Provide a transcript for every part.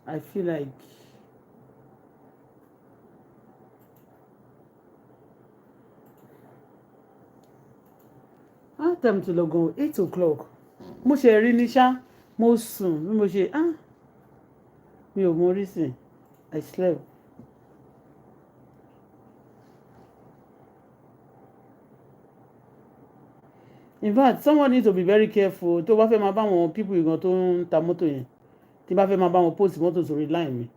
I feel like time to log on 8 o'clock. Mo ṣe rí ní ṣá, mo sùn bí mo ṣe mi ò mọ reason. I slept. In fact, someone needs to be very careful. Tó bá fẹ́ máa bá wọn people ìgan tó ń ta mọ́tò yẹn, tí bá fẹ́ máa bá wọn post mọ́tò sórí line mi.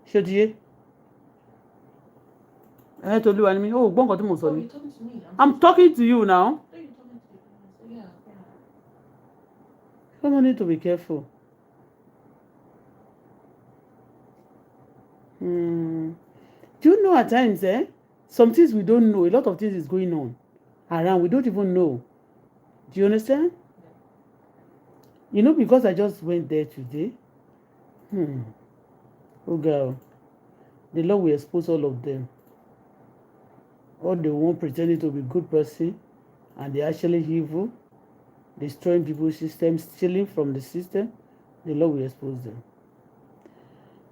Ṣé o ti yé? Tolúwa ni mi. Ó gbọ́ nǹkan tí mo sọ ni. I'm talking to you now. Someone need to be careful. Do you know at times, some things we don't know, a lot of things is going on around, we don't even know. Do you understand? You know, because I just went there today. Oh girl, the Lord will expose all of them. All the one pretending to be good person, and they're actually evil, destroying people's systems, stealing from the system. The Lord will expose them.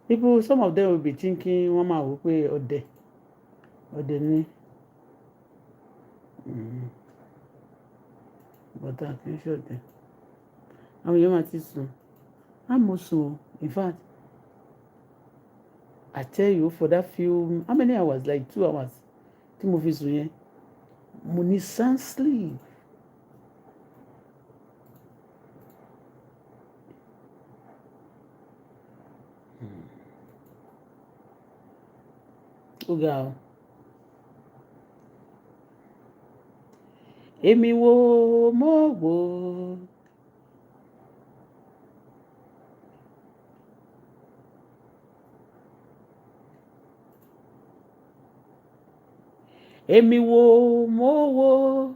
People, some of them will be thinking, Mama, will pay or they need. But I can show them. I'm your soon. I'm also, in fact, I tell you, for that few, how many hours? Like 2 hours. Timothy Suye. Money sans sleep. Oh girl. Èmi wo mo wo. Èmi wo mo wo.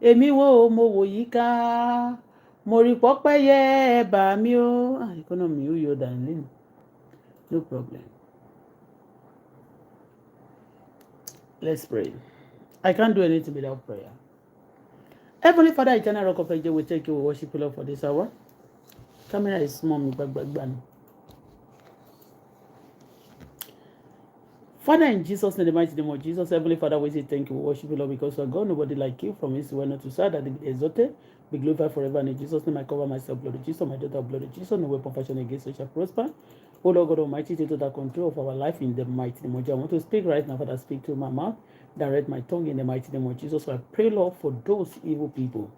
Èmi wo mo wo yíká. Mo rí pọ́pẹ́yẹ bá mi o. Economy, you're darling. No problem. Let's pray. I can't do anything without prayer. Heavenly Father, eternal rock of ages, we thank you, we worship you, Lord, for this hour. Camera is small, me back. Father, in Jesus' name, the mighty name of Jesus, Heavenly Father, we say thank you, we worship you, Lord, because you are God, nobody like you, from his word not to sad, that be exalted, be glorified forever. And in Jesus' name, I cover myself, blood of Jesus, my daughter, blood of Jesus, no weapon fashioned against us shall prosper. Oh Lord God Almighty, take total control of our life in the mighty name of Jesus. I want to speak right now, Father, speak to my mouth, direct my tongue in the mighty name of Jesus. So I pray, Lord, for those evil people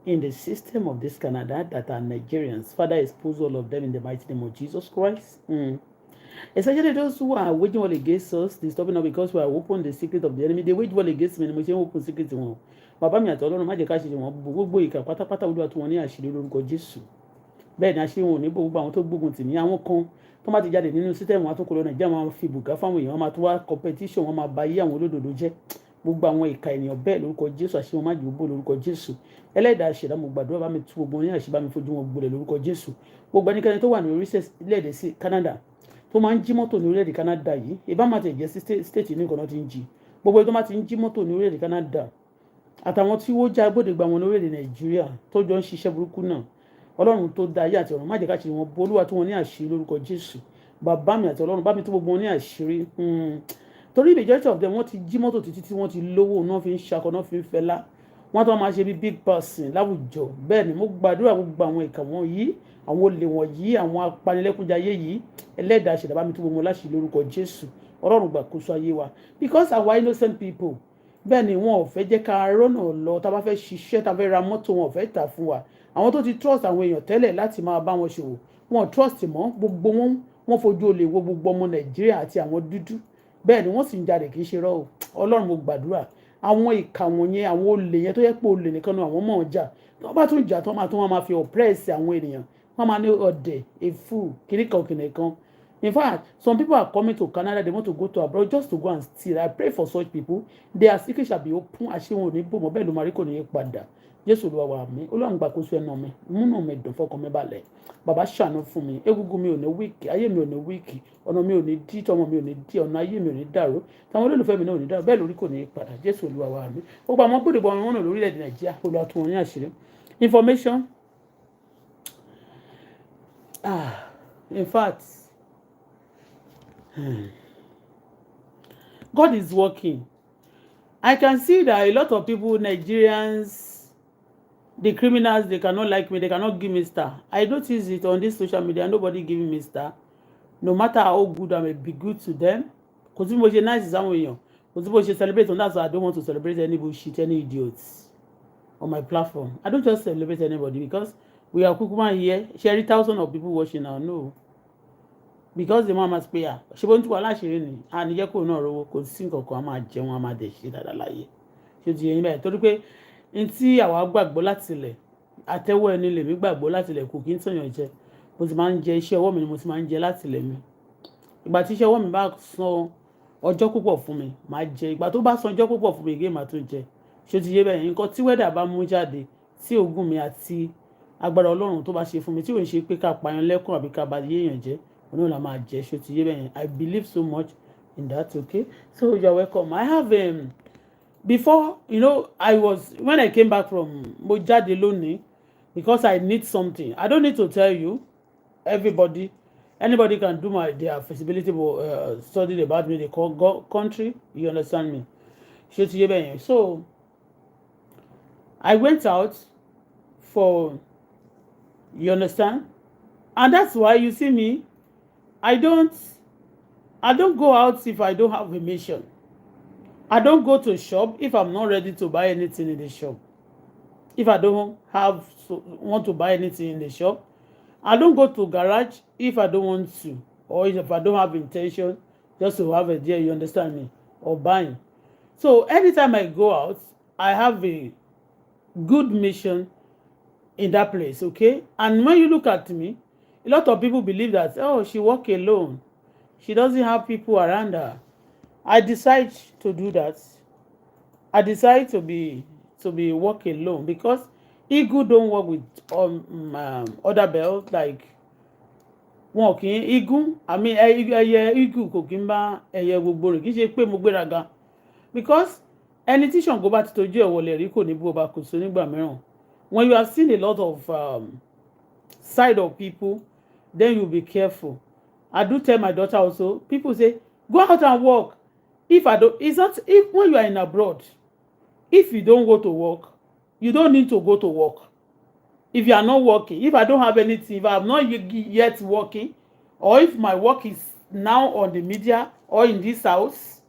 in the system of this Canada that are Nigerians. Father, expose all of them in the mighty name of Jesus Christ. Especially those who are waging war against us, disturbing us because we are open the secret of the enemy. They wage war against me, mo ṣe ń open secret wọn. Bàbá mi àti Ọlọ́run má jẹ́ ká ṣe wọn gbogbo ìkà pátápátá Olúwa tí wọ́n ní àṣírí lórúkọ Jésù. Bẹ́ẹ̀ ni àṣírí wọn ò ní bò gbogbo àwọn tó gbógun tì mí. Àwọn kan tó má ti jáde nínú system wọn tó kó lọ Nàìjíríà máa fi bùkà fáwọn èèyàn, wọn máa tó wá competition, wọn máa ba ayé àwọn olódodo jẹ́. Gbogbo àwọn ìkà ènìyàn bẹ́ẹ̀ lórúkọ Jésù, àṣírí wọn má jẹ́ bò lórúkọ Jésù. Ẹlẹ́dàá ṣẹ̀dá mo gbàdúrà bá mi tú gbogbo ní àṣírí bá mi fojú wọn gbolẹ̀ lórúkọ Jésù. Gbogbo ẹnikẹ́ni tó wà ní orílẹ̀-èdè sí Canada tó máa ń jí mọ́tò ní orílẹ̀-èdè Canada yìí, ìbá máa tẹ̀ jẹ́ sí state ní nǹkan náà ti ń jí. Gbogbo ẹni tó máa ti ń jí mọ́tò ní orílẹ̀-èdè Canada àtàwọn tí wọ́n já agbódegbà wọn ní orílẹ̀-èdè Nàìjíríà tó jọ ń ṣiṣẹ́ burúkú náà, Ọlọ́run tó dá ayé àti ọ̀run má jẹ́ ká ṣe wọn bó Olúwa tí wọ́n ní àṣírí lórúkọ Jésù. Bàbá mi àti Ọlọ́run bá mi tó gbogbo wọn ní àṣírí. Torí majority of them wọ́n ti jí mọ́tò títí tí wọ́n ti lówó náà fi ń ṣakọ náà fi ń fẹ́lá. Wọ́n tó máa ṣe bí big person láwùjọ. Bẹ́ẹ̀ ni mo gbàdúrà gbogbo àwọn ìkà wọn yìí, àwọn olè wọ̀nyí, àwọn apanilẹ́kúnjayé yìí, Ẹlẹ́dàá ṣẹ̀dá bá mi tó gbogbo wọn láṣìírí lórúkọ Jésù. Ọlọ́run gbàkóso ayé wa. Because our innocent people, bẹ́ẹ̀ ni wọn ò fẹ́ jẹ́ ká rọ́nà lọ, tá bá fẹ́ ṣiṣẹ́, tá fẹ́ ra mọ́tò, wọn ò fẹ́ tà fún wa. Àwọn tó ti trust àwọn èèyàn tẹ́lẹ̀ láti máa bá wọn ṣòwò, wọn ò trust mọ́, gbogbo wọn fojú olè wo gbogbo ọmọ Nàìjíríà àti àwọn dúdú. Bẹ́ẹ̀ ni wọ́n sì ń jalè kì í ṣe rọ́ o. Ọlọ́run mo gbàdúrà àwọn ìkà wọ̀nyẹn, àwọn olè yẹn tó yẹ pé olè nìkan náà àwọn mọ̀ ọ́n jà, tó bá tún jà tó máa fi oppress àwọn ènìyàn, wọ́n máa ní ọ̀dẹ̀, a fool, kìnìkan. In fact, some people are coming to Canada, they want to go to abroad just to go and steal. I pray for such people. Their secret shall be open. Àṣé wọn ò ní bò mọ́, bẹ́ẹ̀ ló máa rí kò ní yí padà. Jésù Olúwa wa mi, Ọlọ́run gbàkóso ẹnu mi, múnú mi dùn, fọkàn mi balẹ̀. Bàbá ṣàánú fún mi, egungun mi ò ní wíìkì, ayé mi ò ní wíìkì, ọ̀nà mi ò ní dí, tọmọ mi ò ní dí, ọ̀nà ayé mi ò ní dàrú, táwọn olólùfẹ́ mi náà ò ní dàrú, bẹ́ẹ̀ lórí kò ní yí padà. Jésù Olúwa wa mi. Gbogbo àwọn gbòdìbò wọn náà lórílẹ̀-èdè Nàìjíríà, Olúwa tú wọn ní àṣírí. Information In fact, God is working. I can see that a lot of people, Nigerians, the criminals, they cannot like me. They cannot give me star. I notice it on this social media. Nobody giving me star. No matter how good I may be good to them. Because if you're nice, because if you celebrate, and that's why I don't want to celebrate any bullshit, any idiots on my platform. I don't just celebrate anybody because we are Kukuma here. Share thousands of people watching now. No. Because the mama prayer. She won't do a lot and Yako no could sing or come out, Jemma de shit that I lie. Should you invite to pay in see our back bolatile. I tell when you live back bolatile cooking son your chair. Was man jay share woman was man jelatile me. But she shall woman back so or joke up for me, my jay, but to bass on joke up for me game at two jay. Should you ever in got whether about Mujade, see Ogumi at sea. Agbára Ọlọ́run tó bá ṣe fún mi tí ò ń ṣe pé ká pààyàn lẹ́kùn àbí ká bà yéèyàn jẹ́ òun náà la máa jẹ́ ṣó ti yé bẹ́yẹn. I believe so much in that. Okay, so you're welcome. I have before, you know, when I came back from mo jáde lónìí because I need something. I don't need to tell you. Anybody can do their feasibility study about me. They call country. You understand me? Ṣó ti yé bẹ́yẹn. So I went out for, you understand? And that's why you see me, I don't go out if I don't have a mission. I don't go to shop if I'm not ready to buy anything in the shop. If I don't want to buy anything in the shop, I don't go to garage if I don't want to, or if I don't have intention just to have a deal, you understand me, or buying. So anytime I go out, I have a good mission in that place, okay? And when you look at me, a lot of people believe that, oh, she walk alone. She doesn't have people around her. I decide to do that. I decide to be walk alone because eagle don't work with other birds like walking eagle. I mean, eagle kò kí ń bá ẹyẹ gbogbo rẹ̀ kì í ṣe pé mo gbéraga because ẹni tí Ṣàngó bá ti tọ́jú ẹ̀ wọlé rí kò ní bó ba kò sí nígbà mìíràn. When you have seen a lot of side of people, then you be careful. I do tell my daughter also, people say, go out and work. If when you are in abroad, if you don't go to work, you don't need to go to work. If you are not working, if I don't have anything, if I'm not yet working, or if my work is now on the media or in this house,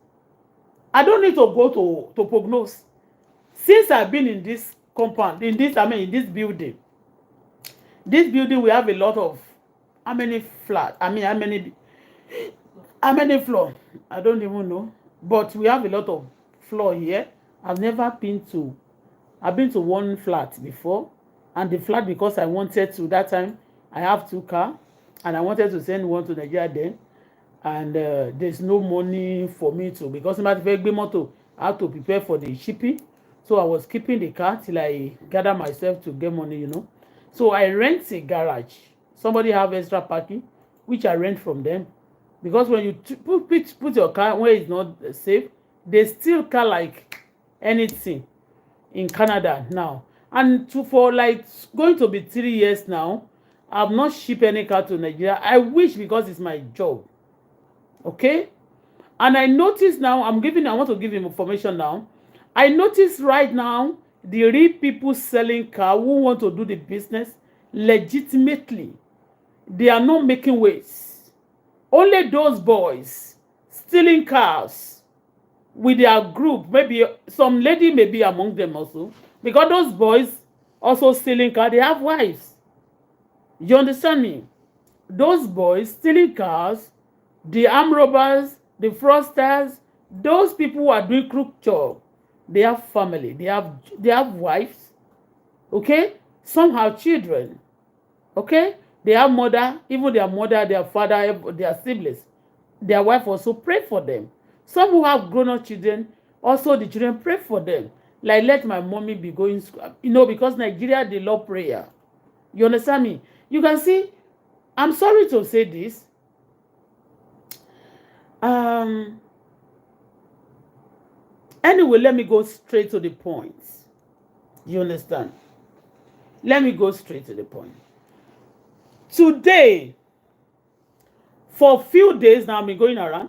I don't need to go to prognose. Since I've been in this compound, in this building. This building, we have a lot of, how many flats? I mean, how many floors? I don't even know. But we have a lot of floor here. I've been to one flat before. And the flat, because I wanted to, that time, I have 2 cars. And I wanted to send one to Nigeria then. And there's no money for me to, because I have to prepare for the shipping. So I was keeping the car till I gather myself to get money, you know. So I rent a garage. Somebody have extra parking, which I rent from them. Because when you put your car where it's not safe, they steal car like anything in Canada now. And for like going to be 3 years now, I've not shipped any car to Nigeria. I wish, because it's my job. Okay? And I notice now, I want to give him information now. I notice right now, the real people selling car who want to do the business legitimately, they are not making waves. Only those boys stealing cars with their group, maybe some lady may be among them also, because those boys also stealing cars, they have wives. You understand me? Those boys stealing cars, the armed robbers, the fraudsters, those people who are doing crook job, they have family, they have wives, okay? Some have children, okay? They have mother, even their mother, their father, their siblings. Their wife also pray for them. Some who have grown-up children, also the children pray for them. Like, let my mommy be going, you know, because Nigeria, they love prayer. You understand me? You can see, I'm sorry to say this. Anyway, let me go straight to the point. You understand? Let me go straight to the point. Today, For a few days now, I've been going around.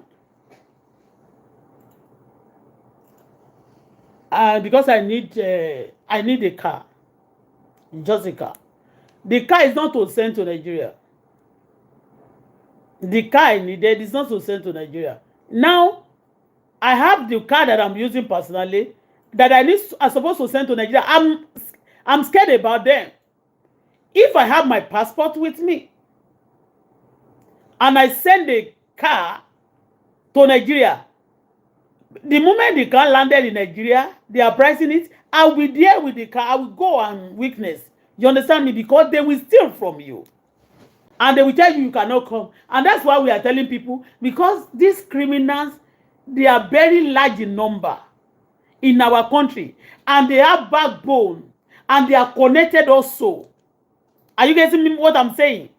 Because I need a car. Just a car. The car is not to send to Nigeria. The car I needed is not to send to Nigeria. Now, I have the car that I'm using personally that I'm supposed to send to Nigeria. I'm scared about them. If I have my passport with me and I send the car to Nigeria, the moment the car landed in Nigeria, they are pricing it, I will be there with the car. I will go and witness. You understand me? Because they will steal from you. And they will tell you cannot come. And that's why we are telling people, because these criminals, they are very large in number in our country. And they have backbone. And they are connected also. Are you getting me what I'm saying?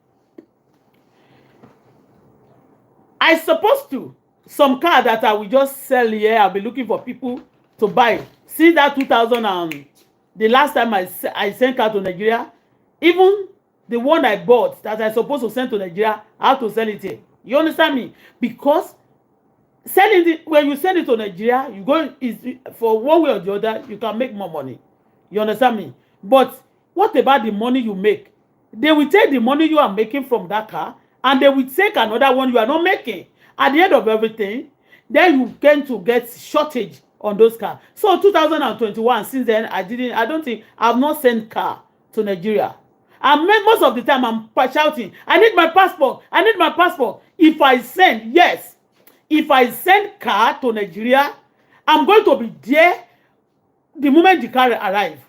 I supposed to. Some car that I will just sell here, I'll be looking for people to buy. See that 2000 and the last time I sent car to Nigeria, even the one I bought that I supposed to send to Nigeria, I have to sell it here. You understand me? Because selling it, when you send it to Nigeria, you go is for one way or the other, you can make more money. You understand me? But what about the money you make? They will take the money you are making from that car and they will take another one you are not making. At the end of everything, then you tend to get shortage on those cars. So 2021, since then, I've not sent car to Nigeria. And most of the time, I'm shouting, I need my passport. I need my passport. If I send car to Nigeria, I'm going to be there the moment the car arrives.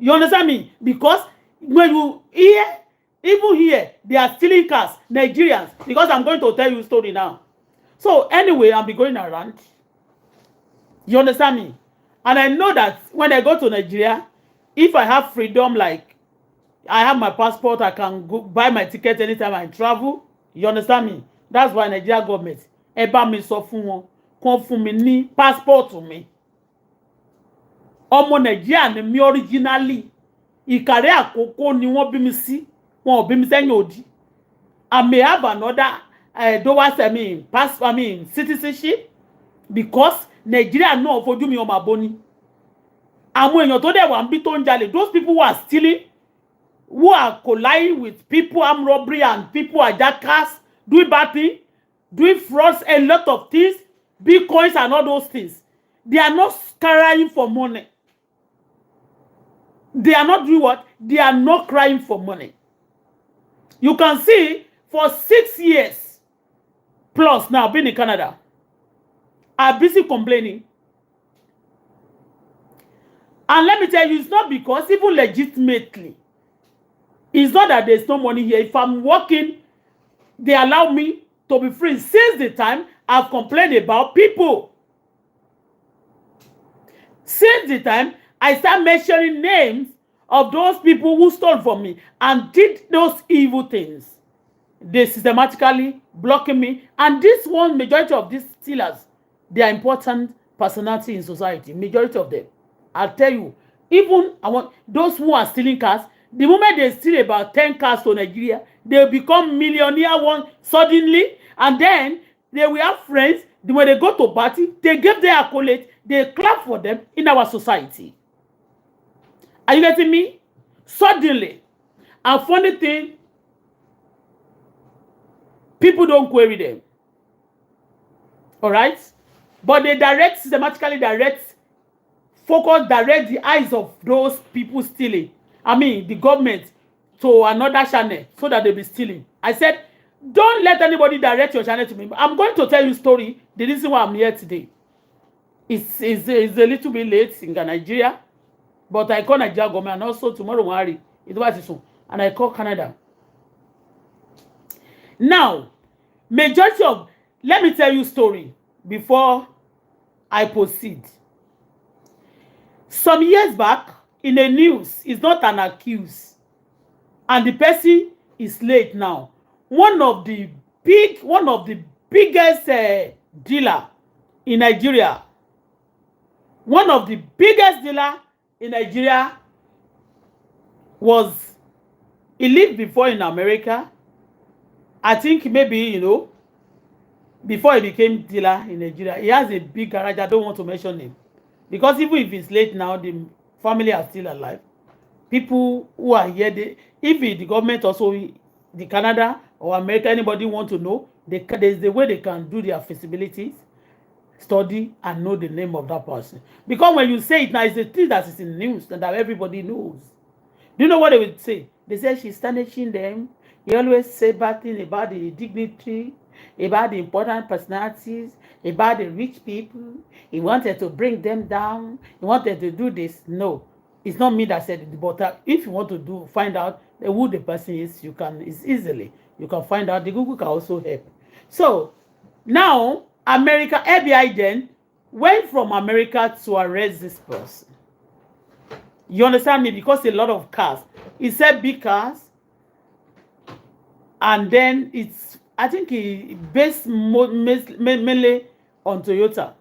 You understand me? Because when you hear, even here, they are stealing cars, Nigerians, because I'm going to tell you a story now. So anyway, I'll be going around. You understand me? And I know that when I go to Nigeria, if I have freedom, like I have my passport, I can go buy my ticket anytime I travel. You understand me? That's why Nigeria government, eba mi sọ fún wọn, kàn fún mi ní passport mi. Ọmọ Nigeria ni mi originally. Ìkàrẹ́ Àkókò ni wọ́n bí mi sí. Wọn ò bí mi sẹ́yìn odi. I may have another citizenship because Nigeria náà fojú mi ọmọ aboni. Àwọn èèyàn tó dẹ̀ wà ń bí tó ń jalè, those people who are stealing, who are colliding with people, armed robbery and people hijackers, doing bad things, doing frauds, a lot of things, bitcoins and all those things. They are not crying for money. They are not doing what? They are not crying for money. You can see for 6 years plus now being in Canada, I'm busy complaining. And let me tell you, it's not because even legitimately, it's not that there's no money here. If I'm working, they allow me to be free. Since the time I've complained about people. Since the time I start mentioning names of those people who stole from me and did those evil things, they systematically blocking me. And this one, majority of these stealers, they are important personality in society. Majority of them. I'll tell you, even those who are stealing cars, the moment they steal about 10 cars to Nigeria, they become millionaire one suddenly, and then they will have friends. When they go to party, they give their accolade, they clap for them in our society. Are you getting me? Suddenly, and funny thing, people don't query them. All right? But they systematically direct the eyes of those people stealing. I mean, the government to another channel so that they'll be stealing. I said, don't let anybody direct your channel to me. I'm going to tell you a story. The reason why I'm here today. It's a little bit late in Nigeria. But I call Nigeria government, and also tomorrow morning, it was soon, and I call Canada. Now, let me tell you a story before I proceed. Some years back, in the news, it's not an accused, and the person is late now. One of the biggest dealer in Nigeria. One of the biggest dealer in Nigeria he lived before in America. I think maybe, before he became dealer in Nigeria, he has a big garage. I don't want to mention him because even if it's late now, the family are still alive. People who are here, if the government also, the Canada or America, anybody want to know, there's the way they can do their feasibilities study and know the name of that person. Because when you say it now, it's a thing that is in news and that everybody knows. Do you know what they would say? They say she's tarnishing them. He always say bad things about the dignity, about the important personalities, about the rich people. He wanted to bring them down. He wanted to do this. No, it's not me that said it. But if you want to find out who the person is, you can. It's easily. You can find out. The Google can also help. So now America, FBI then went from America to arrest this person. You understand me? Because a lot of cars. He said big cars. And then it's, I think he based mainly on Toyota.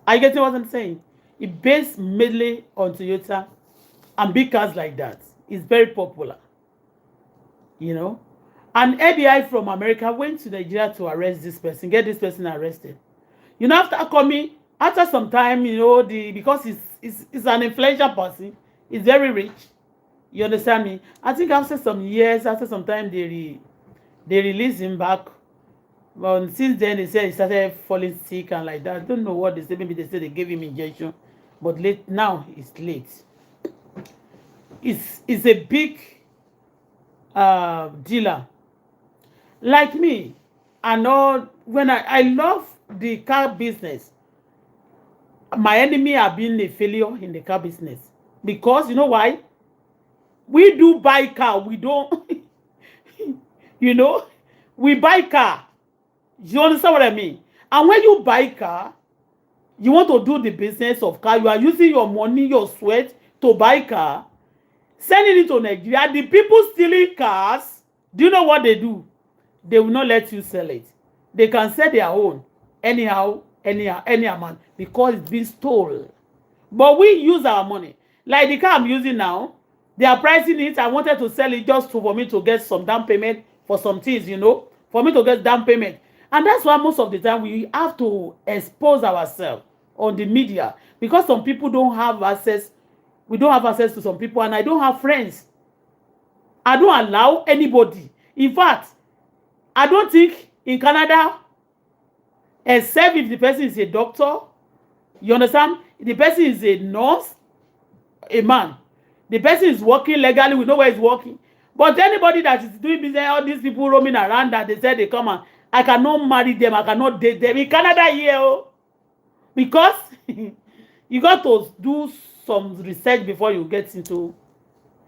Are you getting what I'm saying? He based mainly on Toyota and big cars like that. It's very popular. You know? And FBI from America went to Nigeria to arrest this person, get this person arrested. You know, after some time, you know, because it's an influential person, he's very rich. You understand me? I think after some years, after some time, they released him back. But since then, they said he started falling sick and like that. I don't know what they said. Maybe they said they gave him injection. But now it's late. It's a big dealer. Like me, I know when I love the car business. My enemy have been a failure in the car business. Because, you know why? We do buy car. We don't, you know, we buy car. You understand what I mean? And when you buy car, you want to do the business of car. You are using your money, your sweat to buy car. Sending it to Nigeria. The people stealing cars, do you know what they do? They will not let you sell it. They can sell their own anyhow, any amount because it's been stolen. But we use our money. Like the car I'm using now, they are pricing it. I wanted to sell it just for me to get some down payment for some things, you know, for me to get down payment. And that's why most of the time we have to expose ourselves on the media because some people don't have access. We don't have access to some people, and I don't have friends. I don't allow anybody. In fact, I don't think in Canada, except if the person is a doctor, you understand? If the person is a nurse, a man. The person is working legally, we know where he's working. But anybody that is doing business, all these people roaming around that they said they come and I cannot marry them, I cannot date them. In Canada here, oh, because you got to do some research before you get into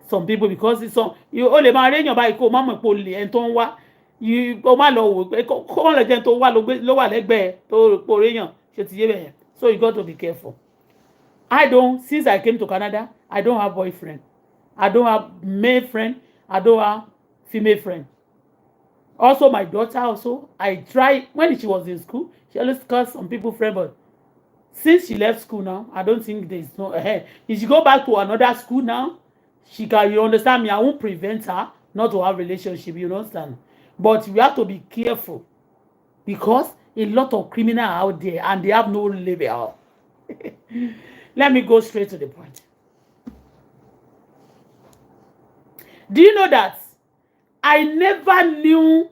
some people because it's some you only marry your bike, mama poli and tonwa. You go my low, come on, agent to lower leg bear to Korean. So you got to be careful. Since I came to Canada, I don't have boyfriend. I don't have male friend. I don't have female friend. Also, my daughter also, I tried, when she was in school, she always called some people friend, but since she left school now, I don't think there's no ahead. If she go back to another school now, she can, you understand me, I won't prevent her not to have relationship, you understand? But we have to be careful because a lot of criminals out there and they have no label. Let me go straight to the point. Do you know that I never knew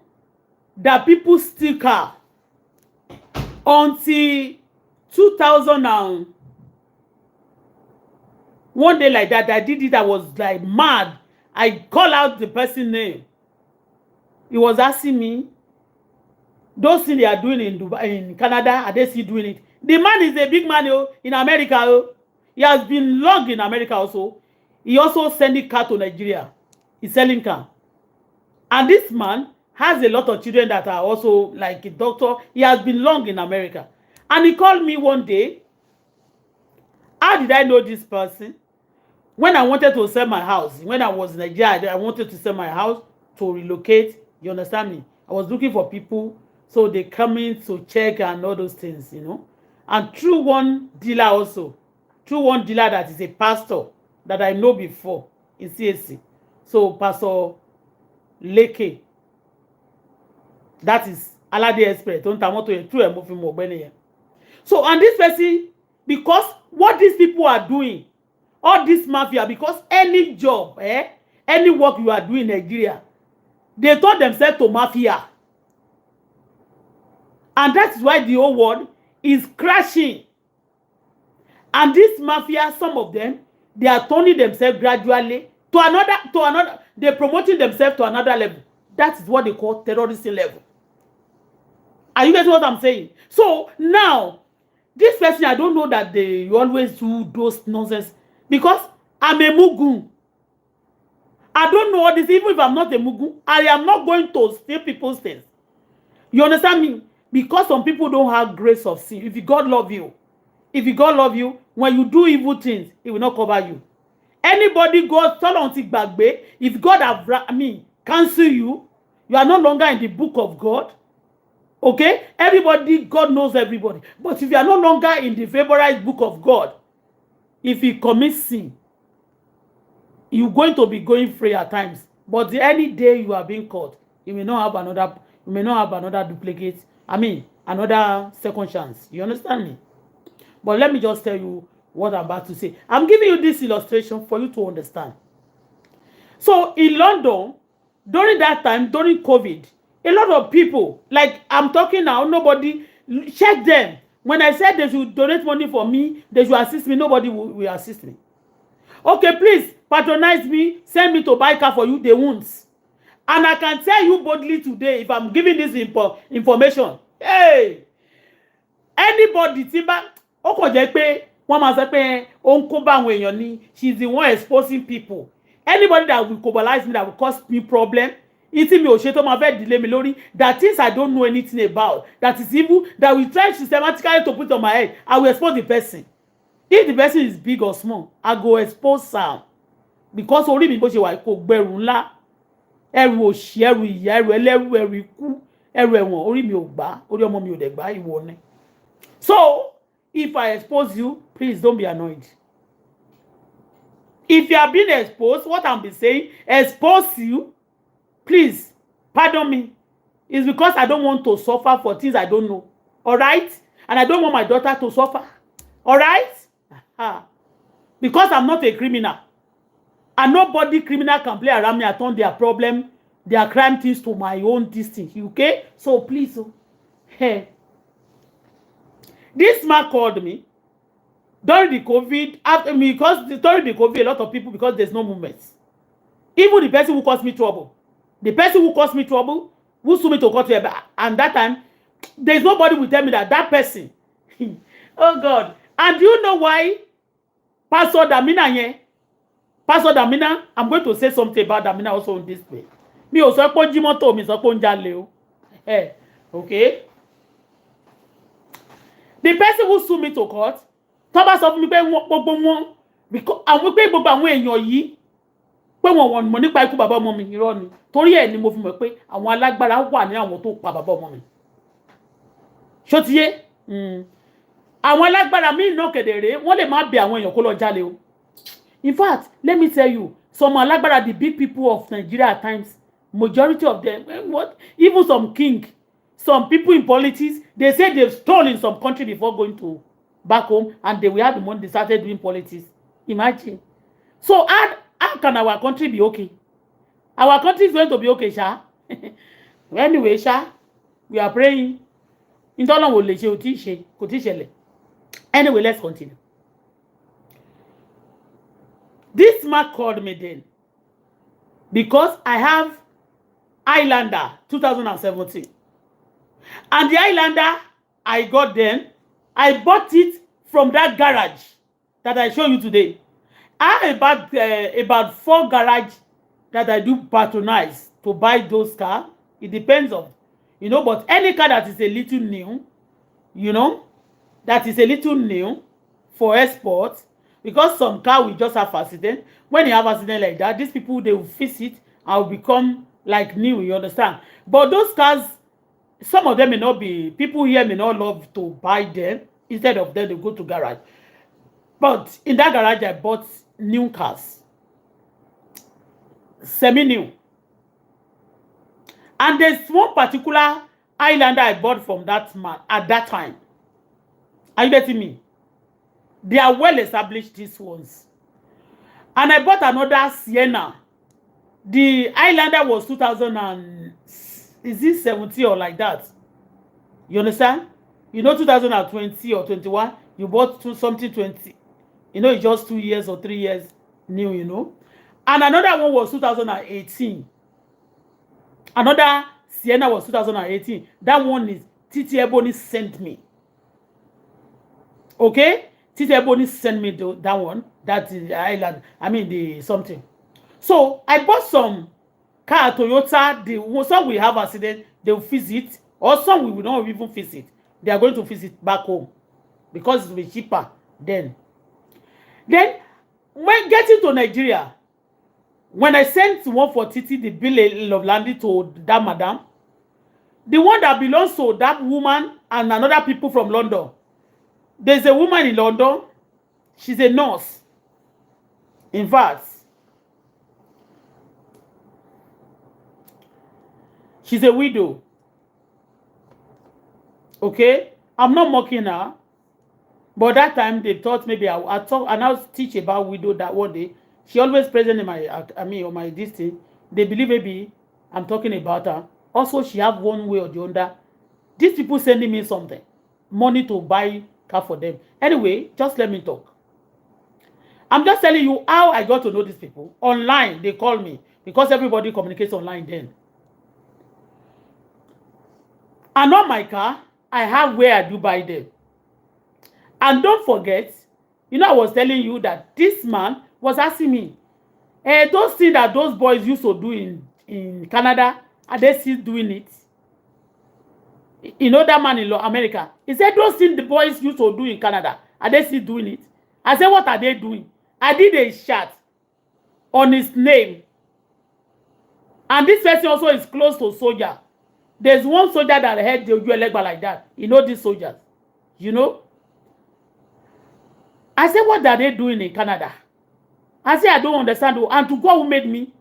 that people steal car until 2000 and one day like that I did it. I was like mad. I call out the person's name. He was asking me, those things they are doing in Dubai, in Canada, are they still doing it? The man is a big man in America. He has been long in America also. He also sending car to Nigeria. He's selling car. And this man has a lot of children that are also like a doctor. He has been long in America. And he called me one day. How did I know this person? When I wanted to sell my house, when I was in Nigeria, I wanted to sell my house to relocate. You understand me? I was looking for people. So they come in to check and all those things, you know. And through one dealer also. Through one dealer that is a pastor that I know before in CSC. So Pastor Leke. That is Alade Express tó ń ta mọ́tò yẹn, through ẹ̀ mo fi mọ̀ ọ̀gbẹ́ni yẹn. So, and this person, because what these people are doing, all this mafia, because any job, any work you are doing in Nigeria, they taught themselves to mafia. And that's why the whole world is crashing. And this mafia, some of them, they are turning themselves gradually to another, they're promoting themselves to another level. That is what they call terrorism level. Are you getting what I'm saying? So now, this person, I don't know that they always do those nonsense because I'm a Mugu. I don't know all this. Even if I'm not a Mugu, I am not going to steal people's things. You understand me? Because some people don't have grace of sin. If God love you, when you do evil things, He will not cover you. Anybody God, if God have cancel you, you are no longer in the book of God. Okay? Everybody, God knows everybody. But if you are no longer in the favorized book of God, if you commit sin, you're going to be going free at times. But any day you are being caught, you may not have another duplicate. Another second chance. You understand me? But let me just tell you what I'm about to say. I'm giving you this illustration for you to understand. So in London, during that time, during COVID, a lot of people, like I'm talking now, nobody, check them. When I said they should donate money for me, they should assist me, nobody will assist me. Okay, please, patronize me, send me to buy car for you, they won't. And I can tell you boldly today, if I'm giving this information, hey, anybody, Timba, oko jẹ́ pé wọ́n máa sọ pé ó ń kó bá àwọn èèyàn ni, she's the one exposing people. Anybody that will cobalize me, that will cause me problem, iti mi ò ṣe tó máa fẹ́ delay mi lórí, that things I don't know anything about, that is evil, that will try systematically to put on my head, I will expose the person. If the person is big or small, I go expose am. Because orí mi bó ṣe wà kò gbẹrù ńlá, ẹrù òṣì, ẹrù ìyà, ẹrù ẹlẹ́rù, ẹrù ikú, ẹrù ẹ̀wọ̀n, orí mi ò gbà, orí ọmọ mi ò dẹ̀ gbà, ìwọ ni. So, if I expose you, please don't be annoyed. If you are being exposed, what I'm saying, expose you, please, pardon me. It's because I don't want to suffer for things I don't know. All right? And I don't want my daughter to suffer. All right? Because I'm not a criminal. And nobody criminal can play around me and turn their problem, their crime things to my own distance. Okay? So please, hey. This man called me during the COVID, because during the COVID, a lot of people, because there's no movement. Even the person who caused me trouble, who sue me to court, and that time, there's nobody will tell me that person. Oh God. And do you know why Pastor Damina, I'm going to say something about Damina also on this way. Mi ò sọ pé Jimoto, mi sọ pé Njale o. Okay? The person who sue me to court, tó bá sọ fún mi pé gbogbo wọn, because àwọn pé gbogbo àwọn èèyàn yìí pé wọ́n mọ̀ nípa ikú bàbá ọmọ mi, irọ́ ni. Torí ẹ̀ ni mo fi mọ̀ pé àwọn alágbára wà ní àwọn tó pa bàbá ọmọ mi. Ṣó ti yé? Àwọn alágbára mi náà kedere, wọ́n lè má bẹ̀ àwọn èèyàn kó lọ jalè o. In fact, let me tell you, some alágbára, the big people of Nigeria at times, majority of them, even some king, some people in politics, they say they've stolen in some country before going to back home, and they will have the money, they started doing politics. Imagine. So how can our country be okay? Our country is going to be okay, Sha. Anyway, Sha, we are praying. Anyway, let's continue. This man called me then because I have Highlander 2017. And the Highlander I got then, I bought it from that garage that I show you today. I have about 4 garages that I do patronize to buy those cars. It depends on, but any car that is a little new, that is a little new for export, because some car will just have accident. When you have accident like that, these people, they will fix it and will become like new, you understand? But those cars, some of them may not be, people here may not love to buy them. Instead of them, they go to garage. But in that garage, I bought new cars. Semi-new. And there's one particular Highlander I bought from that man at that time. Are you getting me? They are well established, these ones. And I bought another Sienna. The Highlander was 2000 and is it 70 or like that? You understand? You know, 2020 or 21, you bought something 20. You know, it's just 2 years or 3 years new, you know. And another one was 2018. Another Sienna was 2018. That one is Titi Ebony sent me. Okay? Titi Ebony sent me that one. That is the island. I mean, the something. So, I bought some car, Toyota. Some we have accident, they will fix it. Or some we will not even fix it. They are going to fix it back home. Because it will be cheaper then. Then, when getting to Nigeria, when I sent one for Titi, the bill of landing to that madam, the one that belongs to that woman and another people from London, there's a woman in London, she's a nurse. In fact, she's a widow. Okay? I'm not mocking her. But that time they thought maybe I talk and I'll teach about widow that one day. She always present in my on my this thing. They believe maybe I'm talking about her. Also, she have one way or the other. These people sending me something, money to buy car for them. Anyway, just let me talk. I'm just telling you how I got to know these people. Online, they call me because everybody communicates online then. And on my car, I have where I do buy them. And don't forget, you know, I was telling you that this man was asking me, those things that those boys used to do in Canada, are they still doing it? You know that man in America? He said, those things the boys used to do in Canada, are they still doing it? I said, what are they doing? I did a shot on his name. And this person also is close to soldier. There's one soldier that had the Ulegba like that. You know these soldiers. You know? I said, what are they doing in Canada? I said, I don't understand. And to God who made me,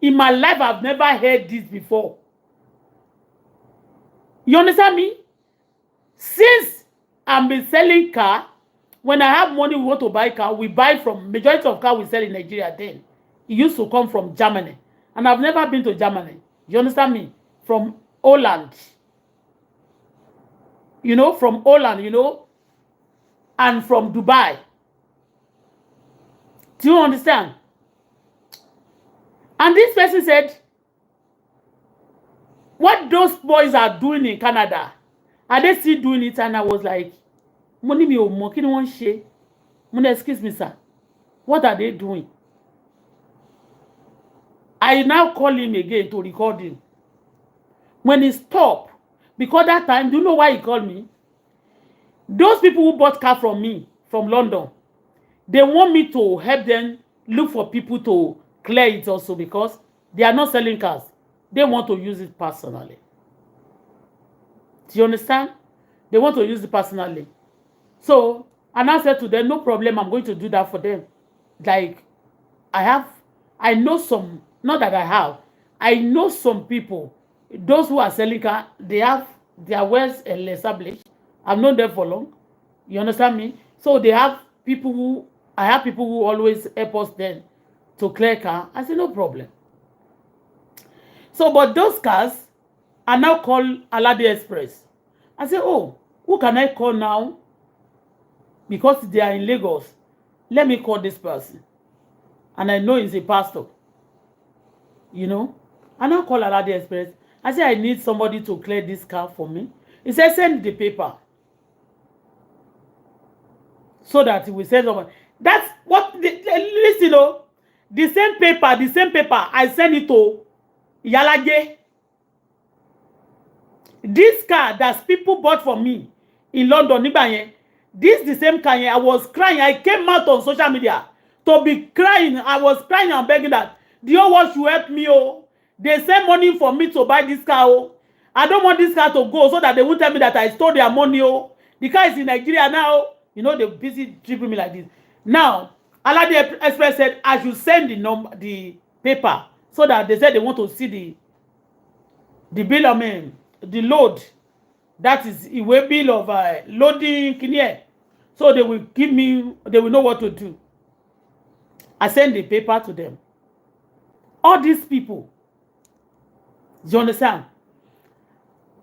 in my life, I've never heard this before. You understand me? Since I've been selling car, when I have money, we want to buy car, we buy from, majority of car we sell in Nigeria then. It used to come from Germany. And I've never been to Germany. You understand me? From Holland. You know, from Holland, you know, and from Dubai. Do you understand? And this person said, what those boys are doing in Canada, are they still doing it? And I was like, money me o mo, kini won se? Money, excuse me, sir. What are they doing? I now call him again to record him. When he stopped, because that time, do you know why he called me? Those people who bought car from me, from London, they want me to help them look for people to clear it also because they are not selling cars. They want to use it personally. Do you understand? They want to use it personally. So, and I said to them, no problem, I'm going to do that for them. Like, I know some, not that I know some people, those who are selling car, they are well established. I've known them for long. You understand me? So they have people who, I have people who always help us then to clear car. I said, no problem. So, but those cars are now called Alade Express. I said, oh, who can I call now? Because they are in Lagos. Let me call this person. And I know he's a pastor. You know? I now call Alade Express. I said, I need somebody to clear this car for me. He said, send the paper. So that he will send someone. That's what, listen, oh, the same paper, I send it to Yalaje. This car that people bought for me in London, this the same car, I was crying. I came out on social media to be crying. I was crying and begging that, the whole world should help me, oh. They send money for me to buy this car, oh. I don't want this car to go so that they won't tell me that I stole their money, oh. The car is in Nigeria now. You know, they're busy tripping me like this. Now, Alade Express said I should send the paper so that they said they want to see the bill, I mean, the load That is ìwé bill of loading kini. So they will give me, they will know what to do. I send the paper to them. All these people, you understand?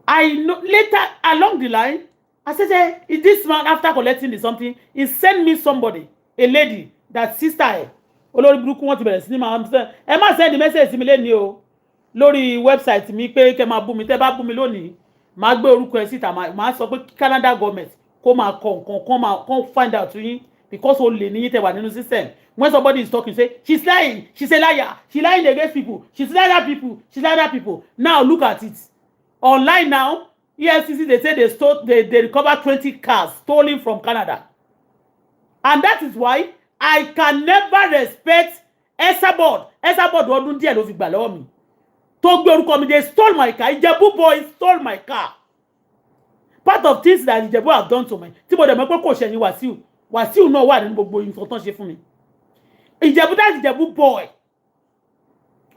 I know later along the line, I said, hey, is this man after collecting the something, he sent me somebody, a lady, that sister, olórí burúkú wọn ti bẹ̀rẹ̀ sí ní máa ẹ má send the message sí mi lẹ́ni o lórí website mi pé kẹ́ máa bú mi tẹ́ bá bú mi lónìí máa gbé orúkọ ẹ síta máa sọ pé Canada government kó máa kọ nǹkan kó find out yín because ó lè níyìn tẹ́ wà nínú system. When somebody is talking, say she's lying, she's a liar, she's lying against people, she's lying people, she's lying people. Now look at it. Online now, EFCC, they say they recovered 20 cars stolen from Canada. And that is why I can never respect Esabod. Esabod ọdún díẹ̀ ló fi gbà lọ́wọ́ mi. Tó gbé orúkọ mi, they stole my car. Ìjẹ̀bú boys stole my car. Part of things that Ìjẹ̀bú have done to me. Tí mo dẹ̀ mọ̀ pé kò ṣẹ̀yìn Wàsíù. Wàsíù náà wà nínú gbogbo nǹkan tó ń ṣe fún mi. Ìjẹ̀bú, that Ìjẹ̀bú boy.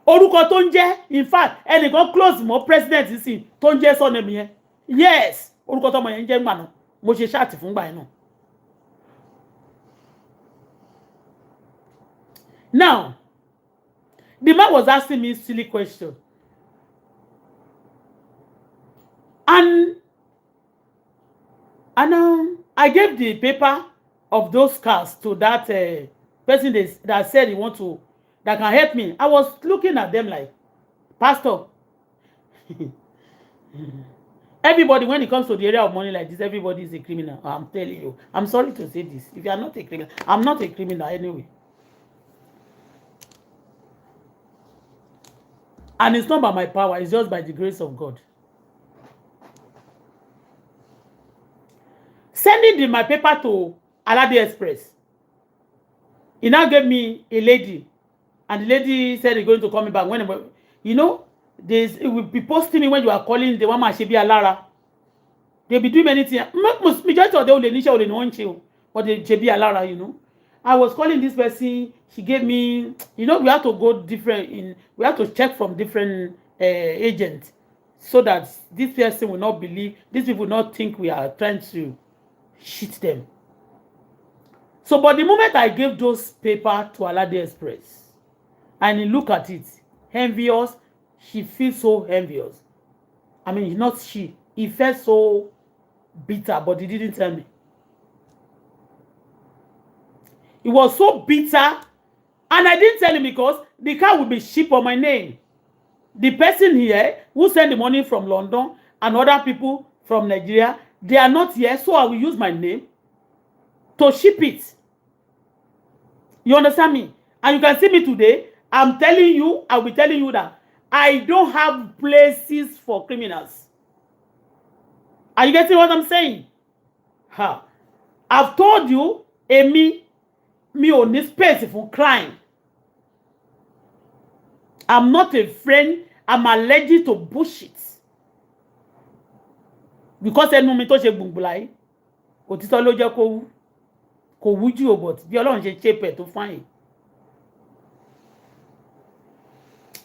Orúkọ tó ń jẹ́, in fact, ẹnìkan close mọ́ president sí tó ń jẹ́ sọ́nà mi yẹn. Yes, orúkọ tó mọ̀ yẹn ń jẹ́ gbànà. Mo ṣe ṣáàtì fún gbà yẹn náà. Now, the man was asking me silly question. And I gave the paper of those cars to that person that said he want to, that can help me. I was looking at them like, Pastor, everybody, when it comes to the area of money like this, everybody is a criminal. I'm telling you. I'm sorry to say this. If you are not a criminal, I'm not a criminal anyway. And it's not by my power, it's just by the grace of God. Sending my paper to Alade Express. He now gave me a lady. And the lady said he's going to call me back. When, you know, it will be posting me when you are calling the one Shebi Alara. They'll be doing many things. Majority of them will know one chill. But the Shebi Alara, you know. I was calling this person. She gave me, you know, we have to go different, we have to check from different agents so that this person will not believe, these people will not think we are trying to cheat them. So, but the moment I gave those paper to Alade Express, and he look at it, envious, she feels so envious. I mean, not she, he felt so bitter, but he didn't tell me. He was so bitter, and I didn't tell him because the car will be shipped on my name. The person here who sent the money from London and other people from Nigeria, they are not here, so I will use my name to ship it. You understand me? And you can see me today. I'm telling you, I'll be telling you that I don't have places for criminals. Are you getting what I'm saying? Ha. I've told you, me ò ní space for crime. I'm not a friend. I'm allergic to bullshit. Because ẹnu mi tó ṣe gbùngbùlà yìí, òtítọ́ ló jẹ́ kó wú jù but bí Ọlọ́run ṣe shape tó fine.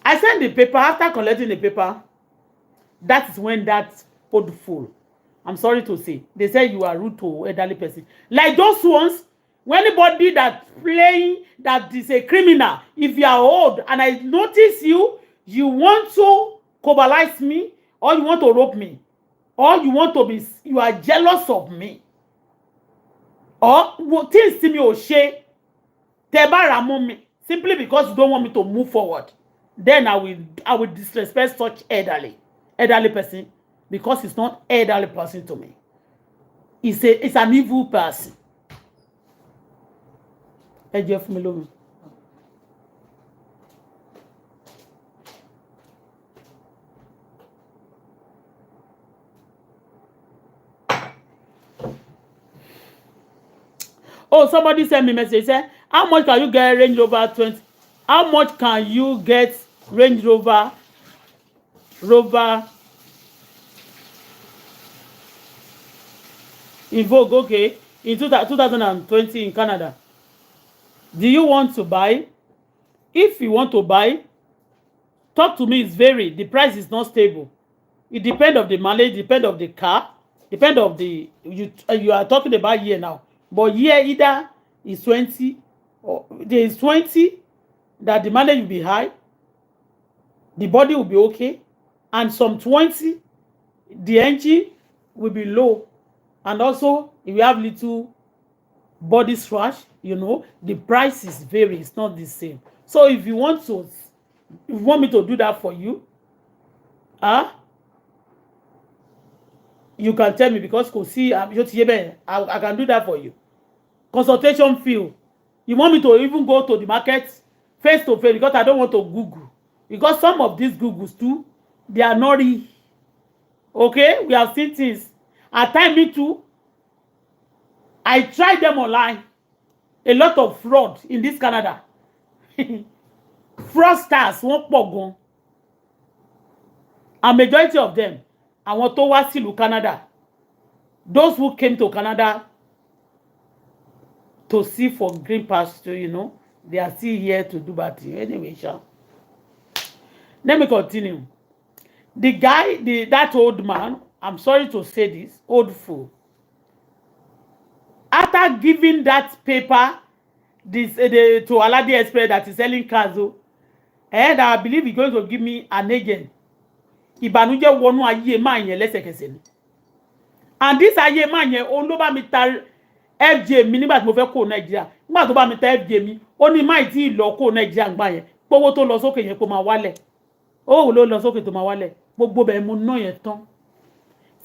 I sent the paper. After collecting the paper, that is when that pod full. I'm sorry to say. They said you are rude to elderly person. Like those ones, when anybody that playing that is a criminal, if you are old and I notice you want to cobalize me, or you want to rope me, or you want to be, you are jealous of me, or things to me or share, me simply because you don't want me to move forward, then I will disrespect such elderly person because it's not elderly person to me. It's an evil person. Jeff Melome. Oh, somebody sent me a message. Say, how much can you get Range Rover 20? How much can you get Range Rover Evoque, okay, in 2020 in Canada? Do you want to buy? If you want to buy, talk to me. It's varied. The price is not stable. It depends on the mileage, depends on the car. Depend of the you are talking about year now, but year either is 20 or there is 20 that the mileage will be high, the body will be okay, and some 20 the engine will be low, and also if you have little body scratch, you know, the prices vary. It's not the same. So if you want me to do that for you, you can tell me, because I can do that for you. Consultation fee. You want me to even go to the market face to face, because I don't want to Google, because some of these Googles too, they are not real. Okay, we have seen things. At time me too, I tried them online. A lot of fraud in this Canada. Fraudsters won't pọ̀ gan. A majority of them, àwọn tó wá sílùú Canada, those who came to Canada to see for green pasture, you know, they are still here to do bad thing. Anyway, let me continue. The guy, that old man, I'm sorry to say this, old fool, after giving that paper to Aladi Express that is selling cars, and I believe he's going to give me an agent. Ìbànújẹ́ wọnú ayé máa yẹn lẹ́sẹ̀kẹsẹ̀ ni. And this ayé máa yẹn òun ló bá mi ta FJ mi nígbà tí mo fẹ́ kó Nàìjíríà. Nígbà tó bá mi ta FJ mi, ó ní máì tí lọ kó Nàìjíríà ńgbà yẹn. Gbogbo tó lọ sókè yẹn kó máa wálẹ̀. Ó ló lọ sókè tó máa wálẹ̀. Gbogbo bẹ́ẹ̀ mo ná yẹn tán.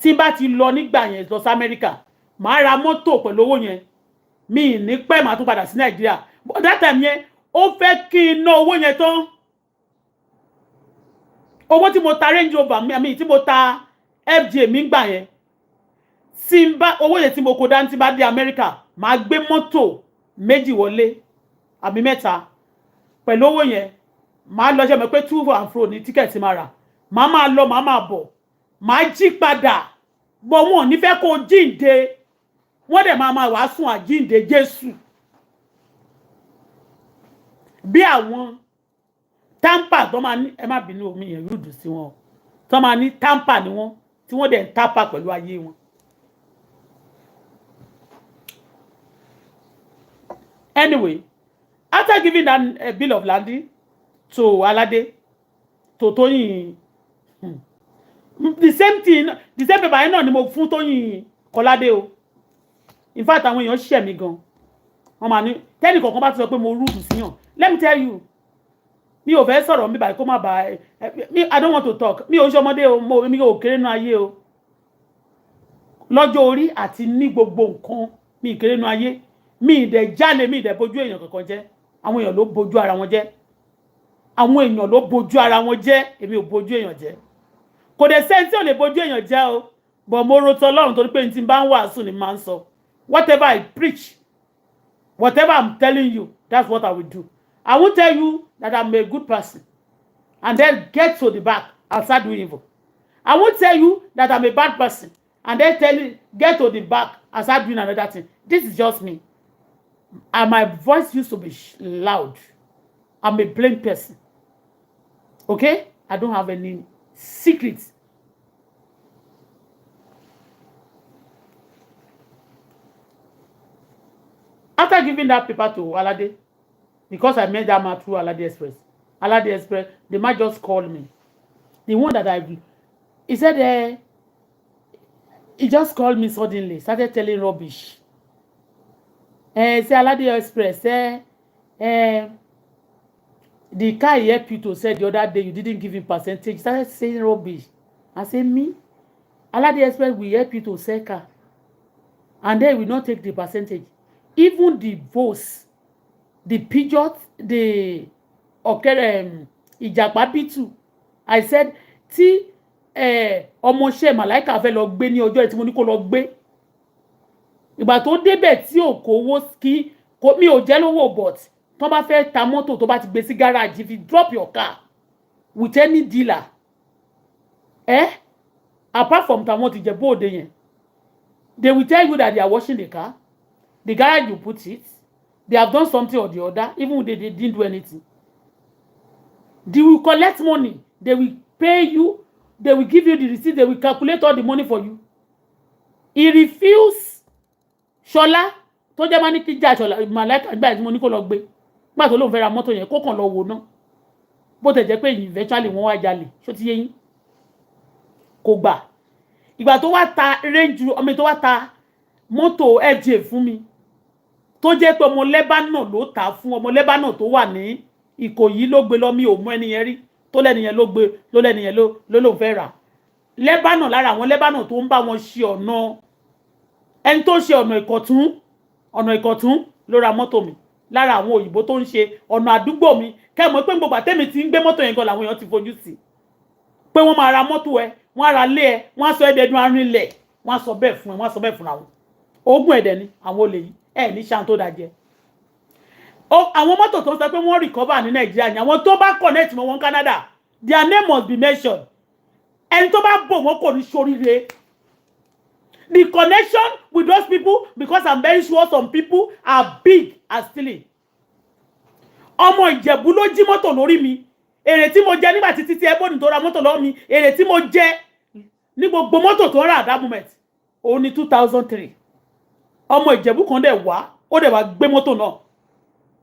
Tí bá ti lọ nígbà yẹn lọ sí America, màá ra mọ́tò pẹ̀lú owó yẹn. Mi ní pẹ́ màá tún padà sí Nàìjíríà. But that time yẹn, ó fẹ́ kí n ná owó yẹn tán. Owó tí mo ta Range Rover mi tí mo ta FJ mi gbà yẹn, simba owó yẹn tí mo kó dání tí bá dé America, màá gbé mọ́tò méjì wọlé àbí mẹ́ta. Pẹ̀lú owó yẹn, màá lọ ṣe mọ̀ pé to and fro ní ticket máa rà. Màá máa lọ, màá máa bọ̀. Màá jí padà. Bọ̀ wọn ò ní fẹ́ kó jíǹde. Wọ́n dẹ̀ máa wàásù àjíǹde Jésù. Bí àwọn tamper tó máa ní, ẹ má bínú omi yẹn rúdù sí wọn, tó máa ní tamper ni wọ́n, tí wọ́n dẹ̀ ń tamper pẹ̀lú ayé wọn. Anyway, after giving that bill of landing to Alade, to Toyin, the same thing, the same paper yẹn náà ni mo fún Toyin Kolade o. In fact, àwọn èèyàn ṣẹ̀ mí gan. Wọ́n máa ní tẹ́nì kọ̀ọ̀kan bá ti sọ pé mo rúdù síyàn. Let me tell you, mi ò fẹ́ sọ̀rọ̀ mi báyìí kó má bàa I don't want to talk. Mi ò ṣe ọmọdé o, mi ò kéré nínú ayé o. Lọ́jọ́ orí àti ní gbogbo nǹkan, mi kéré nínú ayé. Mi dẹ̀ jálè, mi dẹ̀ bojú èèyàn kankan jẹ́. Àwọn èèyàn ló bojú ara wọn jẹ́. Àwọn èèyàn ló bojú ara wọn jẹ́, èmi ò bojú èèyàn jẹ́. Kò dẹ̀ sẹ́ni tí ò lè bojú èèyàn jẹ́ o. But mo ro t'Ọlọ́run torí pé n tí bá ń wàásù ni máa ń sọ. Whatever I preach, whatever I'm telling you, that's what I will do. I won't tell you that I'm a good person and then get to the back and start doing evil. I won't tell you that I'm a bad person and then get to the back and start doing another thing. This is just me. And my voice used to be loud. I'm a plain person. Okay? I don't have any secrets. After giving that paper to Alade, because I met that man through Alade Express, the man just called me. The one that he said, he just called me suddenly, started telling rubbish. Say Alade Express, the car he helped you to say the other day, you didn't give him percentage. He started saying rubbish. I said, me? Alade Express will help you to sell car. And then we not take the percentage. Even the votes, the pigeons, the ìjàpá pitu. I said, tí ọmọọṣẹ́ màláìkà fẹ́ lọ gbé ní ọjọ́ tí mo ní kó lọ gbé. Ìgbà tó débẹ̀ tí ò kówó kí mi ò jẹ́ lówó but tó bá fẹ́ ta mọ́tò tó bá ti gbé sí garage, if you drop your car with any dealer, apart from tàwọn ti Ìjẹ̀bú Òde yẹn, they will tell you that they are washing the car. The garage you put it, they have done something or the other, even if they didn't do anything. They will collect money. They will pay you. They will give you the receipt. They will calculate all the money for you. He refused Ṣọlá tó jẹ́ máa ní kí jà Ṣọlá Màláíkà gbà tí mo ní kó lọ gbé gbà tó lóun fẹ́ ra mọ́tò yẹn kó kàn lọ wò náà bó tẹ̀ jẹ́ pé eventually wọ́n wá jalè ṣó ti yé yín kò gbà ìgbà tó wá ta range ọmọ tó wá ta mọ́tò FJ fún mi tó jẹ́ pé ọmọ Lebanon ló tà fún ọmọ Lebanon tó wà ní Ìkòyí ló gbé lọ mi ò mọ ẹni yẹn rí tó lẹ́ni yẹn ló gbé ló lẹ́ni yẹn ló fẹ́ rà Lebanon lára àwọn Lebanon tó ń bá wọn ṣe ọ̀nà ẹni tó ṣe ọ̀nà Ìkọ̀tún ló ra mọ́tò mi lára àwọn òyìnbó tó ń ṣe ọ̀nà àdúgbò mi kẹ́mọ̀ pé gbogbo àtẹ́mi ti ń gbé mọ́tò yẹn gan làwọn èèyàn ti fojú sí pé wọ́n máa ra mọ́tò ẹ wọ́n á ra lé ẹ wọ́n á sọ ẹ̀dẹ̀dùn arìnlẹ̀ wọ́n á sọ bẹ́ẹ̀ fún ẹ wọ́n á sọ bẹ́ẹ̀ fúnra wọn oògùn ẹ̀dẹ̀ ni àwọn olè yìí ẹ̀ ní ṣan tó dájẹ́ àwọn mọ́tò tó ń sọ pé wọ́n recover ní Nàìjíríà ni àwọn tó bá connect mọ́ wọn Canada their name must be mentioned ẹni tó bá bò wọ́n kò ní ṣoríire the connection with those people because I'm very sure some people are big at stealing ọmọ Ìjẹ̀bú ló jí mọ́tò lórí mi èrè tí mo jẹ nígbà tí títí ẹbọnì tó ra mọ́tò lọ́wọ́ mi èrè tí mo jẹ ní gbogbo mọ́tò tó rà at that moment òun ní 2003 ọmọ Ìjẹ̀bú kan dẹ̀ wá ó dẹ̀ wá gbé mọ́tò náà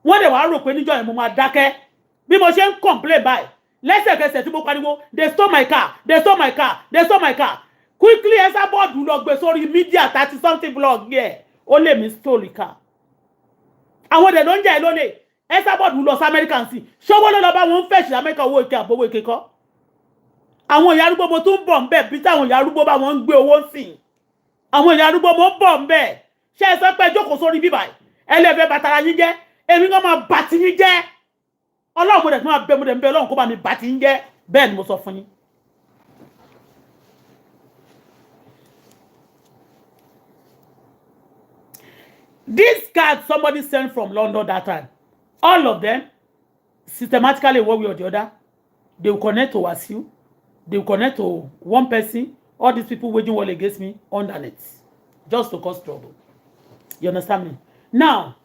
wọ́n dẹ̀ wá rò pé níjọ́ yẹn mo máa dákẹ́ bí mo ṣe ń complain báyìí lẹ́sẹ̀kẹsẹ̀ tí mo pariwo they stole my car they stole my car they stole my car quickly ẹsà bọ́ọ̀dù lọ gbé sórí media 30 something blog yẹ ó lè mi stole car àwọn ọ̀dẹ̀ ló ń jẹ́ lólè ẹsà bọ́ọ̀dù lọ sí American sí ṣọwọ́ ló lọ bá wọn fẹ̀ṣì America owó ike àbówó ike kọ́ àwọn ìyá arúgbó mo tún bọ̀ ń bẹ̀ bí táwọn ìyá arúgbó bá wọn ń gbé owó sí àwọn ìyá arúgbó mo bọ̀ ń bẹ̀ ṣé ẹ sọ pé jókòó sórí bíbà ẹlẹ́fẹ́ bàtàrà yín jẹ́ èmi kan máa bà tí yín jẹ́ ọlọ́run mo dẹ̀ tí máa bẹ mo dẹ̀ ń bẹ ọlọ́run kó bá mi bà tí yín jẹ́ bẹ́ẹ̀ ni mo sọ fún yín. This card somebody sent from London that time. All of them, systematically, one way or the other, they will connect to Wasiu. They will connect to one person. All these people waging war against me underneath, just to cause trouble. You understand me? Now,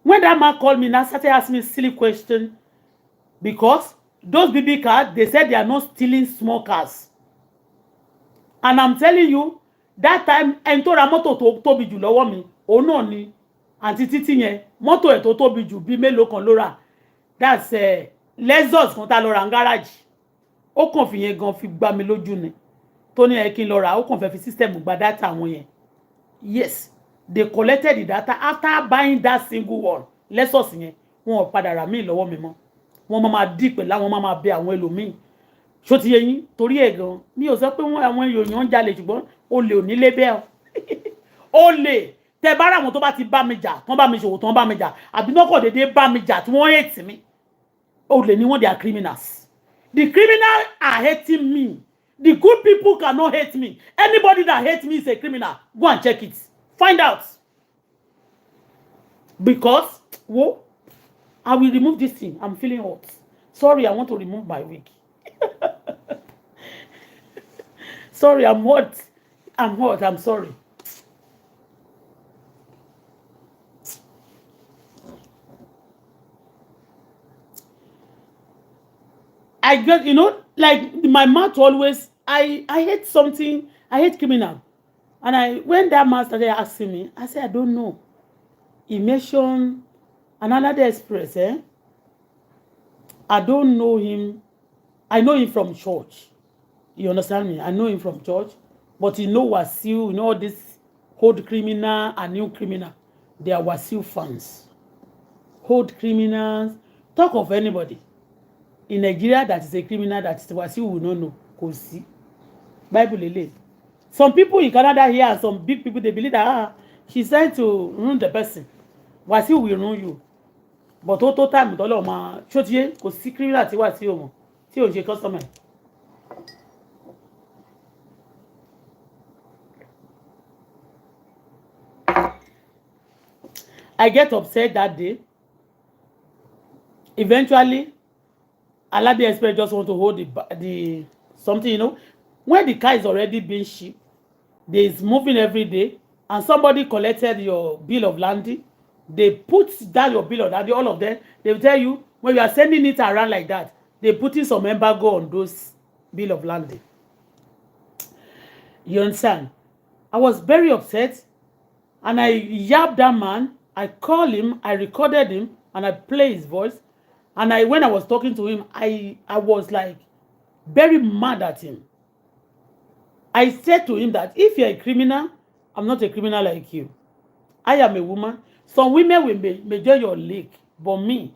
when that man called me, now started asking me silly question, because those BB cards, they said they are not stealing small cars. And I'm telling you, that time, ento ra mọ́tò tó tóbi jù lọ́wọ́ mi. Oh no ni àǹtí títí yẹn mọ́tò ẹ̀ tó tóbi jù bí mélòó kan ló rà that's Lexus kan tá lọ ra garage ó kàn fi yẹn gan fi gbá mi lójú ni tó ní ẹ kí n lọ rà ó kàn fẹ́ fi system gba data àwọn yẹn yes they collected the data after buying that single one Lexus yẹn wọn ò padà rà mí lọ́wọ́ mi mọ́ wọn máa dì pẹ̀lú àwọn máa bẹ àwọn ẹlòmíì ṣó ti yé yín torí ẹ̀ gan mi ò sọ pé àwọn èèyàn ń jalè ṣùgbọ́n olè ò ní lé bẹ́ẹ̀ olè tẹ bá ra wọn tó bá ti bá mi jà tán bá mi ṣòwò tán bá mi jà àbí náà kò dédé bá mi jà tí wọ́n hate mi olè ni wọ́n they are criminals the criminals are hating me the good people cannot hate me anybody that hates me is a criminal go and check it find out because whoa I will remove this thing I'm feeling hot sorry I want to remove my wig sorry I'm hot I'm sorry. I just, like my mouth always, I hate something, I hate criminal. And when that man started asking me, I said, I don't know. He mentioned another express, I don't know him. I know him from church. You understand me? I know him from church. But Wasiu, all this old criminal and new criminal, they are Wasiu fans. Old criminals, talk of anybody. In Nigeria, that is a criminal that is Wasiu will not know. Kò sí. Bible lele. Some people in Canada here and some big people, they believe that she's trying to ruin the person. Wasiu will ruin you. But all time, tọ́lọ́ ma ṣótiyé kò sí criminal tí Wasiu mọ̀ tí ò ń ṣe customer. I get upset that day. Eventually, Alade Express just want to hold the something, when the car is already being shipped, they is moving every day, and somebody collected your bill of landing, they put down your bill of landing, all of them, they will tell you, when you are sending it around like that, they putting some embargo on those bill of landing. You understand? I was very upset, and I yabbed that man. I called him, I recorded him, and I played his voice. And when I was talking to him, I was like very mad at him. I said to him that if you're a criminal, I'm not a criminal like you. I am a woman. Some women will measure your leg, but me,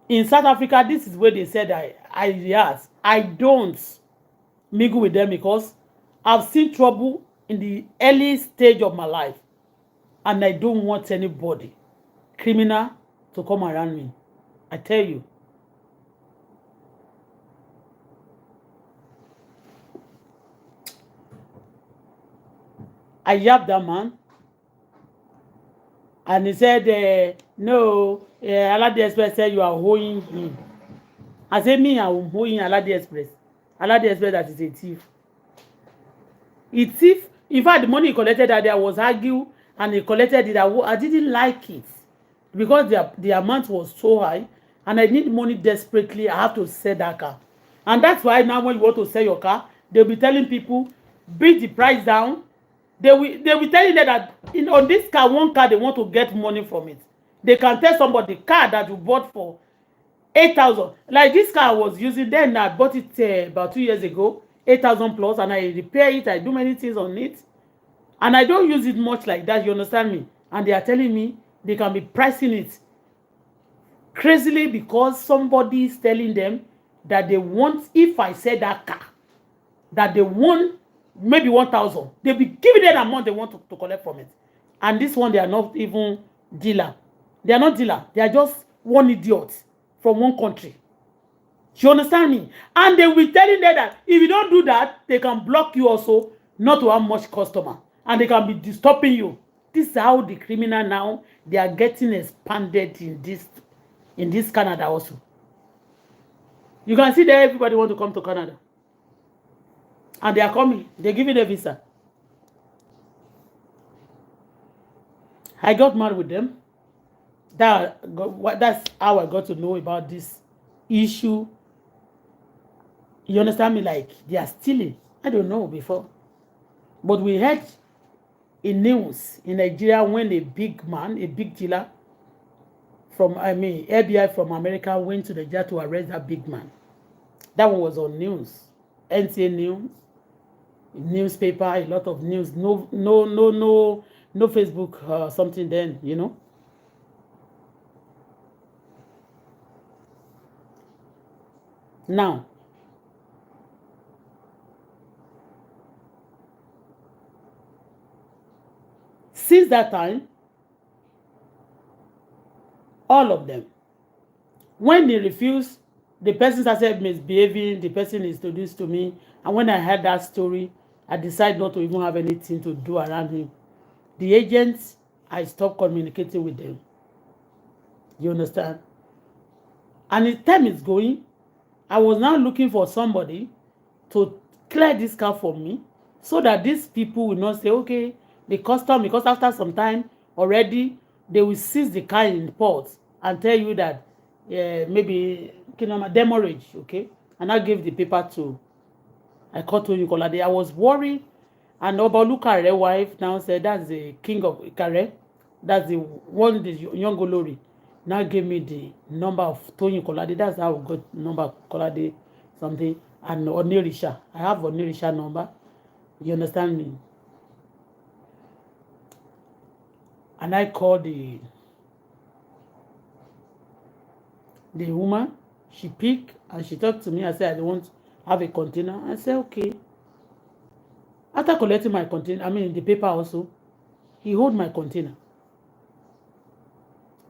in South Africa, this is where they said I don't mingle with them because I've seen trouble in the early stage of my life, and I don't want anybody criminal to come around me. I tell you. I yapped that man, and he said, no, Alade Express said you are owing him. I said, me, I'm owing Alade Express. Alade Express that is a thief. He thief. In fact, the money he collected that there was argue, and he collected it. I didn't like it because the amount was so high, and I need money desperately. I have to sell that car. And that's why now when you want to sell your car, they'll be telling people, bring the price down. They'll be telling them that on this car, one car, they want to get money from it. They can tell somebody the car that you bought for 8,000. Like this car I was using then, I bought it about 2 years ago, 8,000 plus, and I repair it. I do many things on it, and I don't use it much like that. You understand me? And they are telling me they can be pricing it crazily because somebody is telling them that they want, if I sell that car, that they want maybe 1,000, they'll be giving them the amount they want to collect from it. And this one, they are not even dealer. They are not dealer. They are just one idiot from one country. You understand me? And they will be telling them that if you don't do that, they can block you also not to have much customer. And they can be disturbing you. This is how the criminal now, they are getting expanded in this Canada also. You can see that everybody want to come to Canada. And they are coming. They're giving a visa. I got married with them. That's how I got to know about this issue. You understand me? Like, they are stealing. I don't know before. But we heard in news in Nigeria when a big man, a big dealer FBI from America went to Nigeria to arrest that big man. That one was on news. NTA News. Newspaper, a lot of news. No Facebook something then, you know. Now, since that time, all of them, when they refuse, the person started misbehaving, the person introduced to me, and when I heard that story, I decided not to even have anything to do around him. The agents, I stopped communicating with them. You understand? And the time is going, I was now looking for somebody to clear this car for me so that these people will not say, okay, the custom, because after some time already, they will seize the car in port and tell you that maybe demurrage, okay? And I gave the paper to, I called to Nicolade. I was worried, and Obalu Kare wife now said that's the king of Kare, that's the one, the young Olori. Now gave me the number of Tony Kolade. That's how I got number of Kolade something, and Onirisha. I have Onirisha number. You understand me? And I called the woman. She picked and she talked to me. I said, I don't want to have a container. I said, okay. After collecting my container, the paper also, he hold my container.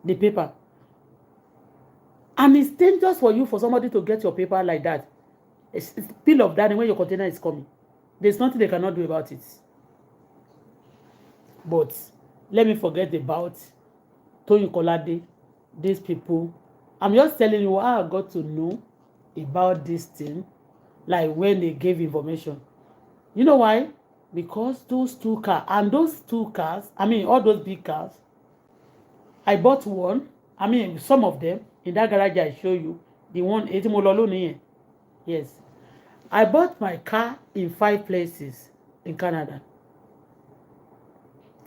The paper. And it's dangerous for you, for somebody to get your paper like that. It's pill of that when your container is coming. There's nothing they cannot do about it. But let me forget about Tony Kolade, these people. I'm just telling you how I got to know about this thing, like when they gave information. You know why? Because those two cars, all those big cars, I bought one. Some of them in that garage I show you, the one yes. I bought my car in 5 places in Canada.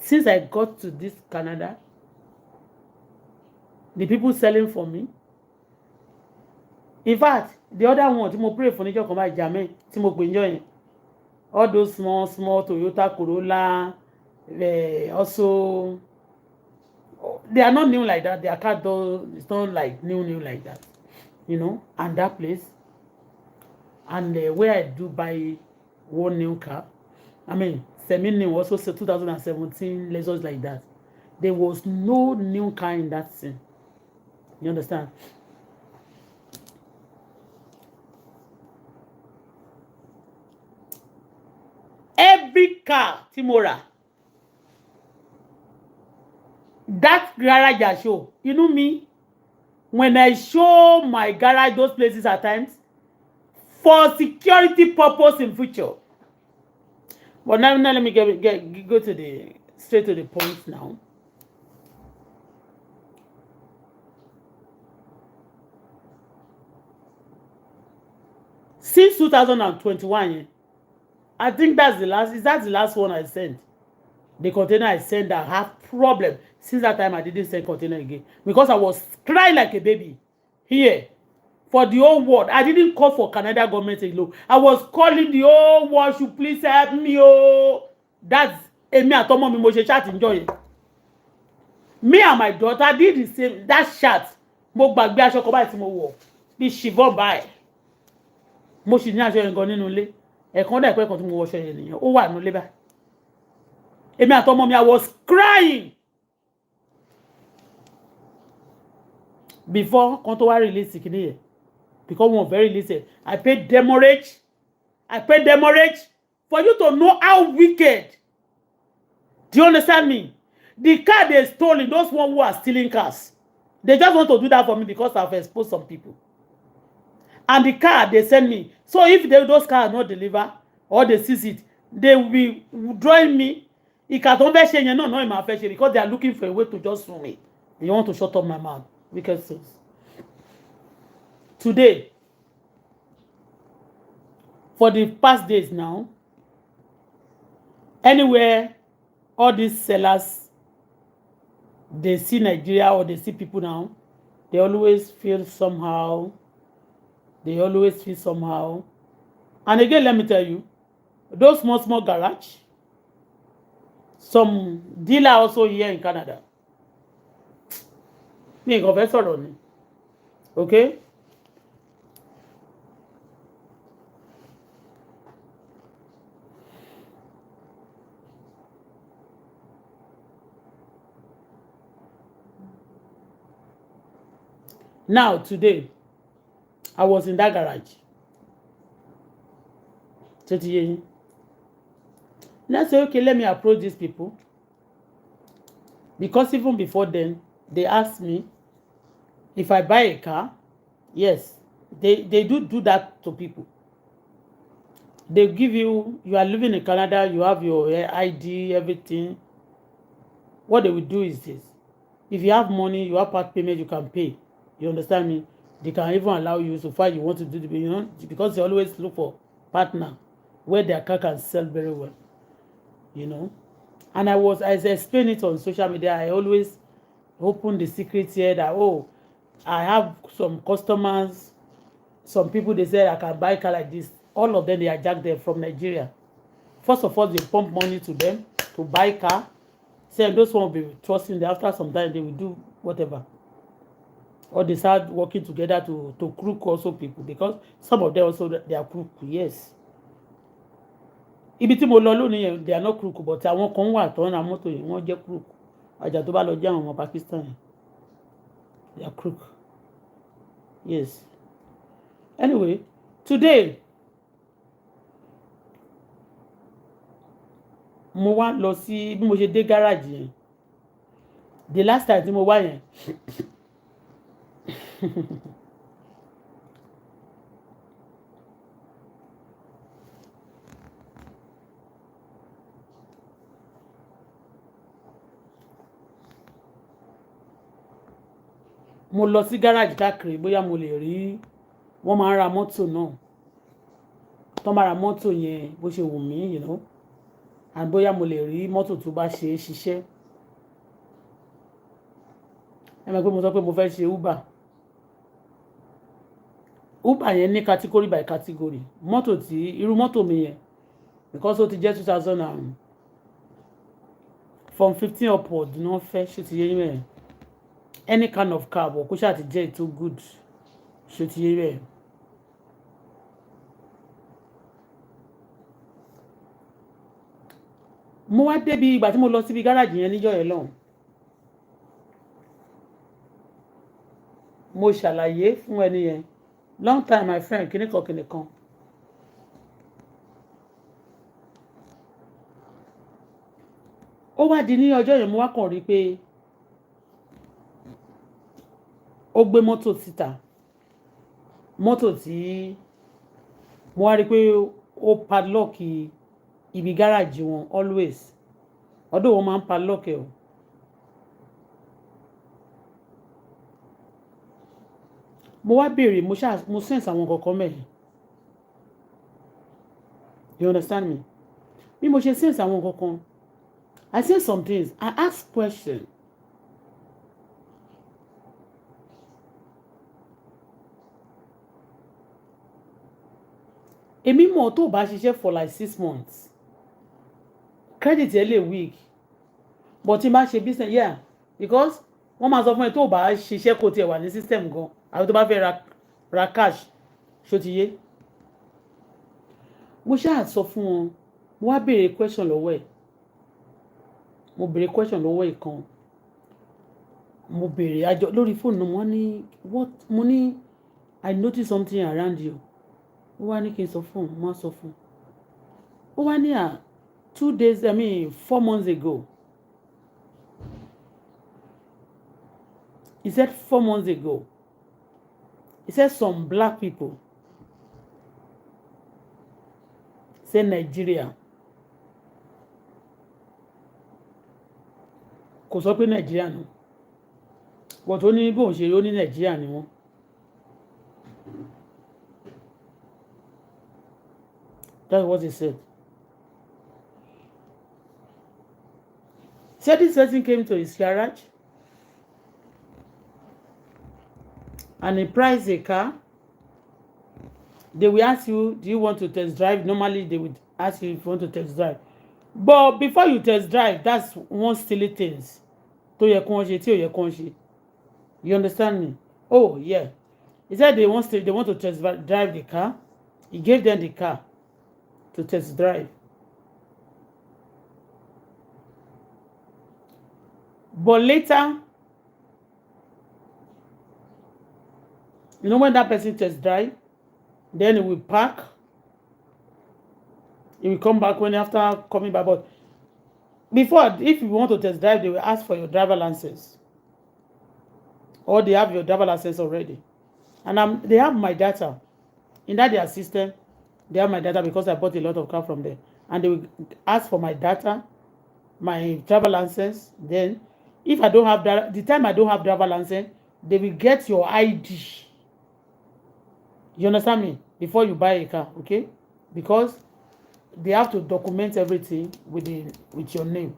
since I got to this Canada, the people selling for me. In fact, the other one tí mo pray for níjọ́ kan báyìí Jamen tí mo pè níjọ́ yẹn, all those small Toyota Corolla, also they are not new like that. Their car it's not like new like that, you know. And that place, and where I do buy one new car, I mean semi-new, also 2017 Lexus like that. There was no new car in that scene. You understand? Every car Timora, that garage I show, you know me, when I show my garage, those places at times, for security purpose in future. But now let me go to straight to the point now. Since 2021, I think that's the last. Is that the last one I sent? The container I sent that have problem. Since that time, I didn't send container again because I was crying like a baby here for the whole world. I didn't call for Canada government alone. I was calling the whole world. Should please help me? Oh, that's me and Tomo mo ṣe chat enjoy. Me and my daughter did the same. That chat. Mo gbàgbé aṣọ kan báyìí tí mo wọ̀. Bí ṣìbọn báyìí. Mo sì ní aṣọ yẹn gan nínú ilé. Ẹ̀kan dẹ̀ pé kan tí mo wọṣọ yẹn nìyẹn. Ó wà nínú ilé báyìí. Èmi àti ọmọ mi, I was crying. Before kan tó wá release kìíní yẹn. Because we were very release. I paid demurrage. For you to know how wicked. Do you understand me? The car they stole, those one who are stealing cars. They just want to do that for me because I've exposed some people. And the car they send me. So if those cars not deliver or they seize it, they will be drawing me. Because they are looking for a way to just sue me. You want to shut up my mouth. Because today, for the past days now, anywhere all these sellers, they see Nigeria or they see people now, they always feel somehow. And again, let me tell you, those small garage, some dealer also here in Canada. Me go fẹ́ sọ̀rọ̀ ni. Okay? Now, today, I was in that garage. Now I say, okay, let me approach these people. Because even before then, they asked me if I buy a car. Yes, they do that to people. They give you are living in Canada, you have your ID, everything. What they will do is this. If you have money, you have part payment, you can pay. You understand me? They can even allow you so far you want to do the, you know, because they always look for partner where their car can sell very well. You know? And as I explained it on social media, I always open the secret here that, oh, I have some customers, some people, they say I can buy a car like this. All of them, they are jacked them from Nigeria. First of all, they pump money to them to buy a car. Say those one will be trusting them. After some time, they will do whatever. Or they start working together to crook also people, because some of them also they are crook. Yes. Ibi tí mo lọ lónìí yẹn, they are not crook, but àwọn kan wà tó ń ra mọ́tò yìí, wọ́n jẹ́ crook. Àjà tó bá lọ jẹ́ àwọn ọmọ Pakistan yẹn. They are crook. Yes. Anyway, today, mo wá lọ sí bí mo ṣe dé garage yẹn. The last time tí mo wá yẹn. Mo lọ sí garage káàkiri bóyá mo lè rí, wọ́n máa ń ra mọ́tò náà. Tó máa ra mọ́tò yẹn bó ṣe wù mí, you know. and bóyá mo lè rí mọ́tò tó bá ṣe é ṣiṣẹ́. Ẹ mọ̀ pé mo sọ pé mo fẹ́ ṣe Uber. Uber yẹn ní category by category. Mọ́tò tí irú mọ́tò mi yẹn because ó ti jẹ́ 2000 and from 15 upward ní wọ́n fẹ́ ṣe ti yé yín. Any kind of car bọ̀ kó ṣáà ti jẹ́ ètò good ṣe ti yé yín. Mo wá débi ìgbà tí mo lọ síbi gáràjì yẹn níjọ́ yẹn lọ́hùn. Mo ṣàlàyé fún ẹni yẹn long time my friend kìnìkan. Ó wá di ní ọjọ́ yẹn mo wá kàn rí pé ó gbé mọ́tò síta. Mọ́tò tí mo wá rí pé ó padlock ibi gáràjì wọn always. Ọdún wọn máa ń padlock ẹ̀ o. Mo wá béèrè mo sense àwọn kankan mẹ́rin. You understand me? Bí mo ṣe sense àwọn kankan, I say some things. I ask questions. Èmi mọ̀ tó bá ṣiṣẹ́ for like 6 months. Credit ẹ lè weak. But tí n bá ṣe business, yeah, because wọ́n máa sọ fún ẹ tó bá ṣiṣẹ́ kó tiẹ̀ wà ní system gan. Àwọn tó bá fẹ́ ra cash ṣó ti yé. Mo ṣáà sọ fún wọn, mo wá béèrè question lọ́wọ́ ẹ̀. Mo béèrè question lọ́wọ́ ẹ̀ kan. Mo béèrè àjọ lórí fóònù mo ní what mo ní I notice something around you. Ó wá ní kí n sọ fún un, mo sọ fún un. Ó wá ní 4 months ago. He said 4 months ago. He said some black people say Nigeria. Kò sọ pé Nigeria no. But ó ní bó ṣe ó ní Nigeria ni wọ́n. That's what he said. Said this person came to his garage and he priced a car. They will ask you, do you want to test drive? Normally, they would ask you if you want to test drive. But before you test drive, that's one silly things. Tó yẹ kó ṣe, tí ò yẹ kó ṣe. You understand me? Oh, yeah. He said they want to test drive the car. He gave them the car to test drive. But later, you know when that person test drive, then he will park. He will come back when after coming back. But before, if you want to test drive, they will ask for your driver license. Or they have your driver license already. And they have my data. In that their system, they have my data because I bought a lot of car from them. And they will ask for my data, my driver license. Then, if I don't have the time I don't have driver license, they will get your ID. You understand me? Before you buy a car, okay? Because they have to document everything with your name.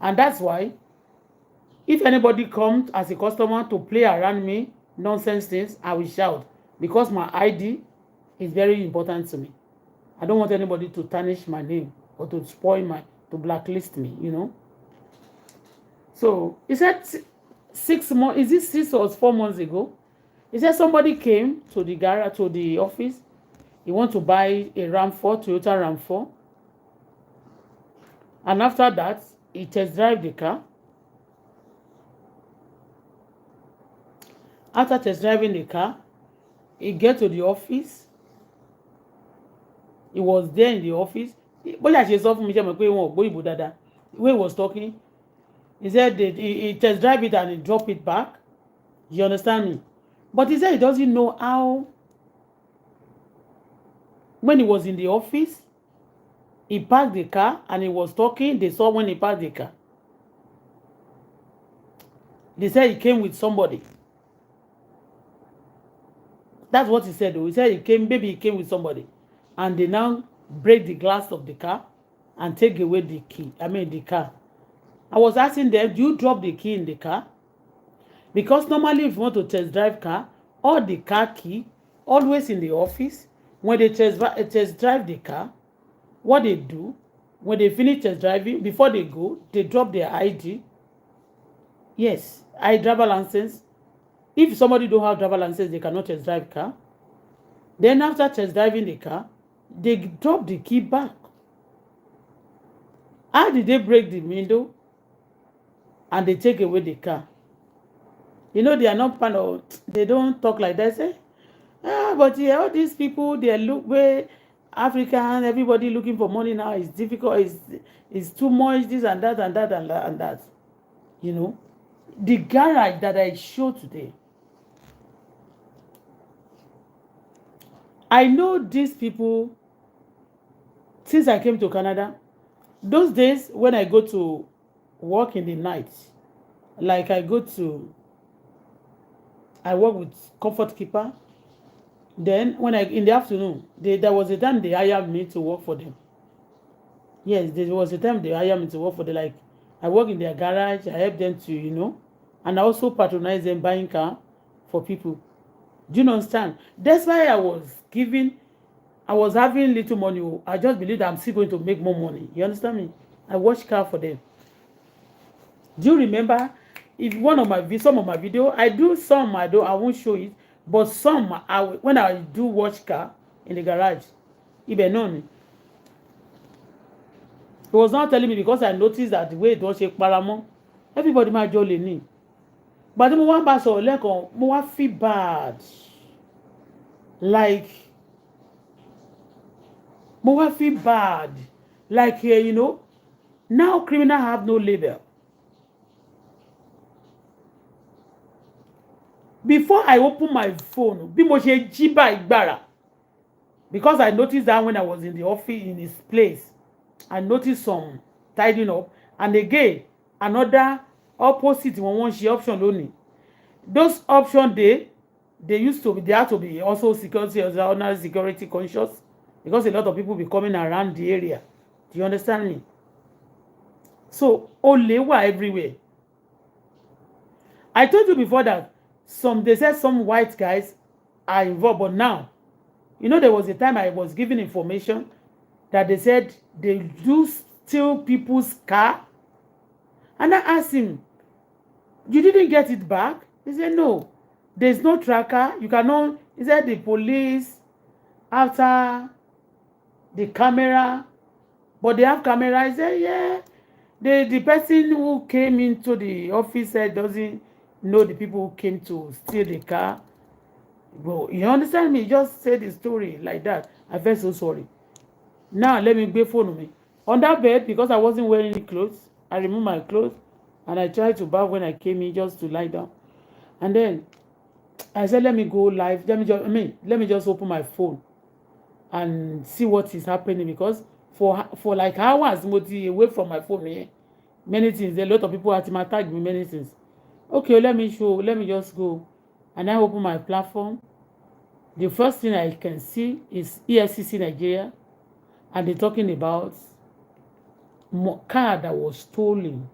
And that's why, if anybody comes as a customer to play around me, nonsense things, I will shout. Because my ID is very important to me. I don't want anybody to tarnish my name or to spoil to blacklist me, you know? So, he said 6 months, is it 6 or 4 months ago? He said somebody came to the garage, to the office. He want to buy a Toyota Ram4. And after that, he test drive the car. After test driving the car, he get to the office. He was there in the office. Bóyá ṣe sọ fún mi jẹ́ mọ̀ pé wọn ò gbọ́ ìbò dáadáa. The way he was talking, he said that he test drive it and he drop it back. You understand me? But he said he doesn't know how. When he was in the office, he parked the car and he was talking. They saw when he parked the car. They said he came with somebody. That's what he said though. He said he came with somebody. And they now break the glass of the car. and take away the key. I mean the car. I was asking them, do you drop the key in the car? Because normally if you want to test drive car, all the car key always in the office. When they test drive the car, what they do, when they finish test driving, before they go, they drop their ID. Yes, driver license. If somebody don't have driver license, they cannot test drive car. Then after test driving the car, they drop the key back. How did they break the window and they take away the car? You know, they are not part of, they don't talk like that. Say, but yeah, all these people, they look way African, everybody looking for money now. It's difficult, it's too much, this and that and that and that and that. You know, the garage that I showed today, I know these people since I came to Canada. Those days when I go to work in the night, like I work with Comfort Keeper. Then when in the afternoon, there was a time they hired me to work for them. Yes, there was a time they hired me to work for them. Like I work in their garage, I help them to, and I also patronize them buying car for people. Do you understand? That's why I was having little money. I just believe that I'm still going to make more money. You understand me? I watch car for them. Do you remember? If some of my video, I do some, I won't show it, but some when I do watch car in the garage, even known. He was not telling me because I noticed that the way it was shake paramount, everybody might jolly me. But the one pass or like more feel bad. Like more feel bad. Like now criminal have no label. Before I open my phone, because I noticed that when I was in the office in his place, I noticed some tidying up, and again another opposite one she option only. Those options they have to be also security conscious, because a lot of people be coming around the area. Do you understand me? So OLA were everywhere. I told you before that they said some white guys are involved, but now, there was a time I was giving information that they said they do steal people's car, and I asked him, you didn't get it back? He said, no, there's no tracker. You cannot. He said the police after the camera, but they have camera. I said, yeah. The person who came into the office said doesn't know the people who came to steal the car. Well, you understand me? Just say the story like that. I felt so sorry. Now let me get phone me on that bed, because I wasn't wearing any clothes. I removed my clothes and I tried to bath when I came in, just to lie down. And then I said, let me go live. Let me just open my phone and see what is happening, because for like hours away from my phone here, many things. A lot of people had to tag me many things. Okay, let me just go. And I open my platform. The first thing I can see is EFCC Nigeria, and they're talking about car that was stolen.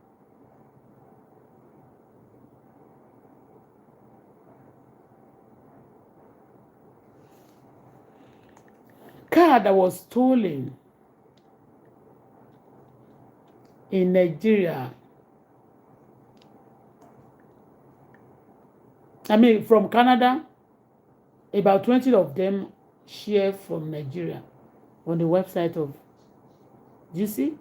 Car that was stolen in Nigeria. From Canada, about 20 of them share from Nigeria on the website of. Do you see?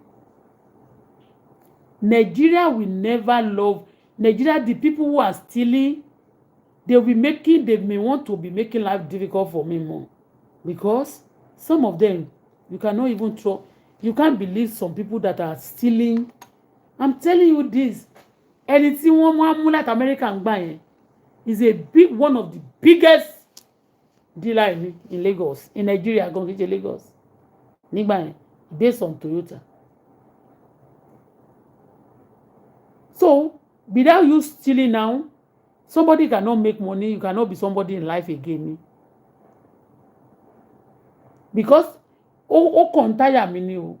Nigeria will never love Nigeria. The people who are stealing, they may want to be making life difficult for me more, because some of them you cannot even throw. You can't believe some people that are stealing. I'm telling you this. Anything one like American buying is one of the biggest dealer in Lagos, in Nigeria, going to Lagos. Based on Toyota. So, without you stealing now, somebody cannot make money. You cannot be somebody in life again. Because, tire me.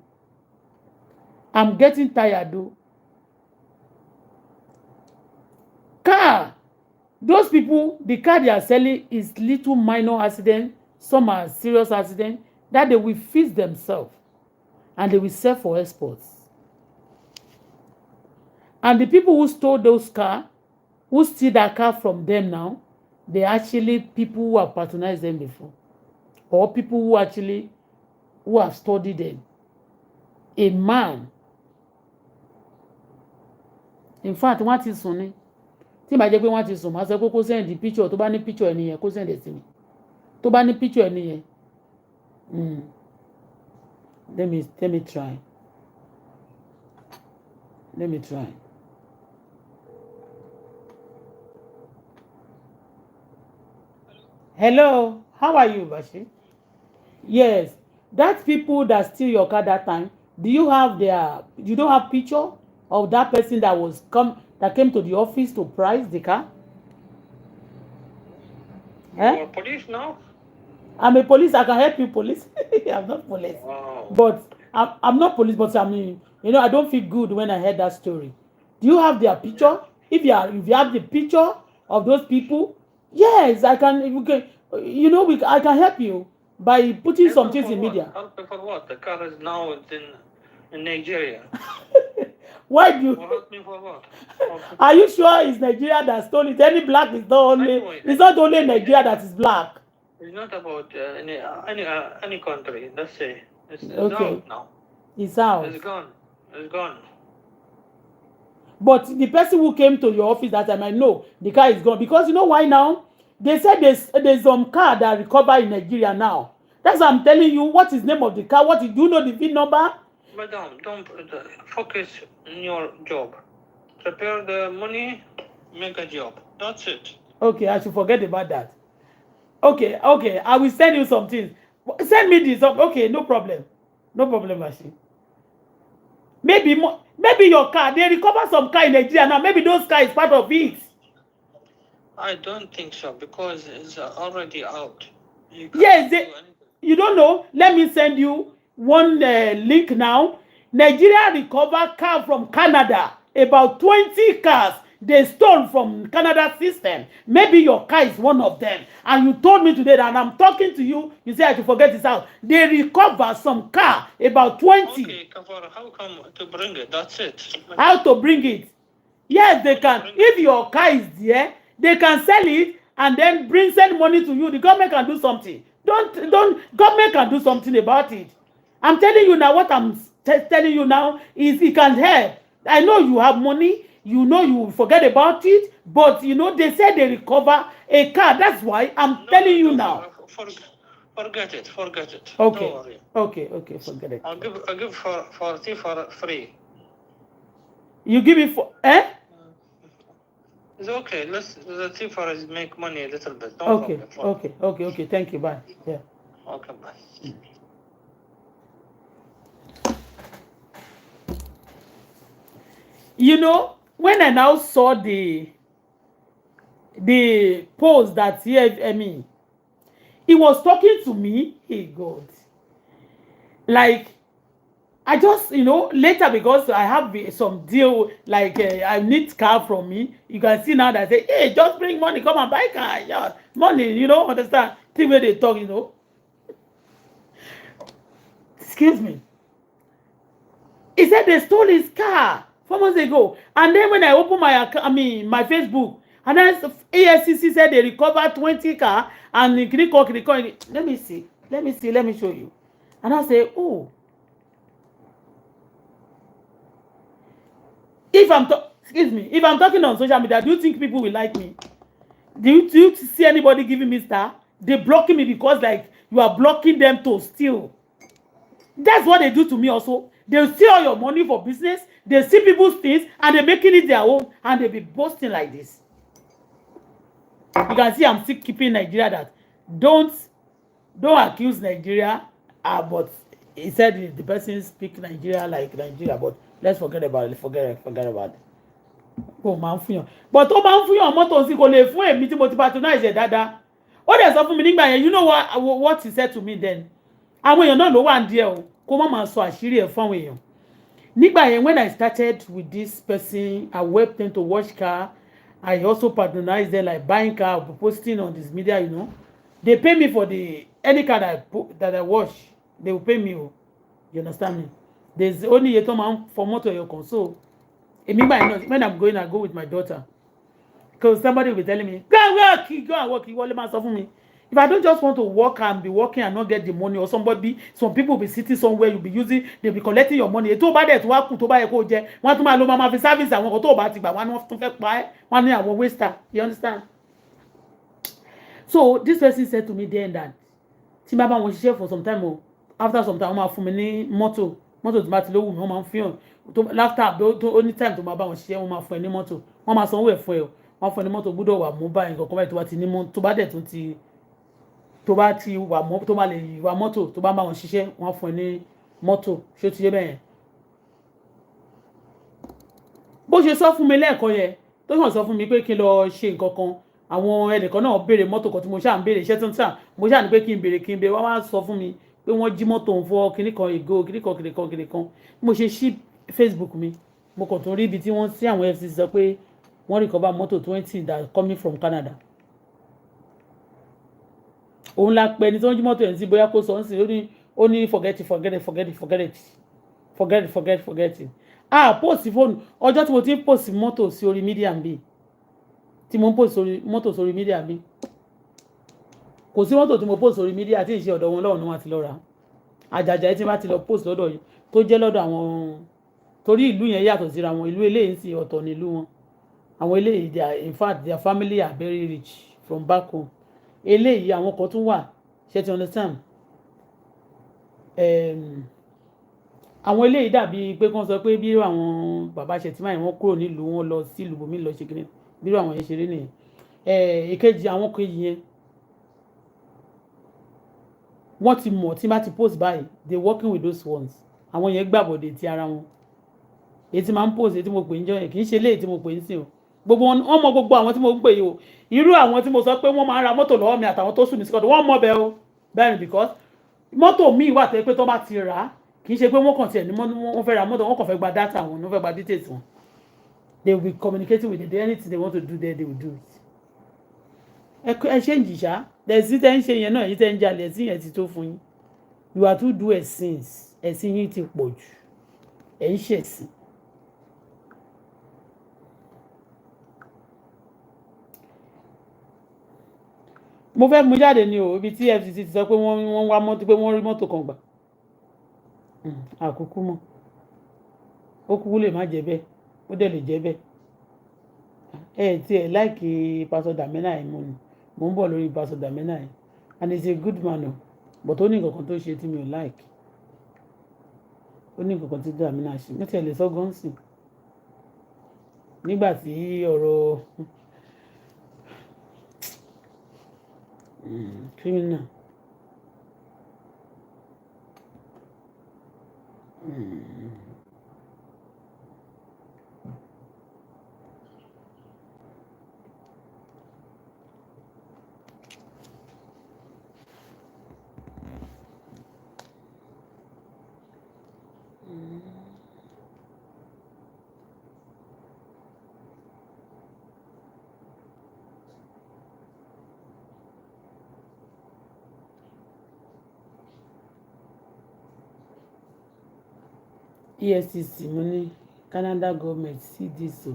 I'm getting tired though. Car, those people, the car they are selling is little minor accident, some are serious accident, that they will fix themselves and they will sell for exports. And the people who stole those cars, who steal that car from them now, they actually people who have patronized them before, or people who have studied them. A man, in fact, what is sunny? Tí bá jẹ́ pé wọ́n ti sùn máa sọ pé kó send the picture tó bá ní picture ẹni yẹn kó send it sí mi. Tó bá ní picture ẹni yẹn. Let me try. Let me try. Hello, how are you, Bashi? Yes, that people that steal your car that time, you don't have picture of that person that came to the office to price the car? You are police now? I'm a police. I can help you, police. I'm not police. Wow. But I'm not police, but I mean, I don't feel good when I heard that story. Do you have their picture? If you have the picture of those people, yes, I can. I can help you by putting some things in media. Help me for what? The car is now in Nigeria. Why do you? Help me for what? Are you sure it's Nigeria that stole it? Any black is not only. It's not only Nigeria that is black. It's not about any country. Let's say it's okay. out now. It's out. It's gone. It's gone. But the person who came to your office that time, I know the car is gone because you know why now? They said there's some car that recover in Nigeria now. That's what I'm telling you. What is the name of the car? Do you know the VIN number? Madam, don't focus on your job. Prepare the money, make a job. That's it. Okay, I should forget about that. Okay, I will send you some things. Send me this up. Okay, no problem, Bashi. Maybe your car, they recover some car in Nigeria now. Maybe those car is part of it. I don't think so because it's already out. Yes, you don't know. Let me send you one link now. Nigeria recover car from Canada. About 20 cars they stole from Canada system. Maybe your car is one of them. And you told me today that and I'm talking to you. You say I should forget this out. They recover some car, about 20. Okay, how come to bring it? That's it. How to bring it? Yes, they can. If your car is there, they can sell it and then send money to you. The government can do something. Government can do something about it. I'm telling you now, what I'm telling you now is it can help. I know you have money. You forget about it, but they said they recover a car. That's why I'm telling you now. Forget it. Okay. Okay, forget it. I'll give for free. You give it for It's okay. Let's see for us make money a little bit. Okay. Thank you. Bye. Yeah. Okay, bye. When I now saw the post that he was talking to me. Hey God, like I just later because I have some deal like I need car from me. You can see now that say, hey, just bring money, come and buy car. Yeah, money, understand the way they talk, Excuse me. He said they stole his car 4 months ago. And then when I opened my Facebook, and then ASCC said they recovered 20 car and let me see, let me show you. And I say, oh, if I'm talking on social media, do you think people will like me? Do you see anybody giving me star? They blocking me because like you are blocking them to steal. That's what they do to me also. They steal all your money for business. They see people's things and they're making it their own and they be boasting like this. You can see I'm still keeping Nigeria that don't accuse Nigeria. But he said the person speak Nigeria like Nigeria, but let's forget about it. Forget about it. Oh man, but oh man, mọ́tò sí kò lè fún èmi tí mo ti patronize dáadáa. Ó dẹ̀ sọ fún mi nígbà yẹn, you know what he said to me then? Àwọn èèyàn náà ló wà ń díẹ̀ o, kó má máa sọ àṣírí ẹ̀ fún àwọn èèyàn. Nígbà yẹn, when I started with this person, I helped them to wash car. I also patronized them, like buying car, posting on this media, you know. They pay me for the any car that I wash. They will pay me. Oh. You understand me? There's only a time for motor your console. When I'm going, I go with my daughter. Because somebody will be telling me, go and work, go and work. You want to me. If I don't just want to work and be working and not get the money, or some people will be sitting somewhere, you'll be using, they'll be collecting your money. Tó bá dẹ̀ tó wá kù tó bá yẹ kó jẹ, wọ́n tún máa lo mama fi service àwọn kan tó bá ti gbà, wọ́n tún fẹ́ pa ẹ́, wọ́n ní àwọn waster. You understand? So this person said to me then that tí bá bá wọn ṣiṣẹ́ for some time, after some time wọ́n máa fún mi ní mọ́tò tí bá ti lówù mí wọ́n máa ń fi hàn after only time tó máa bá wọn ṣiṣẹ́ wọ́n máa fún ẹ ní mọ́tò wọ́n máa sanwó ẹ̀ fún ẹ o wọ́n fún ẹ ní mọ́tò gbọ́dọ̀ wà mú báyìí nǹkan kan báyìí tó bá ti ní mọ́tò tó bá dẹ̀ tún ti tó bá ti wà mọ́ tó bá lè wà mọ́tò tó bá bá wọn ṣiṣẹ́ wọ́n fún ẹ ní mọ́tò ṣé ó ti yé bẹ́ẹ̀ bó ṣe sọ fún mi lẹ́ẹ̀kan yẹn tó yàn sọ fún mi pé kí n lọ ṣe nǹkan kan àwọn ẹnìkan náà béèrè mọ́tò kan tí mo ṣáà ń béèrè iṣẹ́ tó ń tà mo ṣáà ní pé kí n béèrè wọ́n wá sọ fún mi pé wọ́n jí mọ́tò òun fọ́ kinní kan ìgò kinní kan mo ṣe ṣí Facebook mi mo kàn tún rí ibi tí wọ́n sí àwọn FCC sọ pé wọ́n recover mọ́tò 20 that coming from Canada òun la pẹ́ ni tí wọ́n jí mọ́tò yẹn sí bóyá kó sọ ń sìn ó ní forget it post fóònù ọjọ́ tí mo ti ń post mọ́tò sí orí mídíà mi tí mo ń post mọ́tò sórí mídíà mi kò sí mọ́tò tí mo post sórí mídíà tí ì ṣe ọ̀dọ̀ wọn lọ́wọ́ ni wọ́n ti lọ rà àjàjà tí wọ́n ti lọ post lọ́dọ̀ yìí tó jẹ́ lọ́dọ̀ àwọn torí ìlú yẹn yàtọ̀ síra wọn ìlú eléyìí sì ọ̀tọ̀ nílùú wọn àwọn eléyìí in fact their family are very rich from back home eléyìí àwọn kan tún wà ṣe ti understand àwọn eléyìí dàbí pé kán sọ pé bí àwọn bàbá Ṣẹ̀tìmá yẹn wọ́n kúrò nílùú wọn lọ sí ìlú bòmí lọ ṣe kìnìún bí àwọn yẹn ṣe rí nìyẹn èkejì àwọn kejì yẹn wọ́n ti mọ̀ tí bá ti post báyìí they working with those ones àwọn yẹn gbàbọ̀dé ti ara wọn èyí tí máa ń post èyí tí mo pè ń jọ yẹn kì í ṣe léyìí tí mo pè ń sìn o gbogbo wọn mọ gbogbo àwọn tí mo ń pè yìí o irú àwọn tí mo sọ pé wọ́n máa ń ra mọ́tò lọ́wọ́ mi àtàwọn tó sùn ní Scotland wọ́n mọ̀ bẹ́ẹ̀ o bẹ́ẹ̀ ni because mọ́tò míì wà tẹ́ pé tó bá ti rà á kì í ṣe pé wọ́n kàn tiẹ̀ ní wọ́n fẹ́ ra mọ́tò wọ́n kàn fẹ́ gba data wọn wọ́n fẹ́ gba details wọn they will be communicating with them anything they want to do there they will do it ẹ ṣe ń jìṣà ẹ̀sìn tẹ́ ń ṣe yẹn náà èyí tẹ́ ń jalè ẹ̀sìn yẹn ti tó fún yín you are too do ẹ̀sìn yín ti pọ̀ jù ẹ̀ ń ṣẹ̀sìn. mo fẹ́ mú jáde ní o ibi tí FCC ti sọ pé wọ́n wá mọ́tò pé wọ́n rí mọ́tò kan gbà àkókò mọ́ ó kúkú lè má jẹ́ bẹ́ẹ̀ ó dẹ̀ lè jẹ́ bẹ́ẹ̀ tí ẹ̀ láìkì pásọ Dàmínà yìí mo ń bọ̀ lórí pásọ Dàmínà yìí and he is a good man o but ó ní nǹkan kan tó ṣe tí mi ò láìkì ó ní nǹkan kan tí Dàmínà ṣe mo tiẹ̀ lè sọ gọ́ǹsì nígbà tí ọ̀rọ̀ criminal EFCC mo ní Canada government see this o.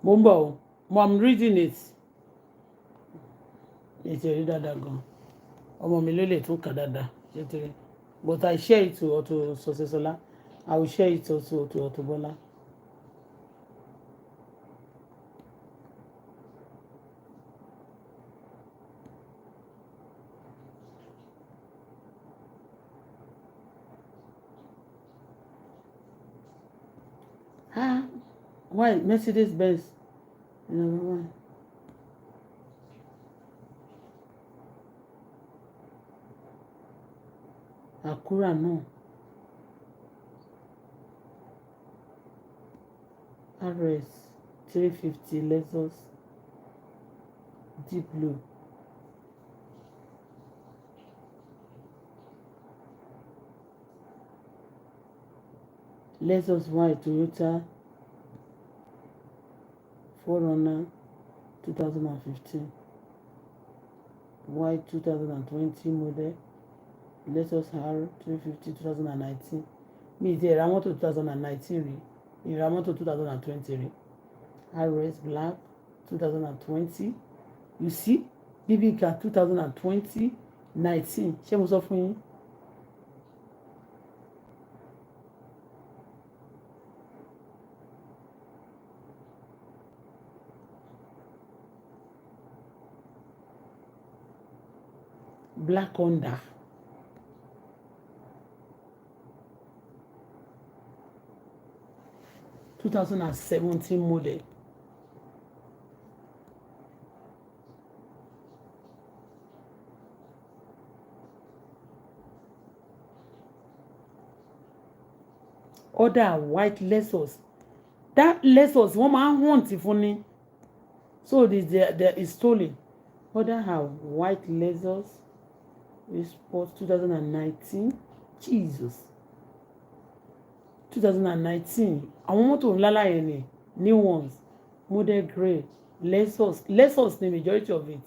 I'm reading it. Ètò rí dáadáa gan. Ọmọ mi ló lè tún kà dáadáa. But I share it to Auto Sosesola. I will share it also to Auto-Bola. Why Mercedes Benz? Acura náà. RS 350 Lexus deep blue. Lexus Y Toyota 4Runner 2015. Y 2020 model. Lexus R 350 2019. Mi ti ra mọ́tò 2019 rí. Mi ra mọ́tò 2020 rí. RS Black 2020. You see? BB car 2020 19. Ṣé mo sọ fún yín? Black Honda. (2017) model. Other white Lexus. That Lexus wọ́n máa ń hunt fún ni. So there is stolen. Other have white Lexus. Sport 2019. Jesus. 2019. Àwọn mọ́tò ńlá láyẹn ni. New ones. Model grey. Lexus the majority of it.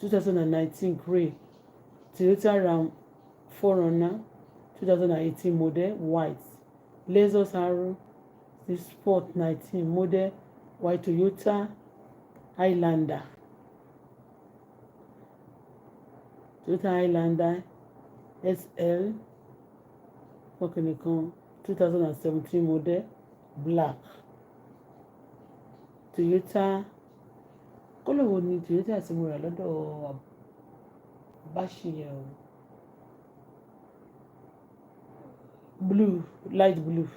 2019 grey. Toyota Ram 4Runner 2018 model white. Lexus R Sport 19 model white. Toyota Highlander. Toyota Highlander SL 2017 model black. Toyota kọ́lọ̀ ni Toyota tí mo rà lọ́dọ̀ Abashi yẹn o. Blue, light blue.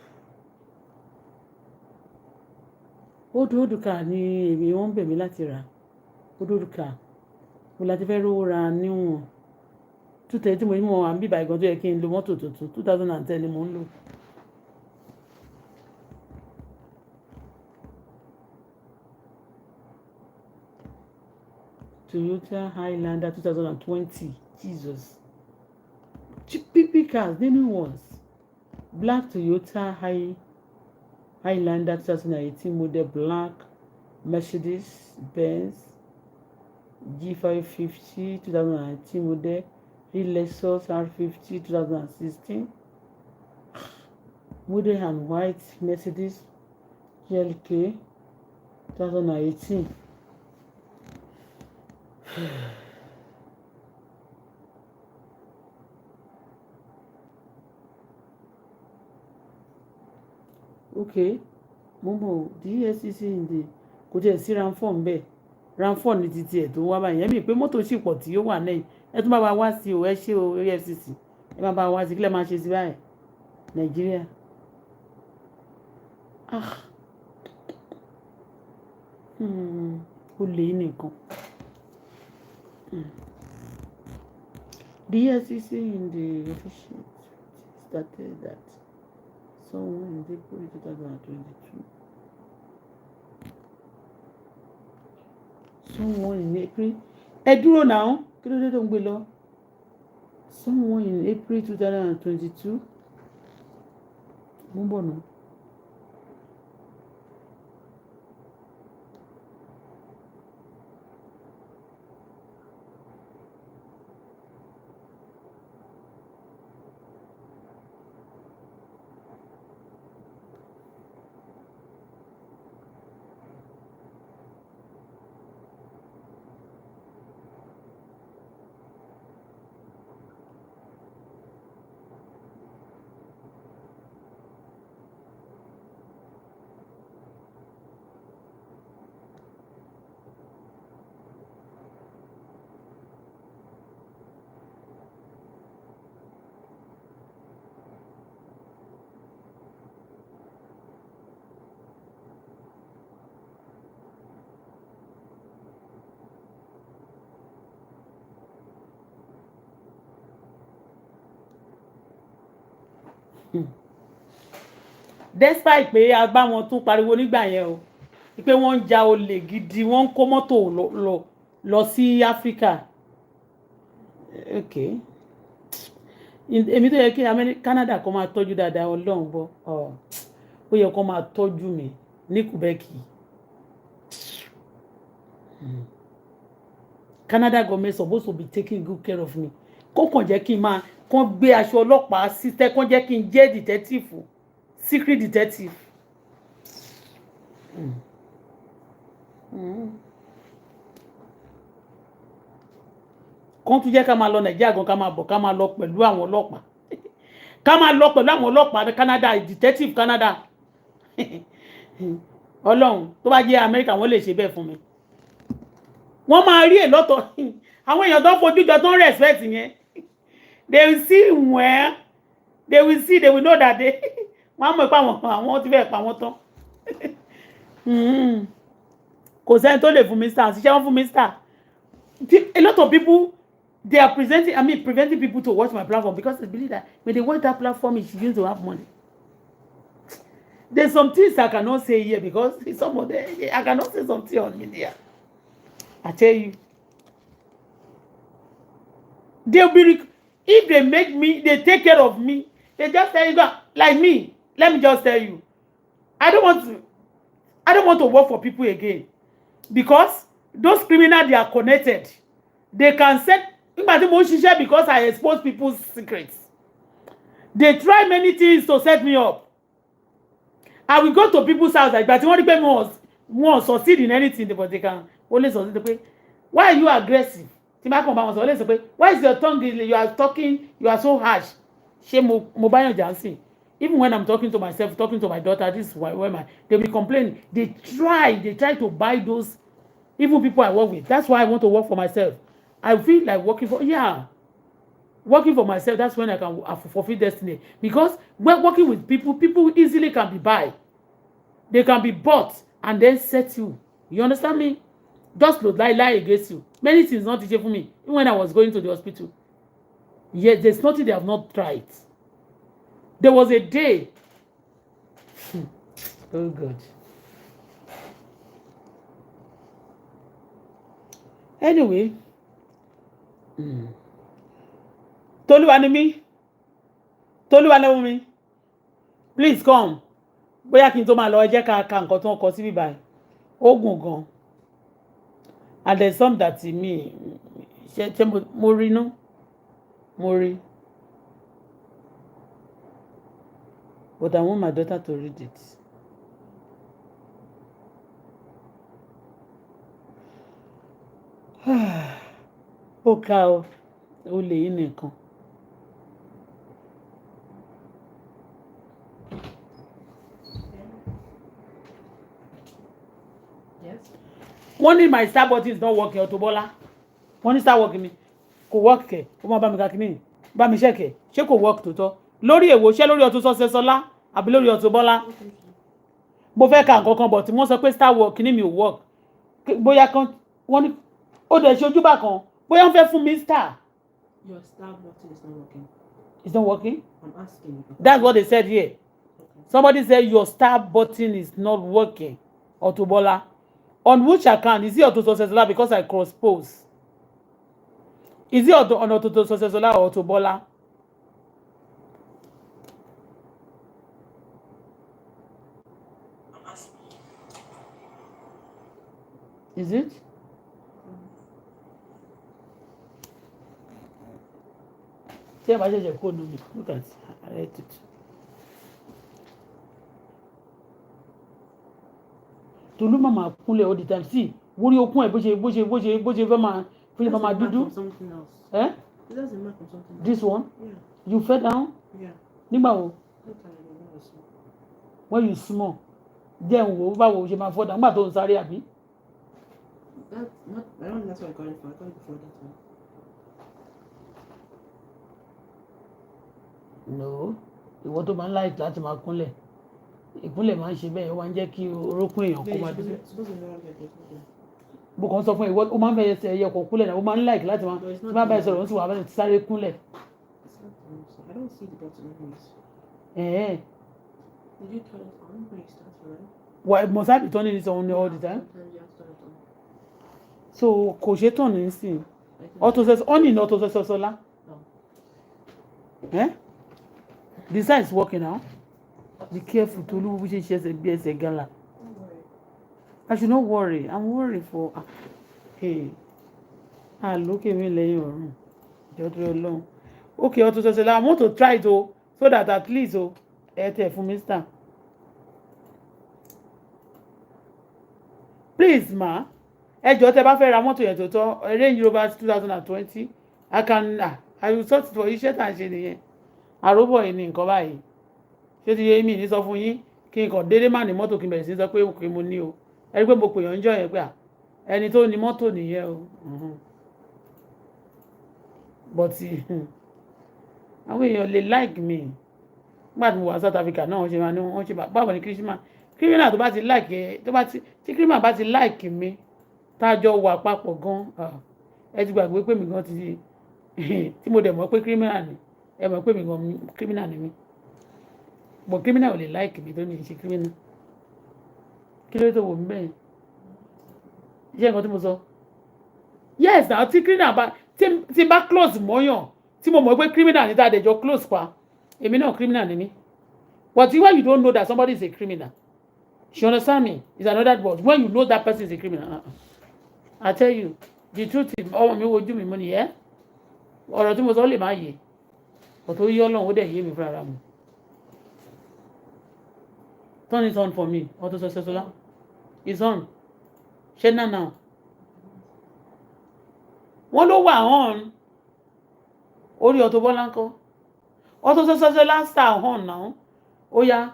Old car ni èmi wọ́n bẹ̀ mí láti rà. Old car. Mo láti fẹ́ rówó ra níwọ̀n. 2010 tí mo ní mo wà ń bíbá ìgan tó yẹ kí n lo mọ́tò tuntun. 2010 ni mo ń lò. Toyota Highlander 2020. Jesus. PP cars, the new ones. Black Toyota Highlander 2018 model black. Mercedes Benz G550 2019 model. Lexus R50 2016 model and white. Mercedes GLK 2018. Okay, Momo, DSCC in the kò tiẹ̀ sí ranfọ́n bẹ́ẹ̀. Ranfọ́n ní títí ẹ̀ tó wá báyìí. Ẹ̀mí pé mọ́tò sì pọ̀ tí ó wà lẹ́yìn. Ẹ tún bá wa wá sí o, ẹ ṣé o EFCC. Ẹ máa bá wa wá sí kí lẹ máa ṣe sí báyìí. Nàìjíríà. Ó lè nìkan. DSCC in the official stated that someone in April 2022. Someone in April. Ẹ dúró náà. Kí ló dé tó ń gbé lọ? Someone in April 2022. Mo ń bọ̀ náà. despite pé a bá wọn tún pariwo nígbà yẹn o pé wọ́n ń ja olè gidi wọ́n ń kó mọ́tò lọ sí Áfíríkà okay èmi tó yẹ kí Canada kó máa tọ́jú dáadáa Ọlọ́run gbọ́ ó yẹ kó máa tọ́jú mi ní Quebec. Canada government supposed to be taking good care of me kó kàn jẹ́ kí n máa kàn gbé aṣọ ọlọ́pàá sí tẹ́ kàn jẹ́ kí n jẹ́ detective secret detective. Kàn tún jẹ́ ká máa lọ Nàìjíríà gan ká máa bọ̀ ká máa lọ pẹ̀lú àwọn ọlọ́pàá ká máa lọ pẹ̀lú àwọn ọlọ́pàá Canada detective Canada Ọlọ́run tó bá jẹ́ Amẹ́ríkà wọ́n lè ṣe bẹ́ẹ̀ fún mi wọ́n máa rí èlọ́tọ̀ àwọn èèyàn tó fojú jọ tó ń respect yẹn they will see where they will know that they wọ́n á mọ̀ pé àwọn ti fẹ́ pa wọ́n tán kò sẹ́ni tó lè fún mi star ṣiṣẹ́ wọn fún mi star a lot of people they are preventing people to watch my platform because they believe that when they watch that platform it's going to have money. There's some things I cannot say here because some of them I cannot say something on media. I tell you, they'll be if they make me, they take care of me. They just tell you like me. Let me just tell you, I don't want to work for people again because those criminals they are connected. They can set because I expose people's secrets. They try many things to set me up. I will go to people's house like that. You want succeed in anything, but they can only succeed. Why are you aggressive? Why is your tongue? You are talking. You are so harsh. Even when I'm talking to myself, talking to my daughter, this is why they will complain. They try to buy those even people I work with. That's why I want to work for myself. I feel like working for myself. That's when I can fulfill destiny. Because when working with people easily can be buy. They can be bought and then set you. You understand me? Just lie against you. Many things not easy for me. Even when I was going to the hospital. Yet there's nothing they have not tried. There was a day. Oh God. Anyway. Toluwa ni mi. Please come. Bóyá kí n tó máa lọ ẹ jẹ́ ká ka nǹkan tó ń kọ sí bíbá ẹ̀. Ó gùn gan. And there's some that me ṣe mo rí no. Mo rí. But I want my daughter to read it. Ó ká o lè yín nìkan. Wọ́n ní my star button is not working Auto-Bola. Wọ́n ní start working mi. Kò work kẹ̀. Ó máa bá mi ka kíní. Bá mi ṣẹ̀kẹ̀. Ṣé kò work tó tọ́? Lórí èwo ṣé lórí Auto-Success-Ola àbí lórí Auto-Bola? Mo fẹ́ ka nǹkan kan but wọ́n sọ pé star work kíní mi ò work. Bóyá kan wọ́n ní ó dẹ̀ ṣe ojú bá kan. Bóyá wọ́n fẹ́ fún mi star. Your star button is not working. It's not working? I'm asking you. That's what they said here. Okay. Somebody said your star button is not working. Auto-Bola. On which account? Is it Auto-Success-Ola because I cross-pose? Is it on Auto-Success-Ola or Auto-Bola? Is it? Look at it. I read it. Tolu mama kúnlẹ̀ all the time. See, wórí okun ẹ̀ bó ṣe fẹ́ máa dúdú. Something else. Eh? It doesn't matter from something else. This one? Yeah. You fell down? Yeah. Nígbà wo? When When you small. Jẹ́ n wò báwo ṣe máa fall down nígbà tó ń sáré àbí? I don't think that's what I got it for. I got it before that one. No. Ìwọ tó máa ń láì láti máa kúnlẹ̀. Ìkúnlẹ̀ máa ń ṣe bẹ́ẹ̀ wá ń jẹ́ kí orókún èèyàn kó máa dúdú. Bó kàn sọ fún ìwọ ó máa ń fẹ́ ẹsẹ̀ ẹyẹ kan kúnlẹ̀ náà ó máa ń láì láti máa tí bá bá ẹ sọ̀rọ̀ ó sì wà bẹ́ẹ̀ sáré kúnlẹ̀. I don't see the button anyways. Eh. Did you turn it on when you start running? Why must I be turning it on all the time? Sometimes you have to turn it on. So kò ṣe turn nísìn. Like Auto says on in auto says solar. No. Eh? The side is working now. Be careful to look which is a BS gala. Don't worry. I should not worry. I'm worried for hey. Look at me laying on. Okay, Auto says I want to try it so that at least for Mr. Please, ma. Ẹ jọ̀ọ́ tẹ́ bá fẹ́ ra mọ́tò yẹn tó tọ́ Range Rover 2020 I will sort it for iṣẹ́ tá à ń ṣe nìyẹn àróbọ̀ yìí ni nǹkan báyìí ṣé ti yé mi ní sọ fún yín kí n kàn déédéé má ní mọ́tò kí n bẹ̀rẹ̀ sí sọ pé òkè mo ní o ẹni pé mo pè yàn ń jọ yẹn pé ẹni tó ní mọ́tò nìyẹn o but àwọn èèyàn lè like me nígbà tí mo wà South Africa náà wọ́n ṣe máa ní wọ́n ṣe báwo ni criminal tó bá ti like ẹ tó bá ti tí criminal bá ti like mi tájọ wà papọ̀ gan ẹ ti gbàgbé pé mi gan ti tí mo dẹ̀ mọ̀ pé criminal ni ẹ mọ̀ pé mi gan criminal ni mi but criminal ò lè like mi tó ní ṣe criminal kí ló tó wò mí bẹ́ẹ̀ ṣé nǹkan tí mo sọ yes na tí criminal bá tí bá close mọ́yàn tí mo mọ̀ pé criminal ni tá a dẹ̀ jọ close pa èmi náà criminal ni mi but when you don't know that somebody is a criminal you understand me it's another word when you know that person is a criminal I tell you the truth is ọmọ mi wojú mi mo nìyẹn ọ̀rọ̀ tí mo sọ lè má yé ọ̀tọ̀ yí ọlọ́run ó dẹ̀ yé mi fúnra mi turn it on for me Auto Successful it's on ṣe now wọ́n ló wà on orí Auto-Bola ńkọ́ Auto Successful star on now ó yá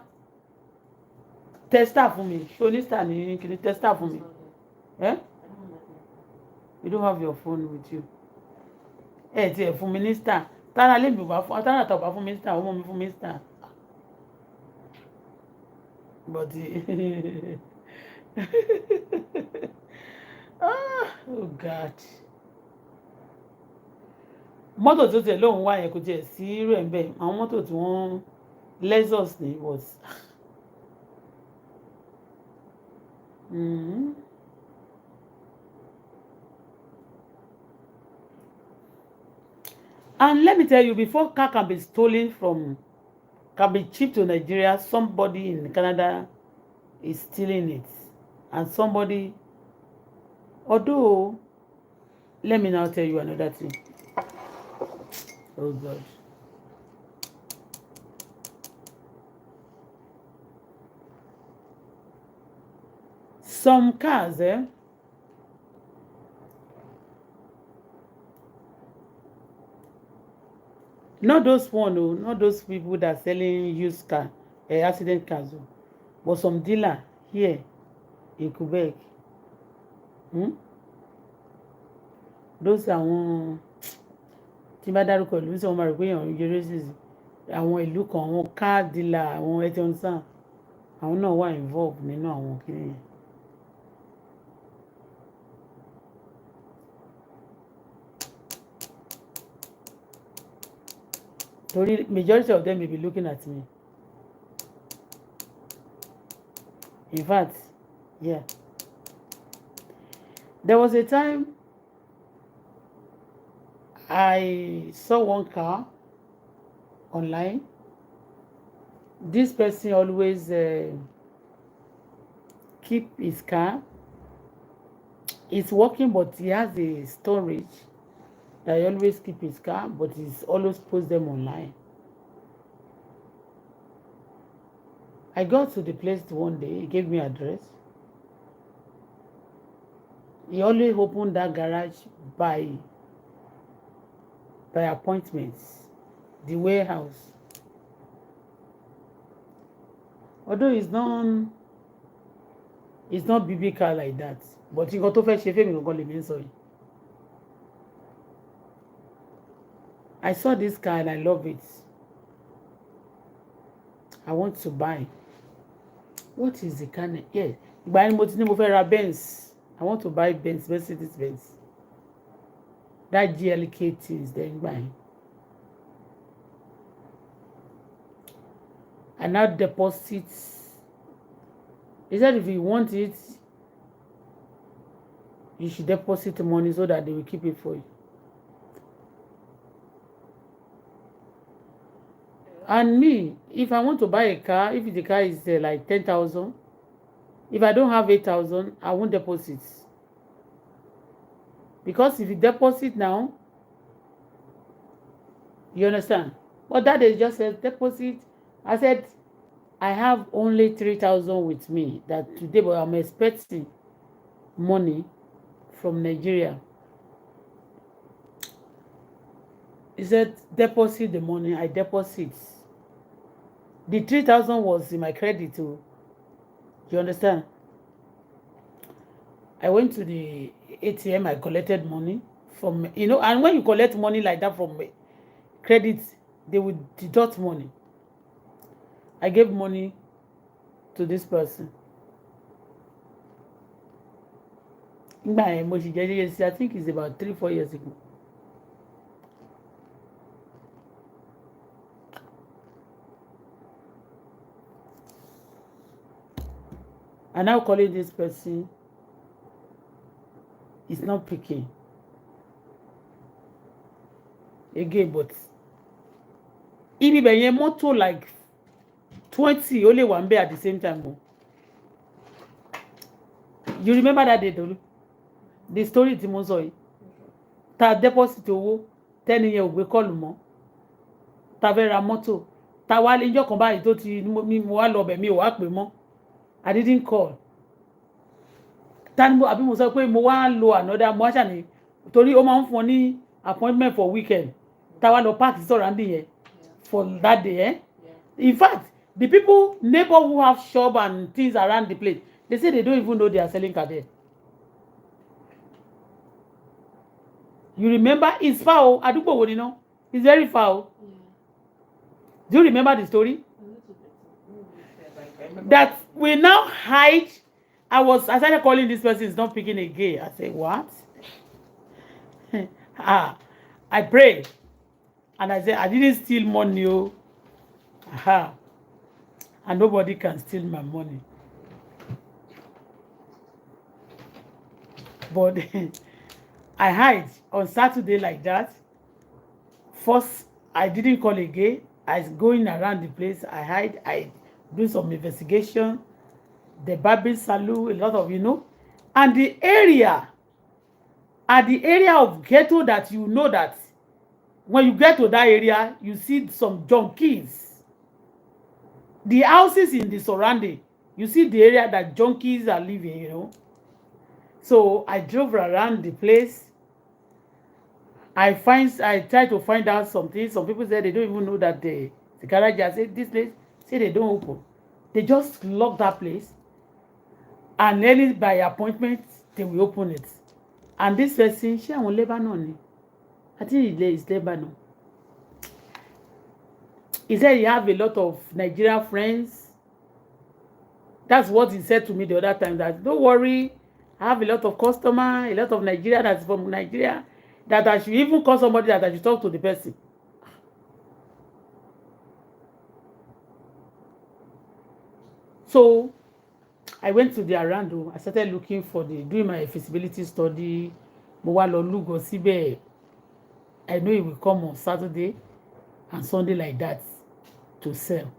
testa fún mi ṣé o ní star ní kìíní testa fún mi eh? You don't have your phone with you ti ẹ fún mi ní star tára lè mi ò bá fún tára tó bá fún mi star ọmọ mi fún mi star but oh God mọ́tò tó tẹ̀ lóun wá yẹn kò tiẹ̀ sí rẹ̀ ń bẹ̀ àwọn mọ́tò tí wọ́n Lexus ni was And let me tell you, before car can be stolen can be shipped to Nigeria, somebody in Canada is stealing it. And somebody, although, let me now tell you another thing. Oh God. Some cars, not those not those people that are selling used car, accident cars, but some dealer here in Quebec. Those are one. Tí bá dárúkọ ìlú tí wọ́n máa rò pé èèyàn ń races àwọn ìlú kan àwọn car dealer àwọn ẹtọ́nsán àwọn náà wà involved nínú àwọn kìnìyàn. Torí majority of them may be looking at me. In fact, yeah. There was a time I saw one car online. This person always keep his car. It's working, but he has a storage that he always keep his car, but he's always post them online. I got to the place one day. He gave me address. He always opened that garage by appointments, the warehouse. Although it's not biblical like that, but you got to fetch a sorry. I saw this car and I love it. I want to buy. What is the car? Yeah, buying Benz. I want to buy Benz, Mercedes Benz. That GLK things then buy. I now deposit. He said if you want it, you should deposit the money so that they will keep it for you. And me, if I want to buy a car, if the car is like 10,000, if I don't have 8,000, I won't deposit. Because if you deposit now, you understand? But that is just a deposit. I said, I have only 3,000 with me that today, but I'm expecting money from Nigeria. He said, deposit the money. I deposit. The 3,000 was in my credit too. You understand? I went to the ATM. I collected money from, and when you collect money like that from credit, they would deduct money. I gave money to this person. I think it's about 3-4 years ago. And now calling this person, it's not picking again, but if you motor like 20, only one bay at the same time. You remember that day, Dolu? The story tí mo sọ yìí. Ta deposit owó 10 years we call mo. Ta fẹ́ ra mọ́tò. Ta wá lé ńjọ́ kan báyìí tó ti mo wá lọ bẹ̀ mi ò wá pè mọ́. I didn't call. Tani mo àbí mo sọ pé mo wá lo another mo ṣá ni torí ó máa ń fún ní appointment for weekend. Ta wá lọ park surrounding yẹn for that day, eh? Yeah. In fact, the people neighbor who have shop and things around the place, they say they don't even know they are selling car there. You remember it's far, Adugbo wo ni no? It's very far. Yeah. Do you remember the story? That we now hide. I started calling this person, it's not picking again. I said, what? I prayed. And I said, I didn't steal money. And nobody can steal my money. But I hide on Saturday like that. First, I didn't call again. I was going around the place. I hide. I do some investigation. The Baby Salu, a lot of, And the area, at the area of ghetto that you know that when you get to that area, you see some junkies. The houses in the surrounding, you see the area that junkies are living, So I drove around the place. I try to find out something. Some people say they don't even know that the garage. I said this place, say they don't open. They just lock that place. And then by appointment, they will open it. And this person, she won't Lebanon. I think it's Lebanon. He said he have a lot of Nigerian friends. That's what he said to me the other time. That don't worry, I have a lot of customers, a lot of Nigeria that's from Nigeria. That I should even call somebody that I should talk to the person. So I went to the Arando. I started looking for doing my feasibility study. Mo wá lọ lúgọ síbẹ̀. I know it will come on Saturday and Sunday like that to sell.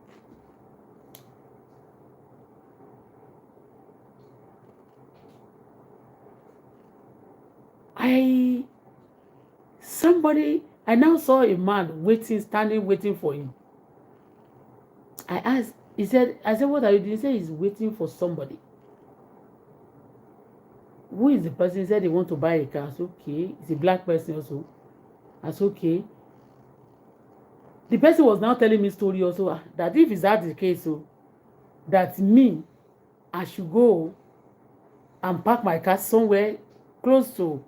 I now saw a man standing waiting for him. I asked, I said, what are you doing? He said he's waiting for somebody. Who is the person? He said he want to buy a car. I said, okay. It's a black person also. I said, okay. The person was now telling me story also that if it's that the case, so that me, I should go and park my car somewhere close to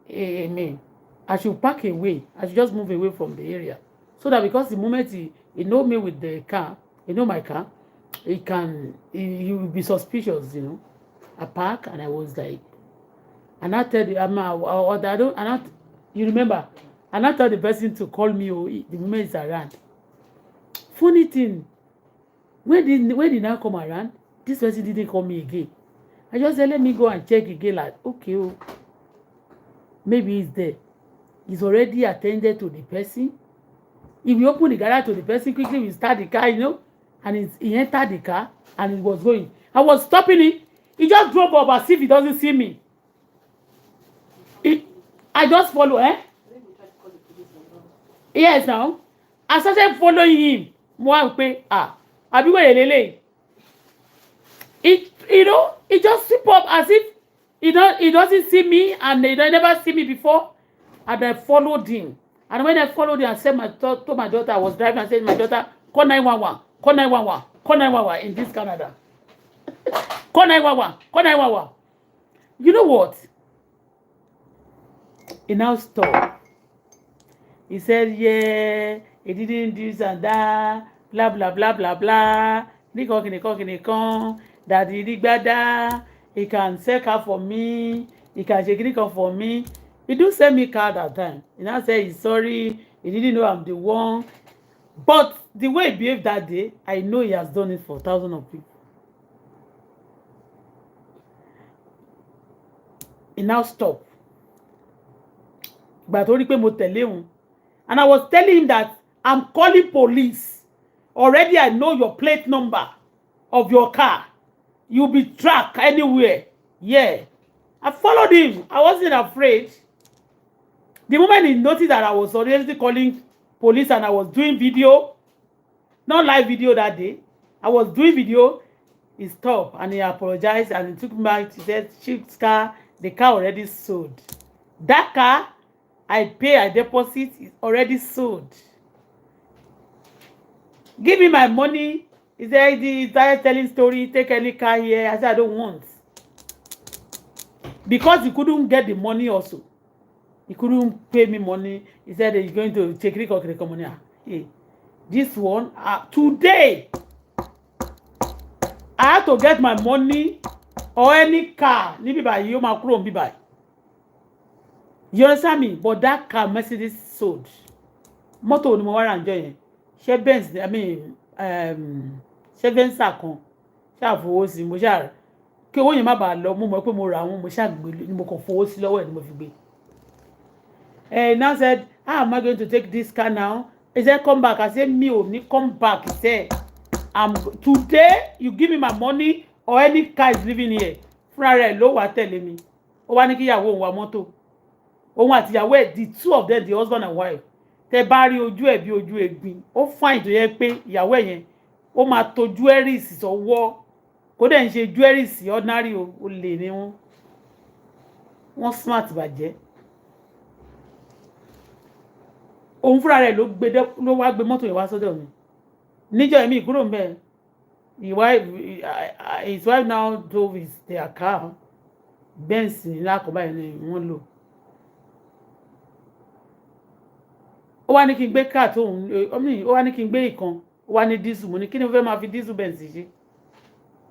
me. I should park away. I should just move away from the area. So that because the moment he know me with the car, he know my car, he will be suspicious, I park and I was like, and I tell the you remember, and I tell the person to call me the moment it's around. Funny thing, When they now come around, this person didn't call me again. I just said, let me go and check again. Like, okay, oh, maybe he's there. He's already attended to the person. If we open the garage to the person quickly, we start the car, and he entered the car and he was going. I was stopping him. He just drove up as if he doesn't see me. I just follow, Yes, now. I started following him. He just slip up as if he doesn't see me, and they never see me before. And I followed him. And when I followed him, I said to my daughter, I was driving, I said, my daughter, call 911, call 911, call 911 in this Canada. Call 911, call 911. You know what? He now stopped. He said, yeah, he didn't do this and that, blah, blah, blah, blah, blah. That he can sell car for me. He can shake car for me. He do send me car that time. He now said he's sorry. He didn't know I'm the one. But the way he behaved that day, I know he has done it for thousands of people. He now stopped. But only pé mo tẹ̀lé òun. And I was telling him that I'm calling police. Already I know your plate number of your car. You'll be tracked anywhere. Yeah. I followed him. I wasn't afraid. The moment he noticed that I was already calling police and I was doing video, not live video that day, I was doing video, he stopped and he apologized and he took me back. He said, "Chief's car, the car already sold. That car, I pay a deposit, is already sold. Give me my money." He said, he started telling story, take any car here. I said, I don't want. Because he couldn't get the money also. He couldn't pay me money. He said he's going to take the money. Hey, this one, today, I have to get my money or any car. You understand me? But that car, Mercedes sold. Moto ni mo wá enjoy. She Benz, I mean, she Benz kan. Sha fowó sí mo sha. Kí owó yẹn má bàa lọ, mo mọ̀ pé mo ra wọn, mo sha gbé ni mo kàn fowó sí lọ́wọ́ ẹ̀ ni mo fi gbé. Now said, how am I going to take this car now? He said, come back. I said, me only come back. He said, today you give me my money or any car is living here. Fúnra rẹ̀ ló wá tẹ̀lé mi. Ó wá ní kí ìyàwó òun wa mọ́tò. Òun àti ìyàwó ẹ̀, the two of them, the husband and wife. Tẹ́ bá rí ojú ẹ̀ bí ojú ẹ̀gbin. Ó fine tó yẹ pé ìyàwó ẹ̀ yẹn ó máa to jewelries sọ́wọ́. Kò dẹ̀ ń ṣe jewelries ordinary o lè ní wọn. Wọ́n smart bàjẹ́. Òun fúnra rẹ̀ ló wá gbé mọ́tò yẹn wá sọ́dọ̀ mi. Níjọ́ èmi kúrò ńbẹ̀. His wife now drove their car. Benz ńlá kan báyìí ni wọ́n lò. Ó wá ní kí n gbé car tó ó wá ní kí n gbé ìkan. Ó wá ní diesel. Mo ní kí ni mo fẹ́ máa fi diesel Benz ṣe?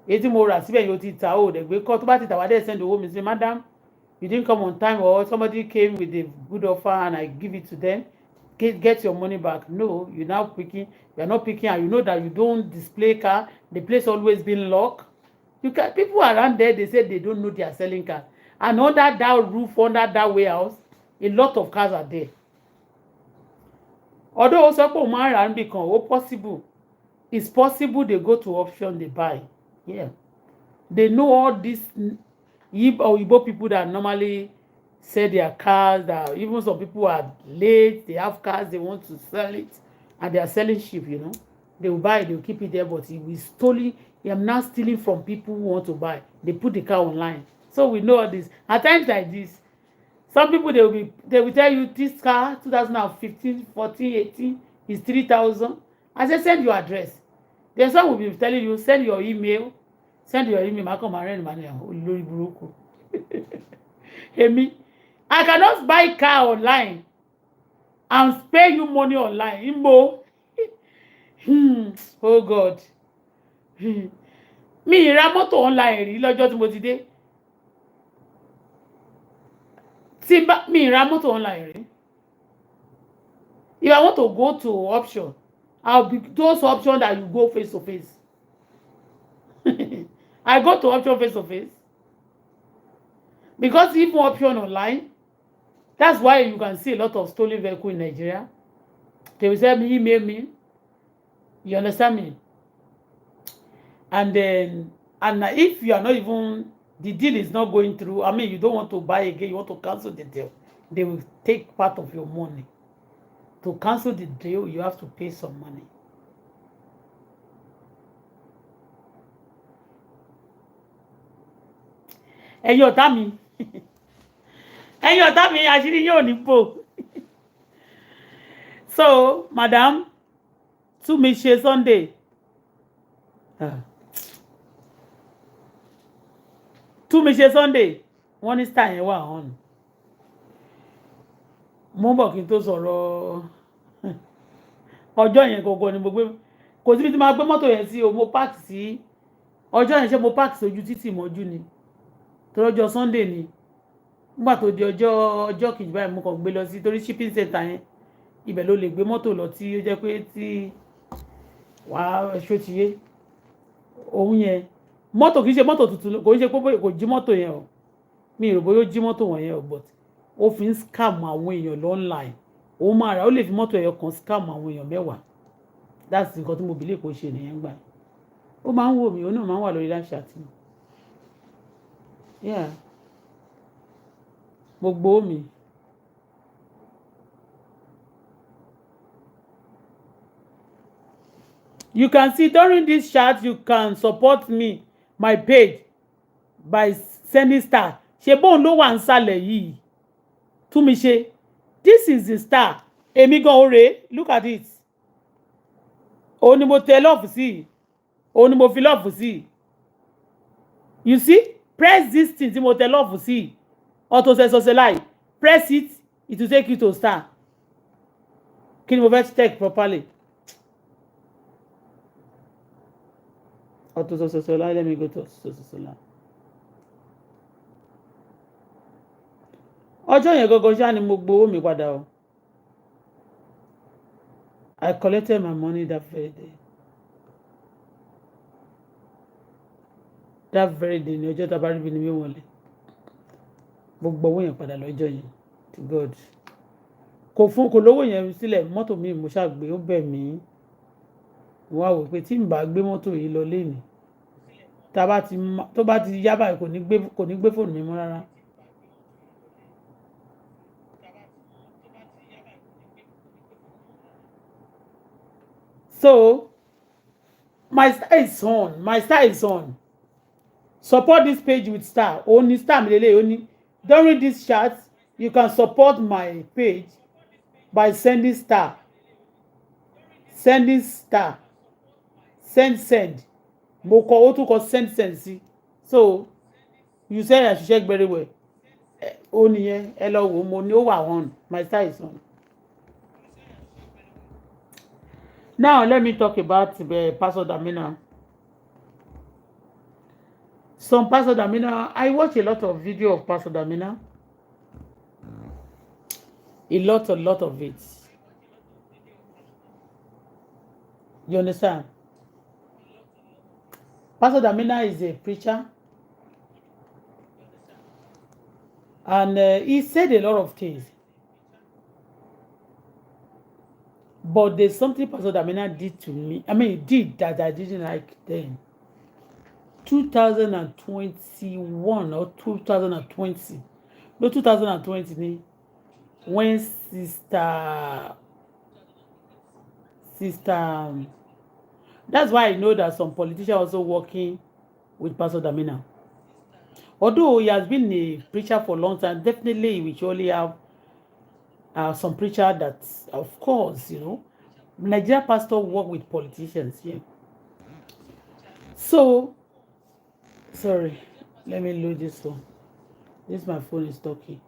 Èyí tí mo rà síbẹ̀ yóò ti ta ó dẹ̀ gbé kọ́ tó bá ti tà wá dẹ̀ send owó mi sí madam. You didn't come on time or somebody came with a good offer and I give it to them. Get your money back. No, you're now picking. You're not picking, and you know that you don't display car. The place always been locked. People around there, they say they don't know they are selling cars. And under that roof, under that warehouse, a lot of cars are there. Although also possible. It's possible they go to auction, they buy. Yeah. They know all these Igbo people that normally sell their cars, that even some people are late, they have cars, they want to sell it, and they are selling cheap, They will buy it, they will keep it there, but I'm now stealing from people who want to buy. They put the car online. So we know all this. At times like this, some people they will tell you this car 2015, 14, 18 is 3,000. I say send your address. Then some will be telling you send your email. Send your email. I cannot buy car online and pay you money online. Imbo. Oh God. Mi ra mọ́tò online rí lọ́jọ́ tí mo ti dé. Mi ra mọ́tò online rí. If I want to go to option, I'll be those options that you go face to face. I go to option face to face. Because even option online, that's why you can see a lot of stolen vehicle in Nigeria. They will say me, email me. You understand me? And then, and if you are not even, the deal is not going through, I mean, you don't want to buy again, you want to cancel the deal, they will take part of your money. To cancel the deal, you have to pay some money. Ẹ̀yin ọ̀tá mi, ẹ̀yin ọ̀tá mi, àṣírí yóò ní bò. So, madam, tú mi ṣe Sunday. Tú mi ṣe Sunday. Wọ́n ní star yẹn wà on. Mo bọ̀ kí n tó sọ̀rọ̀ ọjọ́ yẹn gangan ni mo gbé. Kò síbi tí máa gbé mọ́tò yẹn sí o, mo park sí ọjọ́ yẹn, ṣé mo park sójú títì mọ́jú ni. Torí ọjọ́ Sunday ni. Nígbà tó di ọjọ́ kejì báyìí mo kàn gbé lọ sí torí shipping center yẹn. Ibẹ̀ ló lè gbé mọ́tò lọ tí ó jẹ́ pé tí wàá ṣó ti yé. Òun yẹn mọ́tò kì í ṣe mọ́tò tuntun, kò ń ṣe pé kò jí mọ́tò yẹn o. Mi rò bóyá ó jí mọ́tò wọ̀nyẹn o, but ó fi ń scam àwọn èèyàn online. Ó máa rà, ó lè fi mọ́tò ẹyọ kan scam àwọn èèyàn 10. That's nǹkan tí mo believe kò ṣe nìyẹn gbà. Ó máa ń wò mí, ó náà máa ń wà lórí live chat mi. Yeah. Mo gbọ́ mi. You can see during this chat, you can support me, my page, by sending star. Ṣé bóun ló wà nsàlẹ̀ yìí? Tú mi ṣe. This is the star. Èmi gan ore. Look at it. Òun ni mo tẹ love sí. Òun ni mo fi love sí. You see? Press this thing tí mo tẹ love sí. Auto-Bola. Press it. It will take you to star. Kí ni mo fẹ́ check properly? Auto-Bola. Let me go to Auto-Bola. Ọjọ́ yẹn gangan ṣáà ni mo gbowó mi padà o. I collected my money that very day. That very day ni ọjọ́ tá a bá rí bí ni mi wọlé. Mo gbowó yẹn padà lọ́jọ́ yẹn. To God. Kò lówó yẹn sílẹ̀, mọ́tò mi mo ṣàgbé, ó bẹ̀ mí. Wọ́n á wò pé tí n bá gbé mọ́tò yìí lọ lénìí, tó bá ti yá báyìí kò ní gbé fóònù mi mọ́ rárá. So, my star is on. My star is on. Support this page with star. Only star only. During this chat, you can support my page by sending star. Sending star. Send. Mo kọ ó tún kọ send sí. So, you say I should check very well. Ó nìyẹn, ẹ lọ wò mo ní ó wà on. My star is on. Now, let me talk about Pastor Damina. Some Pastor Damina, I watch a lot of video of Pastor Damina. A lot of it. You understand? Pastor Damina is a preacher. And he said a lot of things. But there's something Pastor Damina did to me. I mean, he did that I didn't like then. 2021 or 2020. No, 2020. When sister. That's why I know that some politicians also working with Pastor Damina. Although he has been a preacher for a long time, definitely he will surely have some preacher that, of course, you know, Nigerian pastor work with politicians here. Yeah. So, sorry, let me load this one. My phone is talking.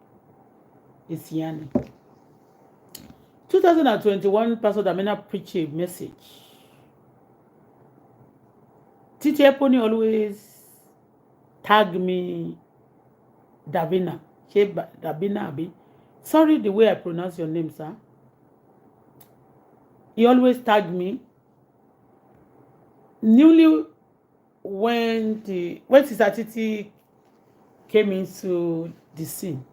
It's yanning. 2021, Pastor Damina preached a message. Titi Eponi always tag me, Davina. Davina Abi. Sorry the way I pronounce your name, sir. He always tag me. Newly when Sister Titi came into the scene,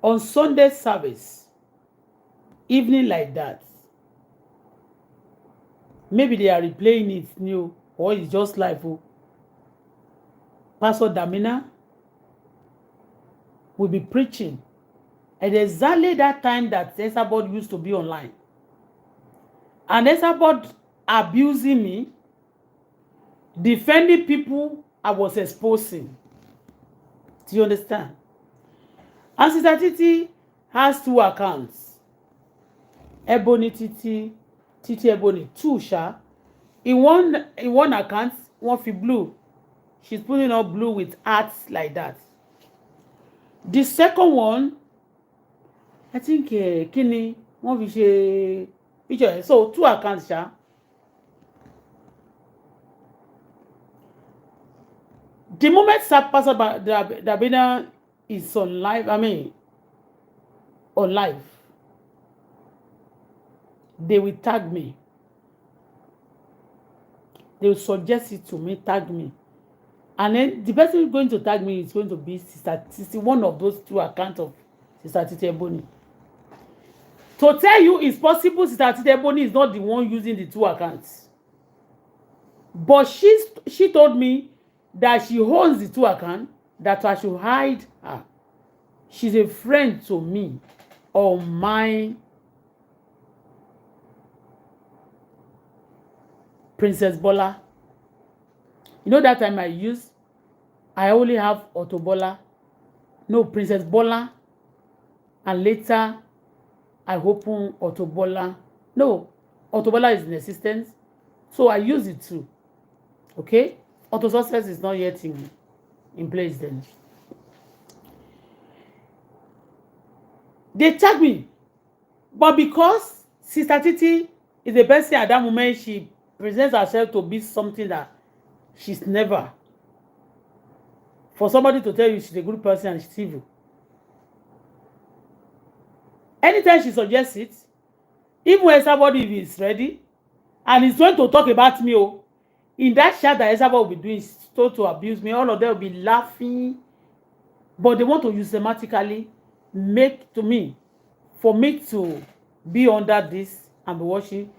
on Sunday service, evening like that, maybe they are replaying it new or it's just live. Pastor Damina will be preaching at exactly that time that Esabod used to be online. And Esabod abusing me, defending people I was exposing. Do you understand? And Sister Titi has 2 accounts. Ebony Titi, Titi Ebony, 2 sha. In one account, one for blue. She's putting up blue with hearts like that. The second one, I think Kini, one fi ṣe picture. So 2 accounts sha. The moment Pastor Dabina is on live, on live, they will tag me. They will suggest it to me, tag me. And then the person who's going to tag me is going to be Sister Titi, one of those 2 accounts of Sister Titi Ebony. To tell you it's possible Sister Titi Ebony is not the one using the 2 accounts. But she told me that she owns the 2 accounts, that I should hide her. She's a friend to me on my Princess Bola. You know that time I only have Auto-Bola, no Princess Bola, and later I open Auto-Bola. No, Auto-Bola is in existence, so I use it too. Okay, Auto-Success is not yet in place then. They tag me, but because Sister Titi is the person at that moment, she presents herself to be something that she's never. For somebody to tell you she's a good person and she's evil, anytime she suggests it, even when somebody is ready and is going to talk about me, in that chat that Esabod will be doing so to abuse me, all of them will be laughing, but they want to use systematically for me to be under this and be watching,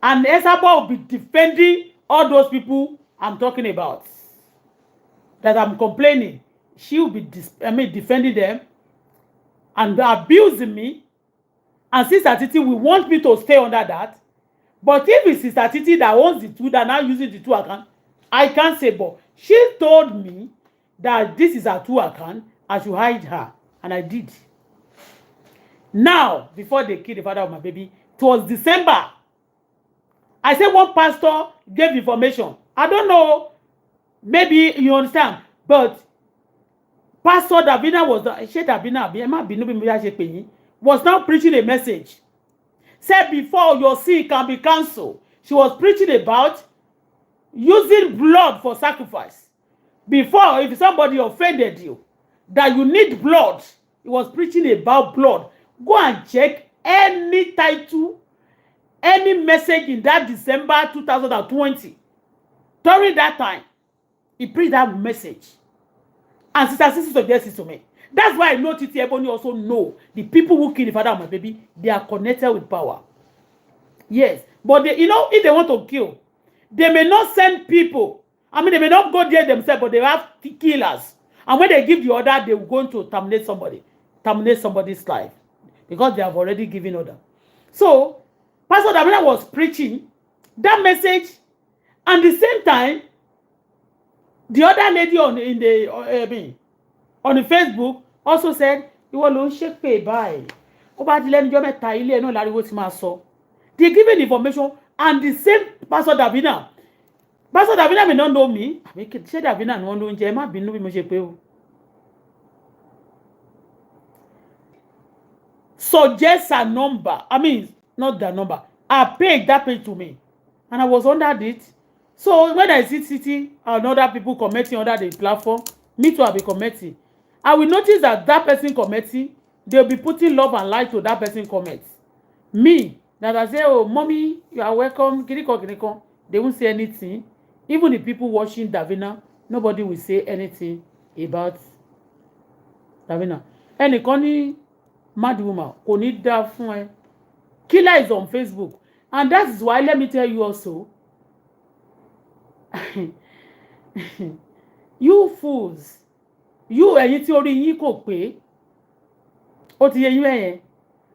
and Esabod will be defending all those people I'm talking about, that I'm complaining. She will be defending them and abusing me, and Sister Titi will want me to stay under that. But if it's Sister Titi that owns the 2, that now using the 2 accounts, I can't say. But she told me that this is her 2 account, I should hide her, and I did. Now, before they killed the father of my baby, it was December. I said one pastor gave information. I don't know, maybe you understand, but Pastor Davina was now preaching a message. Said before your sin can be cancelled. She was preaching about using blood for sacrifice. Before, if somebody offended you, that you need blood, he was preaching about blood. Go and check any title, any message in that December 2020. During that time, he preached that message. And Sister Sisi suggested to me. That's why I know Titi Ebony also know the people who kill the father of my baby, they are connected with power. Yes. But they, if they want to kill, they may not send people. They may not go there themselves, but they have killers. And when they give the order, they will go to terminate somebody's life. Because they have already given order. So, Pastor Davina was preaching that message. And at the same time, the other lady on the Facebook also said, they're giving information, and the same Pastor Davina may not know me. Suggest a number. Not the number. I paid that page to me. And I was under it. So when I see Titi and other people commenting under the platform, me too, I'll be commenting. I will notice that person commenting, they'll be putting love and light to that person comments. Me, that I say, oh, mommy, you are welcome, kiriko, they won't say anything. Even the people watching Davina, nobody will say anything about Davina. Ẹnìkan ní mad woman, kò ní dá fún ẹ. Killer is on Facebook. And that is why, let me tell you also, you fools, you ẹ̀yin tí orí yín kò pé, ó ti yé yín ẹ̀yin,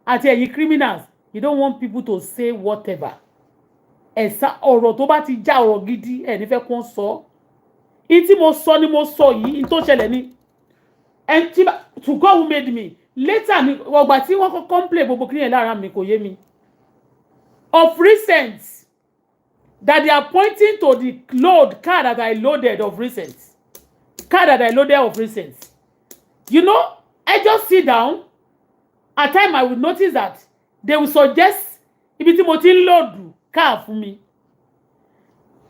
àti ẹ̀yin criminals, you don't want people to say whatever. Ẹ̀sà ọ̀rọ̀ tó bá ti já ọ̀rọ̀ gidi ẹ̀ ní fẹ́ kó sọ. In tí mo sọ ni mo sọ yìí, in tó ṣẹlẹ̀ ni. And to God who made me. Later ni ọgbà tí wọ́n kọ́ complain gbogbo kí yẹn lára mi kò yé mi. Of recent, that they are pointing to the car that I loaded of recent. Car that I loaded of recent. You know, I just sit down. At time I would notice that they will suggest ibi tí mo ti load car for me.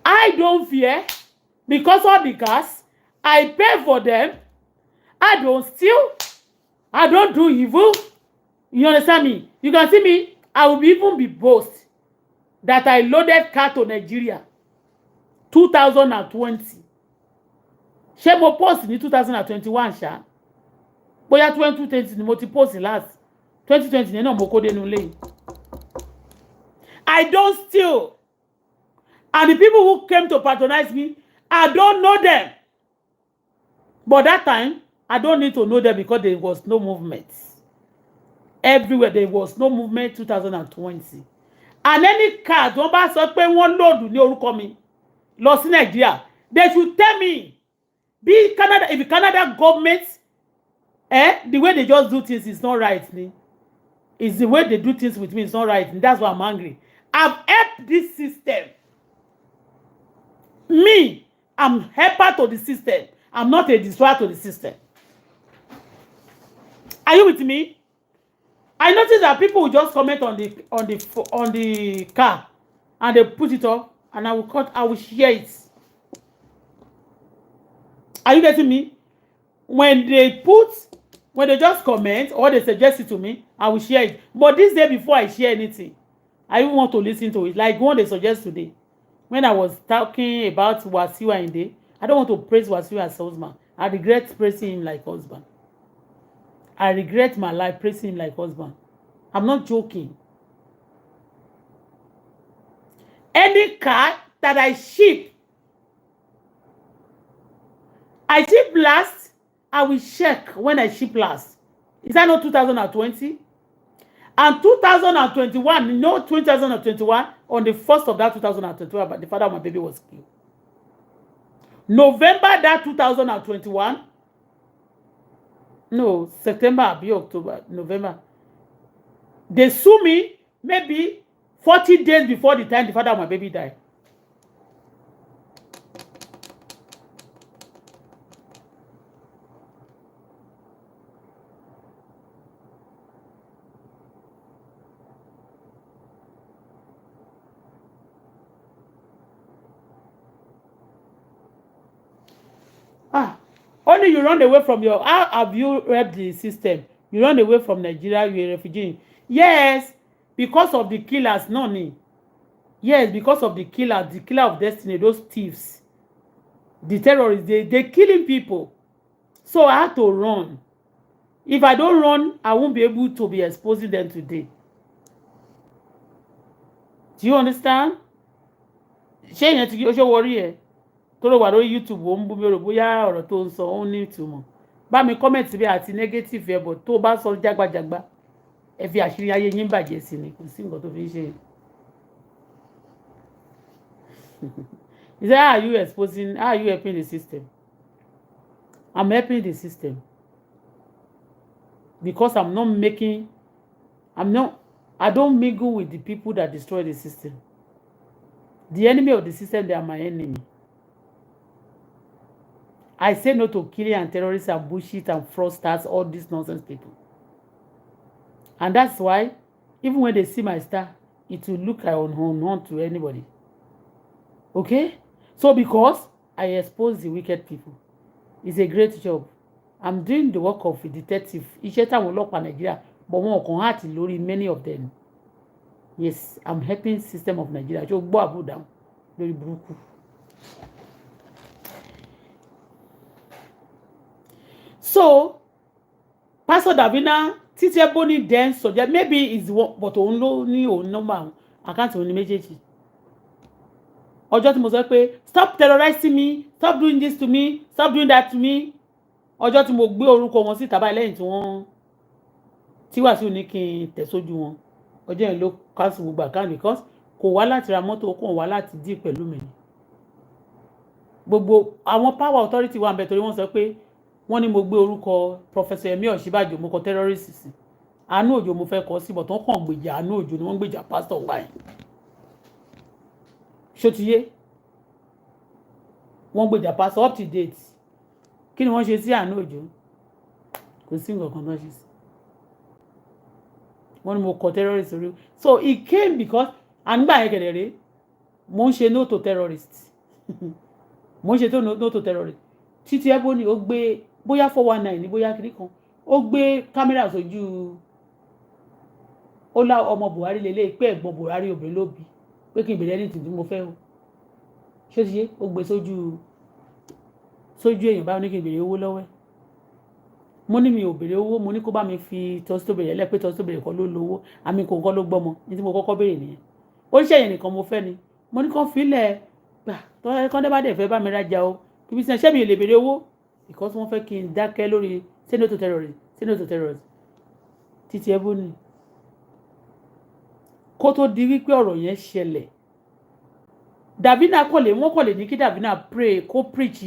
I don't fear because all the cars I pay for them. I don't steal. I don't do evil. You understand me? You can see me. I will even be boast that I loaded car to Nigeria 2020. Ṣé mo post ní 2021 ṣá? Bóyá 2020 ni mo ti post last. 2020 ni náà mo kó dénú ilé. I don't steal. And the people who came to patronize me, I don't know them. But that time, I don't need to know them because there was no movement. Everywhere there was no movement 2020. And any car tó bá sọ pé wọ́n load ní orúkọ mi lọ sí Nigeria, they should tell me. Be Canada, if the Canada government, the way they just do things is not right. It's the way they do things with me is not right. And that's why I'm angry. I've helped this system. Me, I'm helper to the system. I'm not a destroyer to the system. Are you with me? I notice that people will just comment on the car and they put it up and I will share it. Are you getting me? When they just comment or they suggest it to me, I will share it. But this day before I share anything, I even want to listen to it. Like one they suggest today. When I was talking about Wasiu Ayinde, I don't want to praise Wasiu as husband. I regret praising him like husband. I regret my life praising him like husband. I'm not joking. Any car that I ship last, I will check when I ship last. Is that not 2020? And 2021, no 2021, on the 1st of that 2021, but the father of my baby was killed. November that 2021, no, September, October, November. They sue me maybe 40 days before the time the father of my baby died. Only you run away from how have you read the system? You run away from Nigeria, you're a refugee. Yes, because of the killers, no need. Yes, because of the killer of destiny, those thieves, the terrorists, they killing people. So I had to run. If I don't run, I won't be able to be exposing them today. Do you understand? Ṣé yẹn ti ṣe worry ẹ? Tó lọ wà lórí YouTube ó ń bú mi rò bóyá ọ̀rọ̀ tó ń sọ ó ní ìtumọ̀. Bá mi comment bí àti negative ẹ bọ̀ tó bá sọ jágbàjàgbà. Ẹ fi àṣírí ayé yín bàjẹ́ sí ni kò sí nǹkan tó fi ń ṣe. Is that how are you helping the system? I'm helping the system. Because I don't mingle with the people that destroy the system. The enemy of the system, they are my enemy. I say no to killing and terrorists and bullshit and fraudsters, all these nonsense people. And that's why, even when they see my star, it will look like unknown to anybody. Okay? So because I expose the wicked people, it's a great job. I'm doing the work of a detective. Iṣẹ́ táwọn ọlọ́pàá Nigeria, but wọn kàn hàtì lórí many of them. Yes, I'm helping system of Nigeria. Ṣé o gbọ́ àbò dáhùn lórí burúkú. So, Pastor Davina, Titi Ebony then suggest maybe it's one, but òun ló ní òun number àkáǹtì òun ní méjèèjì. Ọjọ́ tí mo sọ pé stop terrorizing me, stop doing this to me, stop doing that to me. Ọjọ́ tí mo gbé orúkọ wọn síta báyìí lẹ́yìn tí wọ́n tí Wàsíù ní kí n tẹ̀ sójú wọn. Ọjọ́ yẹn ló cancel gbogbo account because kò wá láti ra mọ́tò, kò wá láti deal pẹ̀lú mi. Gbogbo àwọn power authority wà ń bẹ torí wọ́n sọ pé wọ́n ní mo gbé orúkọ Professor Yemi Ọ̀ṣínbàjò mo kọ terrorist sí. Àánú Òjó mo fẹ́ kọ sí but wọ́n kàn gbèjà Àánú Òjó ni wọ́n gbèjà pastor wa yẹn. Ṣó ti yé? Wọ́n gbèjà pastor up to date. Kí ni wọ́n ṣe sí Àánú Òjó? Kò sí nǹkan kan tó ṣe sí. Wọ́n ní mo kọ terrorist orí. So it came because ànígbà yẹn kẹ̀dẹ̀rẹ́ mo ń ṣe no to terrorist. Mo ń ṣe no to terrorist. Títí Ebony ó gbé bóyá 419 ní bóyá kiri kan ó gbé kámẹ́rà sójú ó lá ọmọ Buhari lélẹ̀ pé ẹ̀gbọ́n Buhari obìnrin ló bí pé kí n bèrè ẹni tí mo fẹ́ o ṣé ti yé ó gbé sójú èèyàn báwo ní kí n bèrè owó lọ́wọ́ ẹ̀ mo ní mi ò bèrè owó mo ní kó bá mi fi tọ́sítò bèrè ẹlẹ́ pé tọ́sítò bèrè kọ́ ló lówó àmì kò kọ́ ló gbọ́mọ ní tí mo kọ́kọ́ bèrè nìyẹn ó ṣe èèyàn nìkan mo fẹ́ ni mo ní kàn fílẹ̀ gbà tọ́kọ́ bá dẹ̀ fẹ́ bá mi rajà o kìbí sinẹ́ ṣé mi ò lè bèrè owó because wọ́n fẹ́ kí n dákẹ́ lórí say no to terrorism say no to terrorism Títí Ebony kó tó di wípé ọ̀rọ̀ yẹn ṣẹlẹ̀ Davina wọ́n kò lè ní kí Davina pray kó preach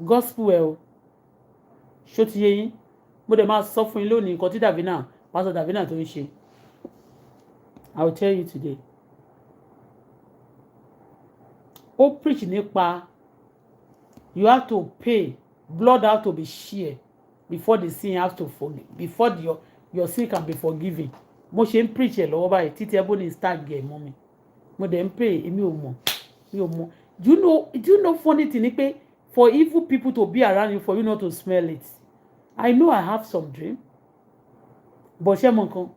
gospel ẹ̀ o ṣó ti yé yín mo dẹ̀ máa sọ fún yín lónìí nǹkan tí Davina Pastor Davina tó ń ṣe I will tell you today ó preach nípa you have to pay blood have to be shared before the sin has to forgive before your sin can be forgiven mo ṣe ń preach ẹ lọ́wọ́ báyìí Títí Ebony start gẹ̀ mọ́ mi mo dẹ̀ ń pray èmi ò mọ̀ do you know funny thing ni pé for evil people to be around you for you not to smell it I know I have some dream but ṣé mo nǹkan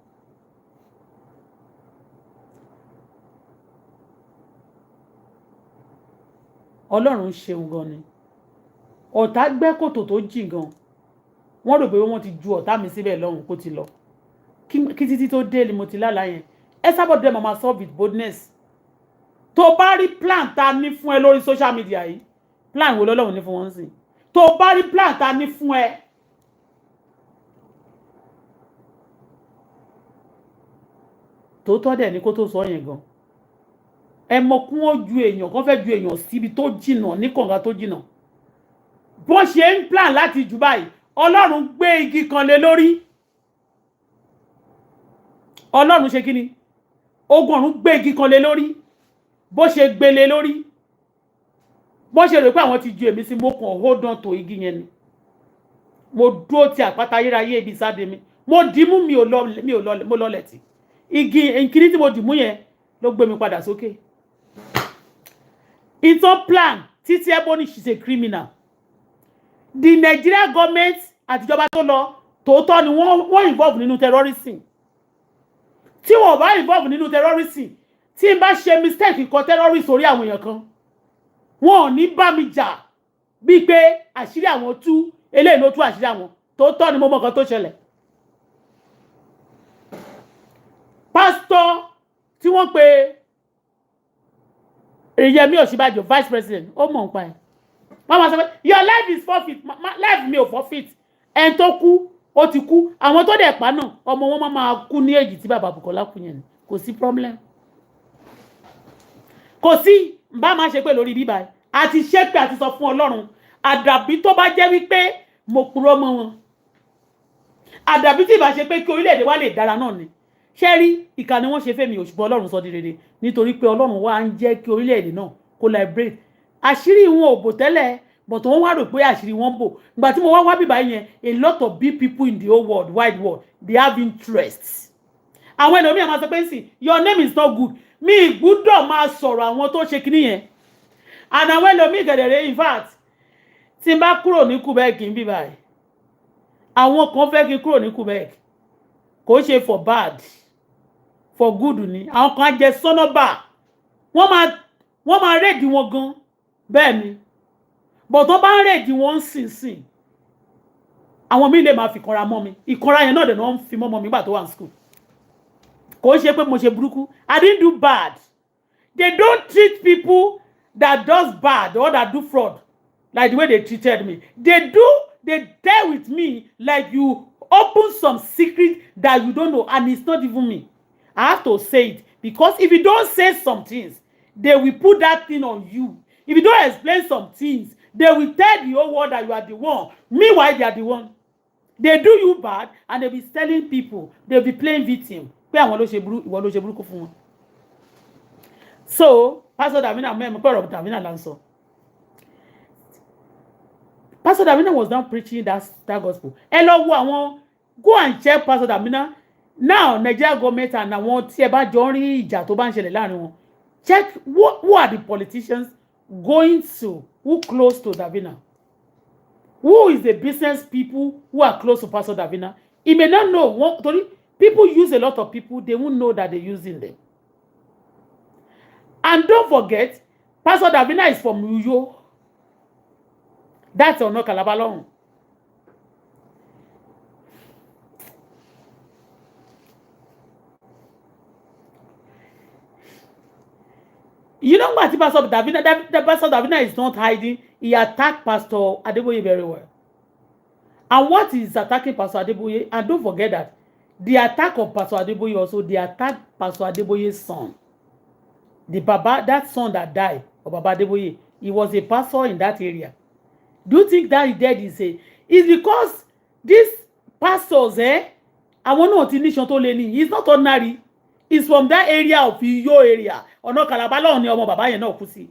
Ọlọ́run ṣeun gan ni ọ̀tá gbẹ́ kòtò tó jìn gan wọ́n rò pé wọ́n ti ju ọ̀tá mi síbẹ̀ lọ́hùn kó ti lọ kí títí tó dé ni mo ti lálàá yẹn ẹ sábọ̀ dé mama solve with boldness tó bá rí plan ta ní fún ẹ lórí social media yìí plan wo lọ́lọ́run ní fún wọn sí tó bá rí plan ta ní fún ẹ tòótọ́ dẹ̀ ni kó tó sọ yẹn gan ẹ mọ̀ kún ó ju èèyàn kan fẹ́ ju èèyàn síbi tó jìnnà ní kànga tó jìnnà bó ṣe ń plan láti jù báyìí Ọlọ́run gbé igi kan lé lórí Ọlọ́run ṣe kí ni ogun ọ̀run gbé igi kan lé lórí bó ṣe gbé lé lórí bó ṣe rò pé àwọn ti ju èmi sí mo kàn hold on to igi yẹn ni mo dúró ti àpáta ayérayé ibi sáde mi mo dìímú mo lọlẹ̀ tí igi nkiri tí mo dìímú yẹn ló gbé mi padà sókè ìtàn plan Títí Ebony she's a criminal the Nigerian government àtijọba tó lọ tòótọ́ ni wọ́n involve nínú terrorism tí wọ́n bá involve nínú terrorism tí n bá ṣe mistake kọ terrorist orí àwọn èèyàn kan wọn ò ní bá mi jà bíi pé àṣírí àwọn tú eléyìí ló tú àṣírí àwọn tòótọ́ ni mo mọ̀ nǹkan tó ṣẹlẹ̀ pásítọ̀ tí wọ́n pe Yemi Ọ̀ṣínbàjò vice president ó mọ̀ nípa ẹ̀ mama sọ pé your life is forfeit life mi ò forfeit ẹni tó kú ó ti kú àwọn tó dẹ̀ pa náà ọmọ wọn máa kú ní èjì tí bàbá Bùkọ́lá kú yẹn kò sí problem kò sí bá máa ṣe pé lórí bíbá ẹ̀ àti ṣépè àti sọ fún Ọlọ́run àdàbí tó bá jẹ́ wípé mo purọ́ mọ́ wọn àdàbí tí ìbá ṣe pé kí orílẹ̀-èdè wa lè dára náà ni ṣé rí ìkà ni wọ́n ṣe fẹ́mi òṣùpọ̀ Ọlọ́run sọ di rere nítorí pé Ọlọ́run wa ń jẹ́ kí orílẹ̀-èdè náà kó liberate àṣírí wọn ò bò tẹ́lẹ̀ but wọ́n wá rò pé àṣírí wọn bò ìgbà tí mo wá bíbá yẹn a lot of big people in the whole world wide world they have interests àwọn ẹlòmíràn máa sọ pé sí your name is not good mi ìgbúdọ̀ máa sọ̀rọ̀ àwọn tó ṣe kíní yẹn and àwọn ẹlòmíràn gẹ̀dẹ̀rẹ̀ in fact tí n bá kúrò ní Quebec ń bíbá yìí àwọn kan fẹ́ kí n kúrò ní Quebec kò ṣe for for good ni. Àwọn kan jẹ sonoba. Wọ́n máa ready wọn gan. Bẹ́ẹ̀ ni. But wọ́n bá ready wọn sìn. Àwọn mi lè máa fi kanra mọ́ mi. Ìkanra yẹn náà dẹ̀ náà ń fi mọ́ mi nígbà tó wà ní school. Kò ṣe pé mo ṣe burúkú. I didn't do bad. They don't treat people that does bad or that do fraud like the way they treated me. They deal with me like you open some secret that you don't know, and it's not even me. I have to say it, because if you don't say some things, they will put that thing on you. If you don't explain some things, they will tell the whole world that you are the one. Meanwhile, they are the one. They do you bad, and they'll be telling people, they'll be playing victim. So, Pastor Davina, Pastor Davina was now preaching that gospel. Hello, go and check Pastor Davina. Now, Nigeria government and àwọn tí ẹ bá jọ rí ìjà tó bá ń ṣẹlẹ̀ láàrin wọn. Check who are the politicians going to, who close to Davina. Who is the business people who are close to Pastor Davina? He may not know. People use a lot of people, they won't know that they're using them. And don't forget, Pastor Davina is from Uyo. That's Ono Calabalong. You know what Pastor Davina, that Pastor Davina is not hiding. He attacked Pastor Adeboye very well. And what is attacking Pastor Adeboye? And don't forget that the attack of Pastor Adeboye also, they attacked Pastor Adeboye's son. The Baba, that son that died of Baba Adeboye, he was a pastor in that area. Do you think that he dead is because these pastors, I want to nation to learning. He's not ordinary. He's from that area of your area. Or no Kalabala on your Baba, you know, pussy.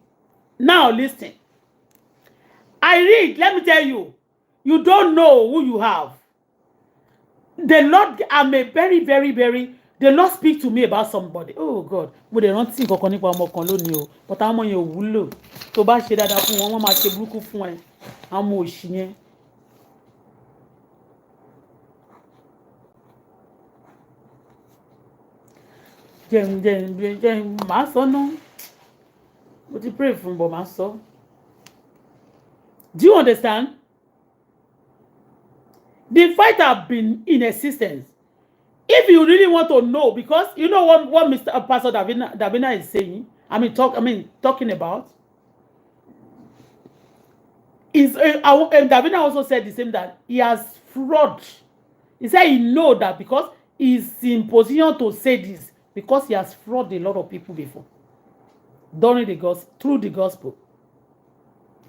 Now listen. I read, let me tell you, you don't know who you have. The Lord, I'm a very, very, very, the Lord speak to me about somebody. Oh God, but they don't think of connect with more but I'm on your willow. To buy shit that up one match a book of one. I'm more shinny. Jen, my son, no. But you pray from my son. Do you understand? The fight have been in existence. If you really want to know, because you know what Mr. Pastor Davina is saying, talking about, is Davina also said the same, that he has fraud. He said he know that because he's in position to say this because he has fraud a lot of people before during the gospel, through the gospel.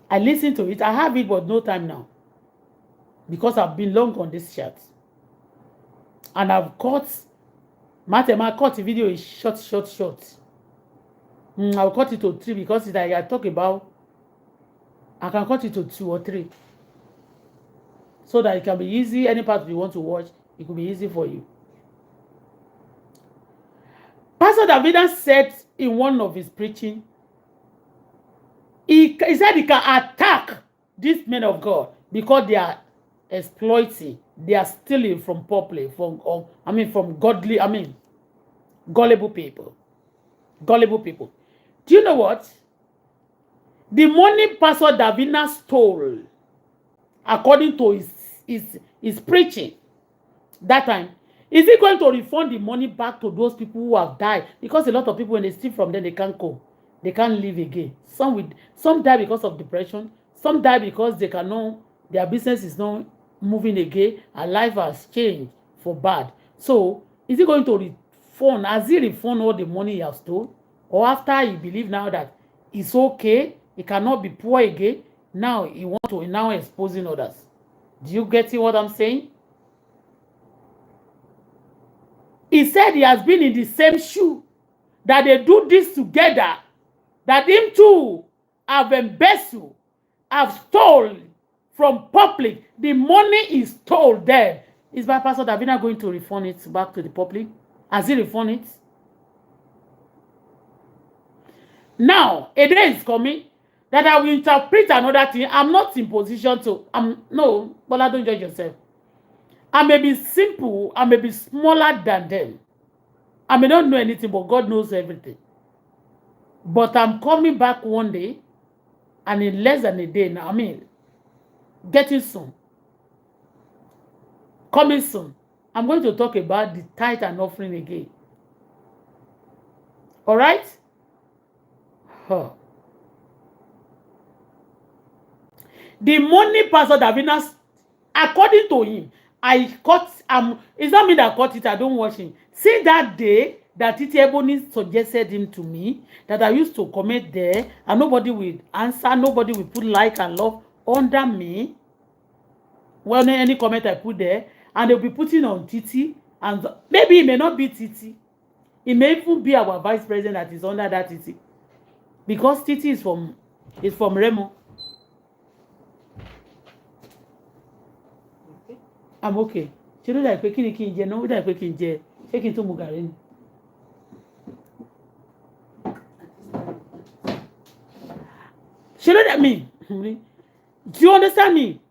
I listened to it. I have it, but no time now. Because I've been long on this chat. And I've cut, my cut video is short. I'll cut it to 3 because it's like I talk about, I can cut it to 2 or 3. So that it can be easy. Any part you want to watch, it could be easy for you. Pastor Davina said in one of his preaching, he said he can attack these men of God because they are exploiting, they are stealing from public, from godly, gullible people. Gullible people. Do you know what? The money Pastor Davina stole, according to his preaching that time, is he going to refund the money back to those people who have died? Because a lot of people, when they steal from them, they can't go. They can't live again. Some die because of depression. Some die because they cannot, their business is not moving again, and life has changed for bad. So, is he going to refund? Has he refund all the money he has stole? Or after he believe now that it's okay, he cannot be poor again, now he want to now exposing others? Do you get what I'm saying? He said he has been in the same shoe, that they do this together, that him too have embezzled, have stolen from public. The money is stole there. Is by Pastor Davina going to refund it back to the public? Has he refund it? Now, a day is coming that I will interpret another thing. I'm not in position to, no, but I don't judge yourself. I may be simple, I may be smaller than them. I may not know anything, but God knows everything. But I'm coming back one day, and in less than a day now, I mean, getting soon, coming soon, I'm going to talk about the tithe and offering again. All right? Huh. The money Pastor Davina, according to him, I caught, it's not me that caught it, I don't watch him. See that day that Titi Ebony suggested him to me, that I used to comment there, and nobody will answer, nobody will put like and love under me. Well, any comment I put there, and they'll be putting on Titi, and maybe it may not be Titi. It may even be our vice president that is under that Titi. Because Titi is from Remo. Okay. I'm okay. She don't like picking a no, like picking jail. Taking to Mugarin. She looked at me. Do you understand me?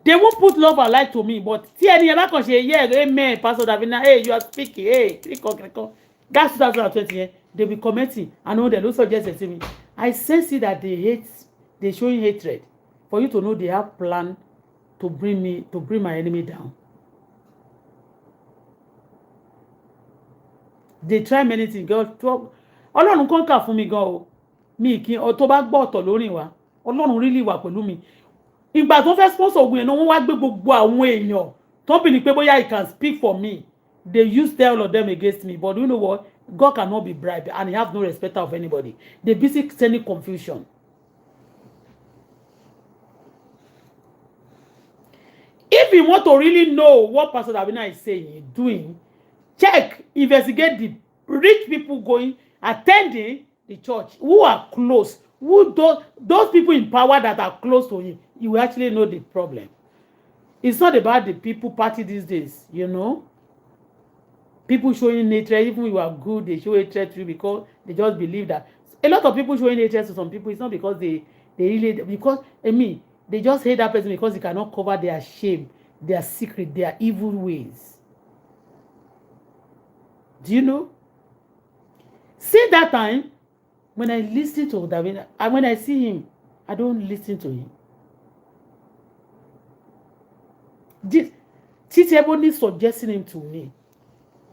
They won't put love and light to me, but see any other country, yeah, amen, Pastor Davina, hey, you are speaking, hey, click on. That's 2020, they'll be commenting. I know they don't suggest it to me. I sense it that they're showing hatred. For you to know they have plan to bring my enemy down. They try many things, girl. Ọlọ́run kan kà fún mi gan o. Mi kì í tó bá gbọ́ ọ̀tọ̀ lórí wa. Ọlọ́run really wà pẹ̀lú mi. Ìgbà tó fẹ́ sponsor ogun yẹn náà wọ́n wá gbé gbogbo àwọn èèyàn tó bìlì pé bóyá he can speak for me. They use all of them against me. But you know what? God cannot be bribed, and he has no respect of anybody. They busy sending confusion. If you want to really know what Pastor Davina is saying, doing, check, investigate the rich people going, attending the church, who are close, those people in power that are close to him. You will actually know the problem. It's not about the people party these days, you know. People showing hatred, even if you are good, they show hatred to you because they just believe that. A lot of people showing hatred to some people, it's not because they really, because, I mean, they just hate that person because they cannot cover their shame, their secret, their evil ways. Do you know? See that time, when I listen to David, and when I see him, I don't listen to him. Titi Ebony suggesting him to me.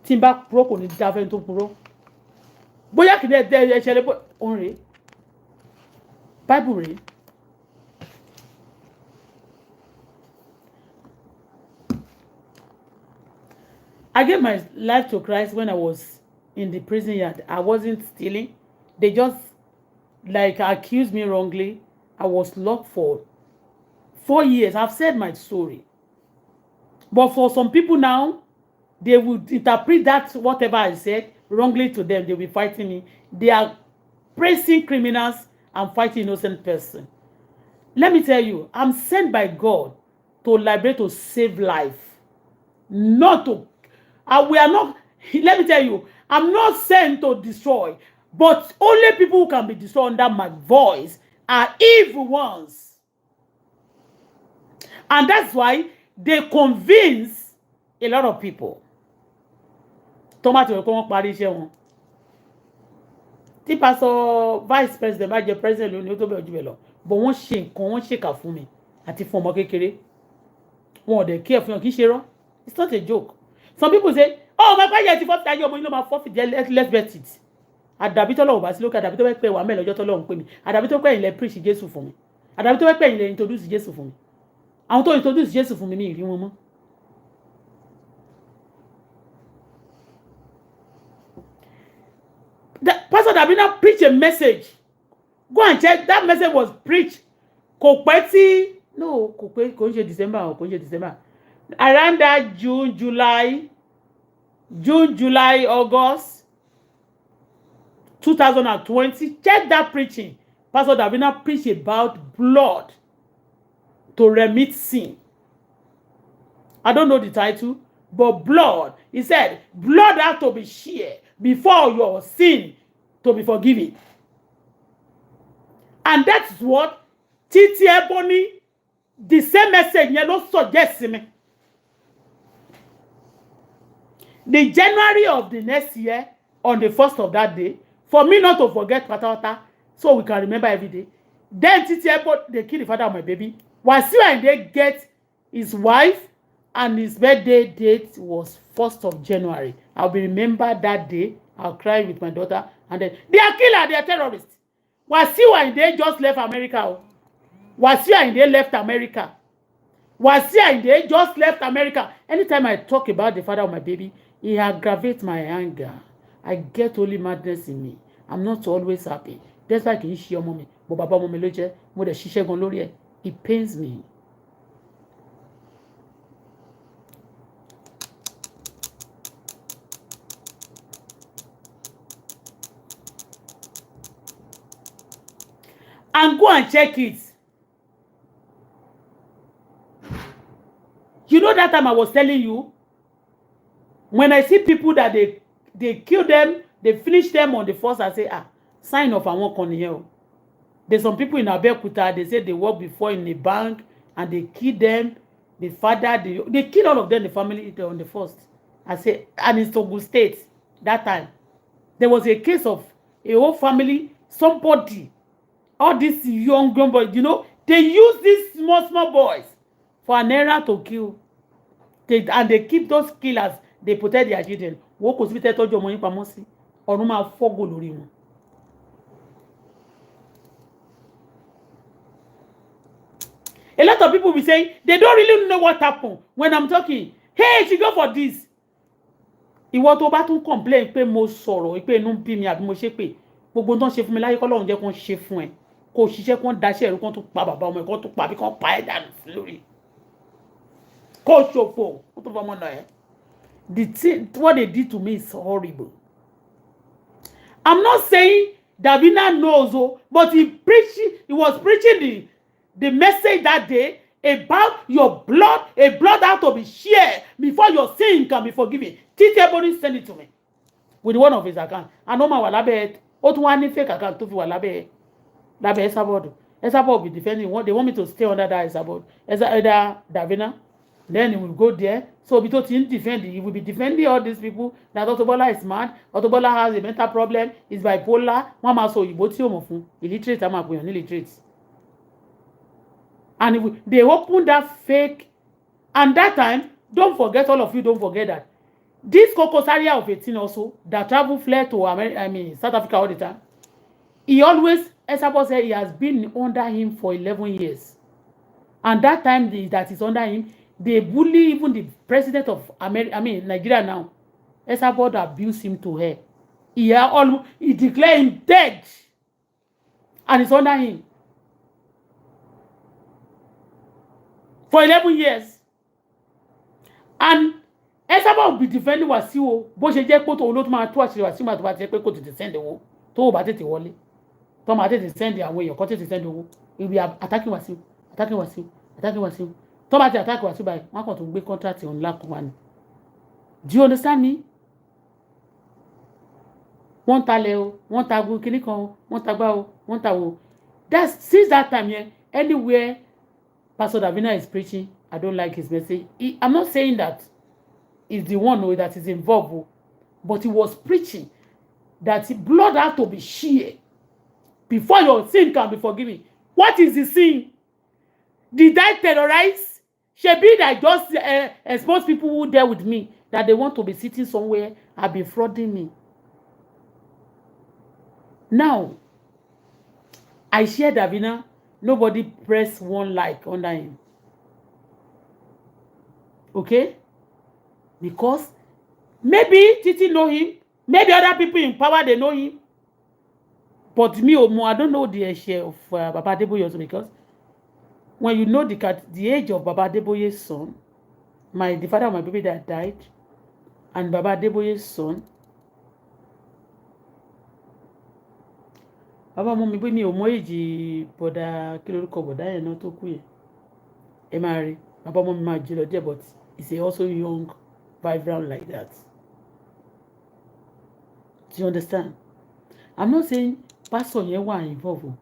Timba pro kò ní dáfẹ́ tó purọ́. Bóyá kìí dẹ́ ẹ̀ṣẹ̀lẹ̀ bó òun rèé. Bible rèé. I gave my life to Christ when I was in the prison yard. I wasn't stealing. They just like accused me wrongly. I was locked for 4 years. I've said my story. But for some people now, they would interpret that whatever I said wrongly to them. They'll be fighting me. They are praising criminals and fighting innocent person. Let me tell you, I'm sent by God to liberate, to save life. Not to, we are not, let me tell you, I'm not sent to destroy, but only people who can be destroyed under my voice are evil ones. And that's why they convince a lot of people. Tomato will come parí iṣẹ́ wọn. Tí pastor vice president bá jẹ́ president lónìí ó tó bẹ̀ ojú bẹ̀ lọ. But wọ́n ṣe nǹkan, wọ́n ṣèkà fún mi àti fún ọmọ kékeré. Wọn ò dẹ̀ kí ẹ̀ fún yàn kì í ṣe rọ́. It's not a joke. Some people say, oh, my God, you forfeit ayé ọmọ yín ló máa forfeit, let's bet it. Àdàbí tọ́lọ́run bá sí lókè, àdàbí tó fẹ́ pẹ́ wà mẹ́lẹ̀ ọjọ́ tọ́lọ́run pè mí. Àdàbí tó pẹ́ ilẹ̀ preach Jésù fún mi. Àdàbí tó pẹ́ ilẹ̀ introduce Jésù fún mi. Àwọn tó introduce Jésù fún mi mi ì rí wọn mọ́. Pastor Davina preached a message. Go and check. That message was preached. Kò pẹ́ tí, no, kò pẹ́, kò ń ṣe December, kò ń ṣe December. Around that June, July, August 2020. Check that preaching. Pastor Davina preached about blood to remit sin. I don't know the title, but blood. He said, blood has to be shed before your sin to be forgiven. And that's what Titi Ebony, the same message, you know, suggests me. the January of the next year, on the 1st of that day, for me not to forget patata, so we can remember every day. Then Titi Airport, they kill the father of my baby. Wasiu Ayinde get his wife, and his birthday date was 1st of January. I'll be remember that day. I'll cry with my daughter, and then they are killer, they are terrorists. Wasiu Ayinde just left America. Wasiu Ayinde left America. Wasiu Ayinde just left America. Anytime I talk about the father of my baby, it aggravates my anger. I get only madness in me. I'm not always happy. That's why I can share mommy. But baba mommy ló jẹ́, mo dẹ̀ ṣiṣẹ́ gan lórí ẹ̀. It pains me. And go and check it. You know that time I was telling you, when I see people that they kill them, they finish them on the first, I say, sign of àwọn kan nìyẹn o. There's some people in Abeokuta, they say they work before in a bank, and they kill them, the father, they kill all of them, the family on the first. I say, and it's Ogun State, that time. There was a case of a whole family, somebody, all these young boys, you know, they use these small boys for an era to kill. And they keep those killers, they protect their children. Wo kò sí tẹ́ tọ́jú ọmọ yín pamọ́ sí, ọ̀run máa fọ́gò lórí wọn. A lot of people be saying they don't really know what happened when I'm talking. Hey, she go for this. Ìwọ tó bá tún complain pé mo sọ̀rọ̀, pé inú bí mi àbí mo ṣe pé gbogbo tó ń ṣe fún mi láyé k'Ọlọ́run jẹ́ kó ń ṣe fún ẹ. Kó ṣiṣẹ́ kó ń daṣẹ́ ẹ̀rú kó tún pa bàbá ọmọ ẹ̀ kó tún pa bí kó pa ẹ̀ dànù lórí. Kó ṣòfò kó tún fọmọ náà ẹ̀. The thing, what they did to me is horrible. I'm not saying Davina knows, but he was preaching the message that day about your blood, a blood out to be shared before your sin can be forgiven. Titi Ebony send it to me with one of his account. I know my walabe, ó tún wá ní fake account tó fi wà lábẹ́ Esabod. Esabod be defending. They want me to stay under that Esabod. Either Davina. Then he will go there. So because he defending, he will be defending all these people that Auto-Bola is mad. Auto-Bola has a mental problem. He's bipolar. Wọ́n máa sọ òyìnbó tí ó mọ̀ fún. Illiterate, a máa pè yàn ní illiterate. And they opened that fake. And that time, don't forget, all of you don't forget that. This Kokosaria of 18 also, that travel fled to South Africa all the time. He always, Esabod said, he has been under him for 11 years. And that time that is under him, they bully even the president of Nigeria now. Esabod abused him to her. He declared him dead. And it's under him. For 11 years. And Esabod will be defending Wasiu. Bó ṣe jẹ́ pé tó olóòtú máa tú àṣírí Wasiu máa tó bá ti jẹ́ pé kò tètè send owó. Tó bá tètè wọlé. Tó máa tètè send àwọn èèyàn kan tètè send owó. He will be attacking Wasiu. Attacking Wasiu. Attacking Wasiu. Tó bá ti attack Wasiu báyìí, wọ́n kàn tó gbé contract on ńlá kan wá ni. Do you understand me? Wọ́n ta lẹ̀ o, wọ́n ta ago kíní kan o, wọ́n ta gbá o, wọ́n ta wo. That's since that time here, anywhere Pastor Davina is preaching, I don't like his message. I'm not saying that he's the one that is involved, but he was preaching that blood has to be shed before your sin can be forgiven. What is the sin? Did I terrorize? Shebi that just expose people who there with me that they want to be sitting somewhere and be frauding me. Now, I share Davina. Nobody press one like under him. Okay? Because maybe Titi know him. Maybe other people in power, they know him. But me, I don't know the share of Baba Adeboye also, because when you know the age of Baba Adeboye's son, the father of my baby that died, and Baba Adeboye's son, Baba mo mi pé mi ò mọ èjì bọ̀dá kí lórúkọ bọ̀dá yẹn náà tó kú yẹn. Ẹ máa rí. Baba mo mi máa jẹ́ lọ díẹ̀, but he's also young, vibrant like that. Do you understand? I'm not saying pastor yẹn wà involved.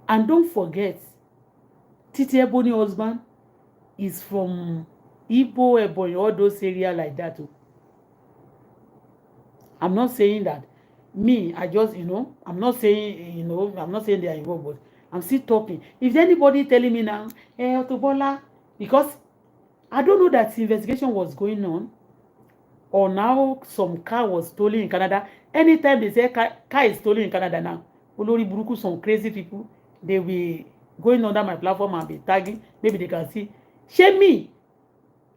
And don't forget, Titi Ebony's husband is from Igbo, Ebonyi, all those areas like that. I'm not saying that. Me, I just, I'm not saying, I'm not saying they are involved, but I'm still talking. If anybody telling me now, Auto-Bola, because I don't know that investigation was going on, or now some car was stolen in Canada. Anytime they say car is stolen in Canada now, Olori Buruku, some crazy people, they will going under my platform and be tagging. Maybe they can see. Shame me.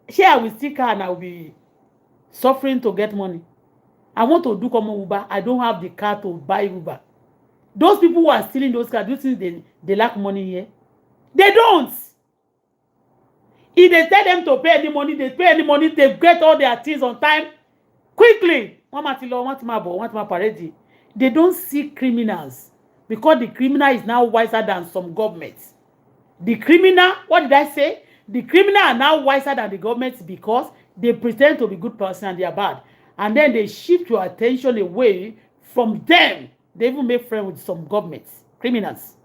Share I will still car and I will be suffering to get money. I want to do common Uber. I don't have the car to buy Uber. Those people who are stealing those cars, do you think they lack money here? They don't. If they tell them to pay any money, they pay any money, they get all their things on time quickly. They don't see criminals because the criminal is now wiser than some governments. The criminal, what did I say? The criminal are now wiser than the governments because they pretend to be good person and they are bad. And then they shift your attention away from them. They even make friends with some governments, criminals.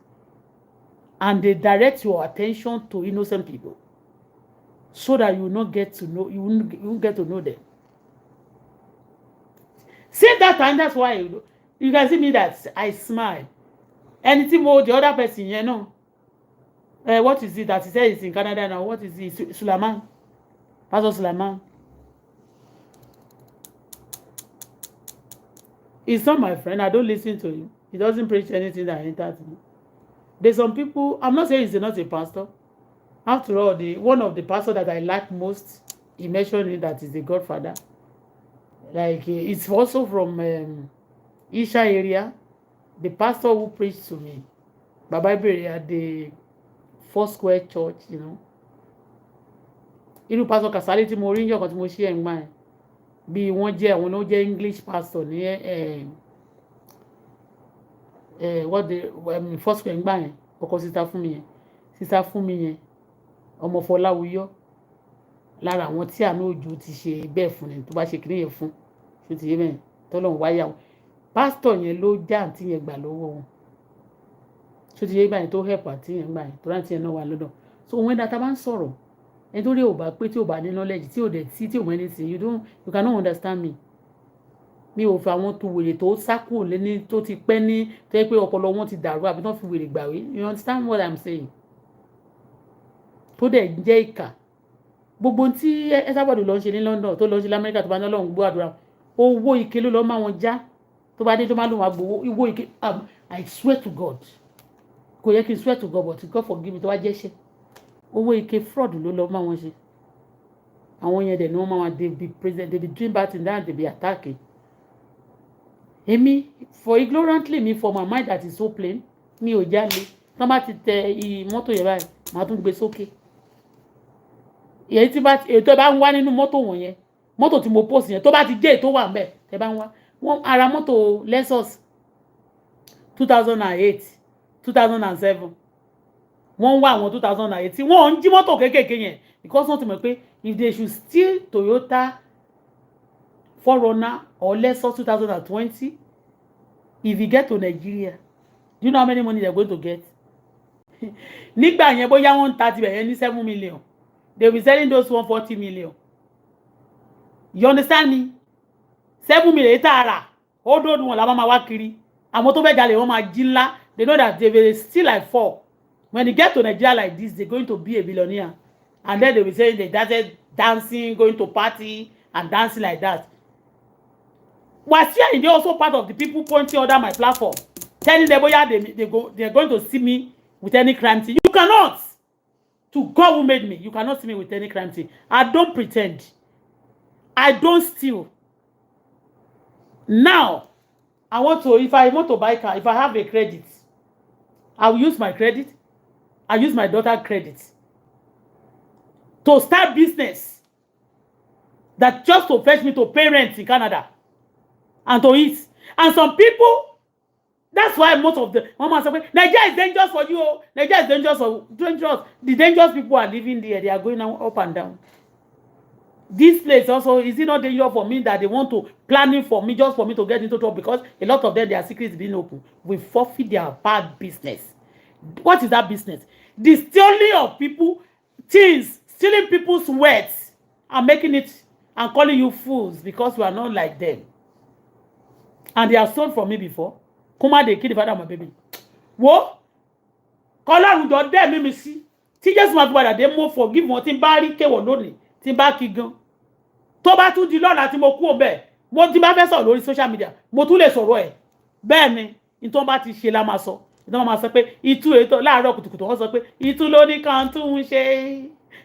And they direct your attention to innocent people so that you will not get to know, you won't get to know them. Since that time, that's why you can see me that I smile. Anything more, the other person, what is it that he said is in Canada now? What is it? Suleiman. Pastor Suleiman. He's not my friend. I don't listen to him. He doesn't preach anything that enters me. There's some people, I'm not saying he's not a pastor. After all, one of the pastors that I like most, he mentioned that is the Godfather. Like, it's also from Isha area. The pastor who preached to me, Baba Iberia, at the Foursquare Church, Irú Pastor Kasali tí mo rí níjọ́ kan tí mo ṣe ẹ̀ ń gbà ẹ̀. Bí wọ́n jẹ́ àwọn ló jẹ́ English pastor ní Foursquare ń gbà yẹn. Ọkọ sísá fún mi yẹn. Sísá fún mi yẹn. Ọmọ Fọláwíyọ́. Lára àwọn tí àánú òjò ti ṣe bẹ́ẹ̀ fún ni tó bá ṣe kìnìyẹn fún. Ṣé ti yé bẹ́ẹ̀ tọ́lọ́run wáyà wọn. Pastor yẹn ló já àǹtí yẹn gbà lọ́wọ́ wọn. Ṣé ti yé báyìí tó help àǹtí yẹn gbà yẹn tó rántí yẹn náà wà lọ́dọ̀. So when that bá ń sọ̀rọ̀ ẹni tó rí ò bá pé tí ò bá ní knowledge tí ò dẹ̀ tí ò mọ anything you cannot understand me. Mi ò fi àwọn tó wèrè tó sákò lẹ́ni tó ti pẹ́ ní tó yẹ pé ọpọlọ wọn ti dàrú àbí tó fi wèrè gbàwé. You understand what I'm saying? Tó dẹ̀ jẹ́ ìkà. Gbogbo tí Esabod lọ ń ṣe ní London tó lọ ń ṣe l'Amẹ́ríkà tó bá ní Ọlọ́run gbọ́ àdúrà owó ike ló lọ́ máa wọn já tó bá dé tó máa lò wọn gbowó owó ike I swear to God kò yẹ kí n swear to God but God forgive me tó bá jẹ́ṣẹ́ owó ike fraud ló lọ́ máa wọn ṣe àwọn yẹn dẹ̀ ni wọ́n máa wọn they be president they be doing bad things and they be attacking èmi for ignorantly me for my mind that is so plain mi ò jalè tán bá ti tẹ mọ́tò yẹn báyìí màá tún gbé sókè èyí tí ètò bá ń wá nínú mọ́tò wọ̀nyẹn mọ́tò tí mo post yẹn tó bá ti jẹ́ ètò wà ńbẹ̀ tẹ́ bá ń wá wọ́n ara mọ́tò Lexus 2008 2007 wọ́n wá àwọn 2008 wọ́n ń jí mọ́tò kéékèèké yẹn because wọ́n ti mọ̀ pé if they should steal Toyota 4Runner or Lexus 2020 if you get to Nigeria do you know how many money they're going to get nígbà yẹn bóyá wọ́n ń ta tibẹ̀ yẹn ní 7 million they will be selling those 140 million you understand me 7 million tààrà ó dòdò wọn làwọn máa wá kiri àwọn tó fẹ́ jalè wọ́n máa jí ńlá they know that they will steal like 4 when they get to Nigeria like this they're going to be a billionaire and then they will say they started dancing going to party and dancing like that. Wasiu, they also part of the people pointing under my platform telling them they're going to see me with any crime thing. You cannot. To God who made me, you cannot see me with any crime thing. I don't pretend. I don't steal. Now, if I want to buy a car, if I have a credit, I will use my credit. I use my daughter's credit to start business that just to fetch me to pay rent in Canada and to eat. And some people, that's why most of the mama say, Nigeria is dangerous for you. Nigeria is dangerous. The dangerous people are living there. They are going up and down. This place also, is it not dangerous for me that they want to plan it for me just for me to get into trouble because a lot of them, their secrets being open. We forfeit their bad business. What is that business? The stealing of people, things, stealing people's words. and making it and calling you fools because you are not like them. And they have stolen from me before. Kuma, they kill the father of my baby. Wo? Kọ́lọ́run jọ dẹ́ mi sí. Tí Jésù máa fi padà dé mo forgive wọn tí n bá rí kéwọ̀ lónìí tí n bá kí gan. Tó bá tún di lọ́la tí mo kú òbẹ̀ mo ti bá fẹ́ sọ̀rọ̀ lórí social media mo tún lè sọ̀rọ̀ ẹ̀. Bẹ́ẹ̀ ni ìtọ́ bá ti ṣe la máa sọ. Ìtọ́ máa sọ pé ìtú ètò láàárọ̀ kùtùkùtù wọ́n sọ pé ìtú ló ní kan tún ń ṣe.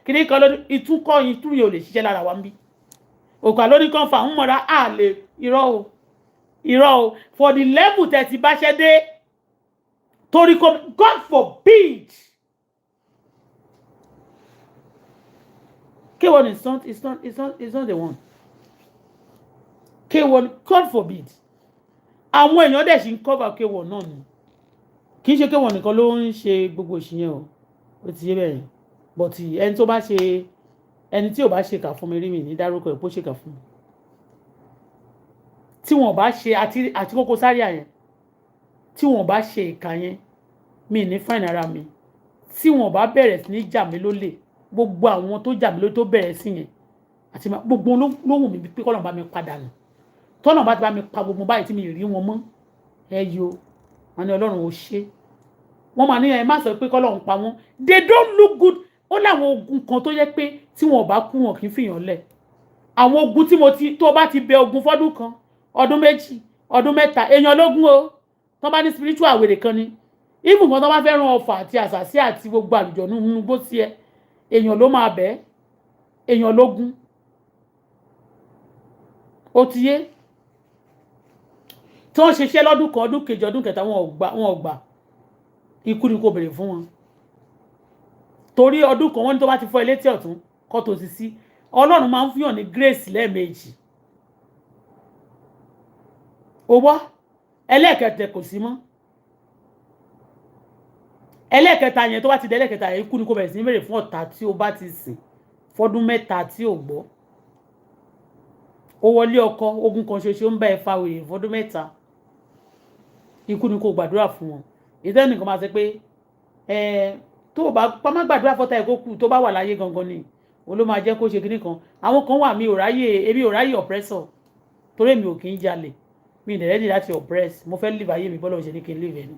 Kìnní kan ló ní ìtú kọ́ ìtú yóò lè ṣiṣẹ́ lára wa ń bí. Òkà ló ní kan fà ń mọ̀ra àlè irọ́ o for the level tẹ́ ti bá ṣẹ́ dé torí kò God forbid. K1 is not the one. K1 God forbid. Àwọn èèyàn dẹ̀ ṣì ń cover K1 náà ni. Kì í ṣe K1 nìkan ló ń ṣe gbogbo ìṣìyẹn o. Ó ti yé bẹ́ẹ̀ but ẹni tó bá ṣe ẹni tí ò bá ṣe kà fún mi rí mi ní dárúkọ ẹ̀ pó ṣe kà fún mi. Tí wọ́n bá ṣe àti Koko Zaria yẹn tí wọ́n bá ṣe ìkà yẹn mi ní fine ara mi tí wọ́n bá bẹ̀rẹ̀ sí ní jà mí lólè gbogbo àwọn tó jà mí lólè tó bẹ̀rẹ̀ sí yẹn àti gbogbo lóhùn mi pé kọ́lọ́n bá mi padà nù tọ́nà bá ti bá mi pa gbogbo báyìí tí mi rí wọn mọ́ ẹyọ wọn ni Ọlọ́run ò ṣe wọ́n máa ní ẹ má sọ pé kọ́lọ́run pa wọ́n they don't look good ó láwọn ogun kan tó yẹ pé tí wọ́n bá kú wọn kì í fìyàn lẹ̀ àwọn ogun tí tó bá ti bẹ ogun fọ́dún kan ọdún méjì ọdún mẹ́ta èèyàn lógún o tó bá ní spiritual àwèrè kan ni even kan tó bá fẹ́ràn ọfà àti àṣàsí àti gbogbo àlùjọ nínú gbó sí ẹ èèyàn ló máa bẹ́ èèyàn lógún ó ti yé tí wọ́n ṣiṣẹ́ lọ́dún kan ọdún kejì ọdún kẹta wọn ò gbà ikú ni kò béèrè fún wọn torí ọdún kan wọ́n ní tó bá ti fọ́ ilé tí ọ̀tún kọ́ tó ti sí Ọlọ́run máa ń fún yàn ní grace lẹ́ẹ̀mejì owó ẹlẹ́ẹ̀kẹtẹ kò sí mọ́ ẹlẹ́ẹ̀kẹta yẹn tó bá ti dé ẹlẹ́ẹ̀kẹta yẹn ikú ni kò bẹ̀rẹ̀ sí ní béèrè fún ọ̀tá tí ó bá ti sìn fọ́dún mẹ́ta tí ò gbọ́ ó wọlé ọkọ ogun kan ṣoṣo ń bá ẹ fa wèrè fọ́dún mẹ́ta ikú ni kò gbàdúrà fún wọn ìtẹ́ nìkan máa ṣe pé tó bá má gbàdúrà fọ́tá ẹ̀ kó kú tó bá wà láyé gangan ni òun ló máa jẹ́ kó ṣe kíní kan àwọn kan wà èmi ò ráyè oppressor torí èmi ò kì í jalè mi ì dẹ̀rẹ́dì láti oppress mo fẹ́ live ayé mi bọ́lọ̀ ṣe ní kí n live ẹni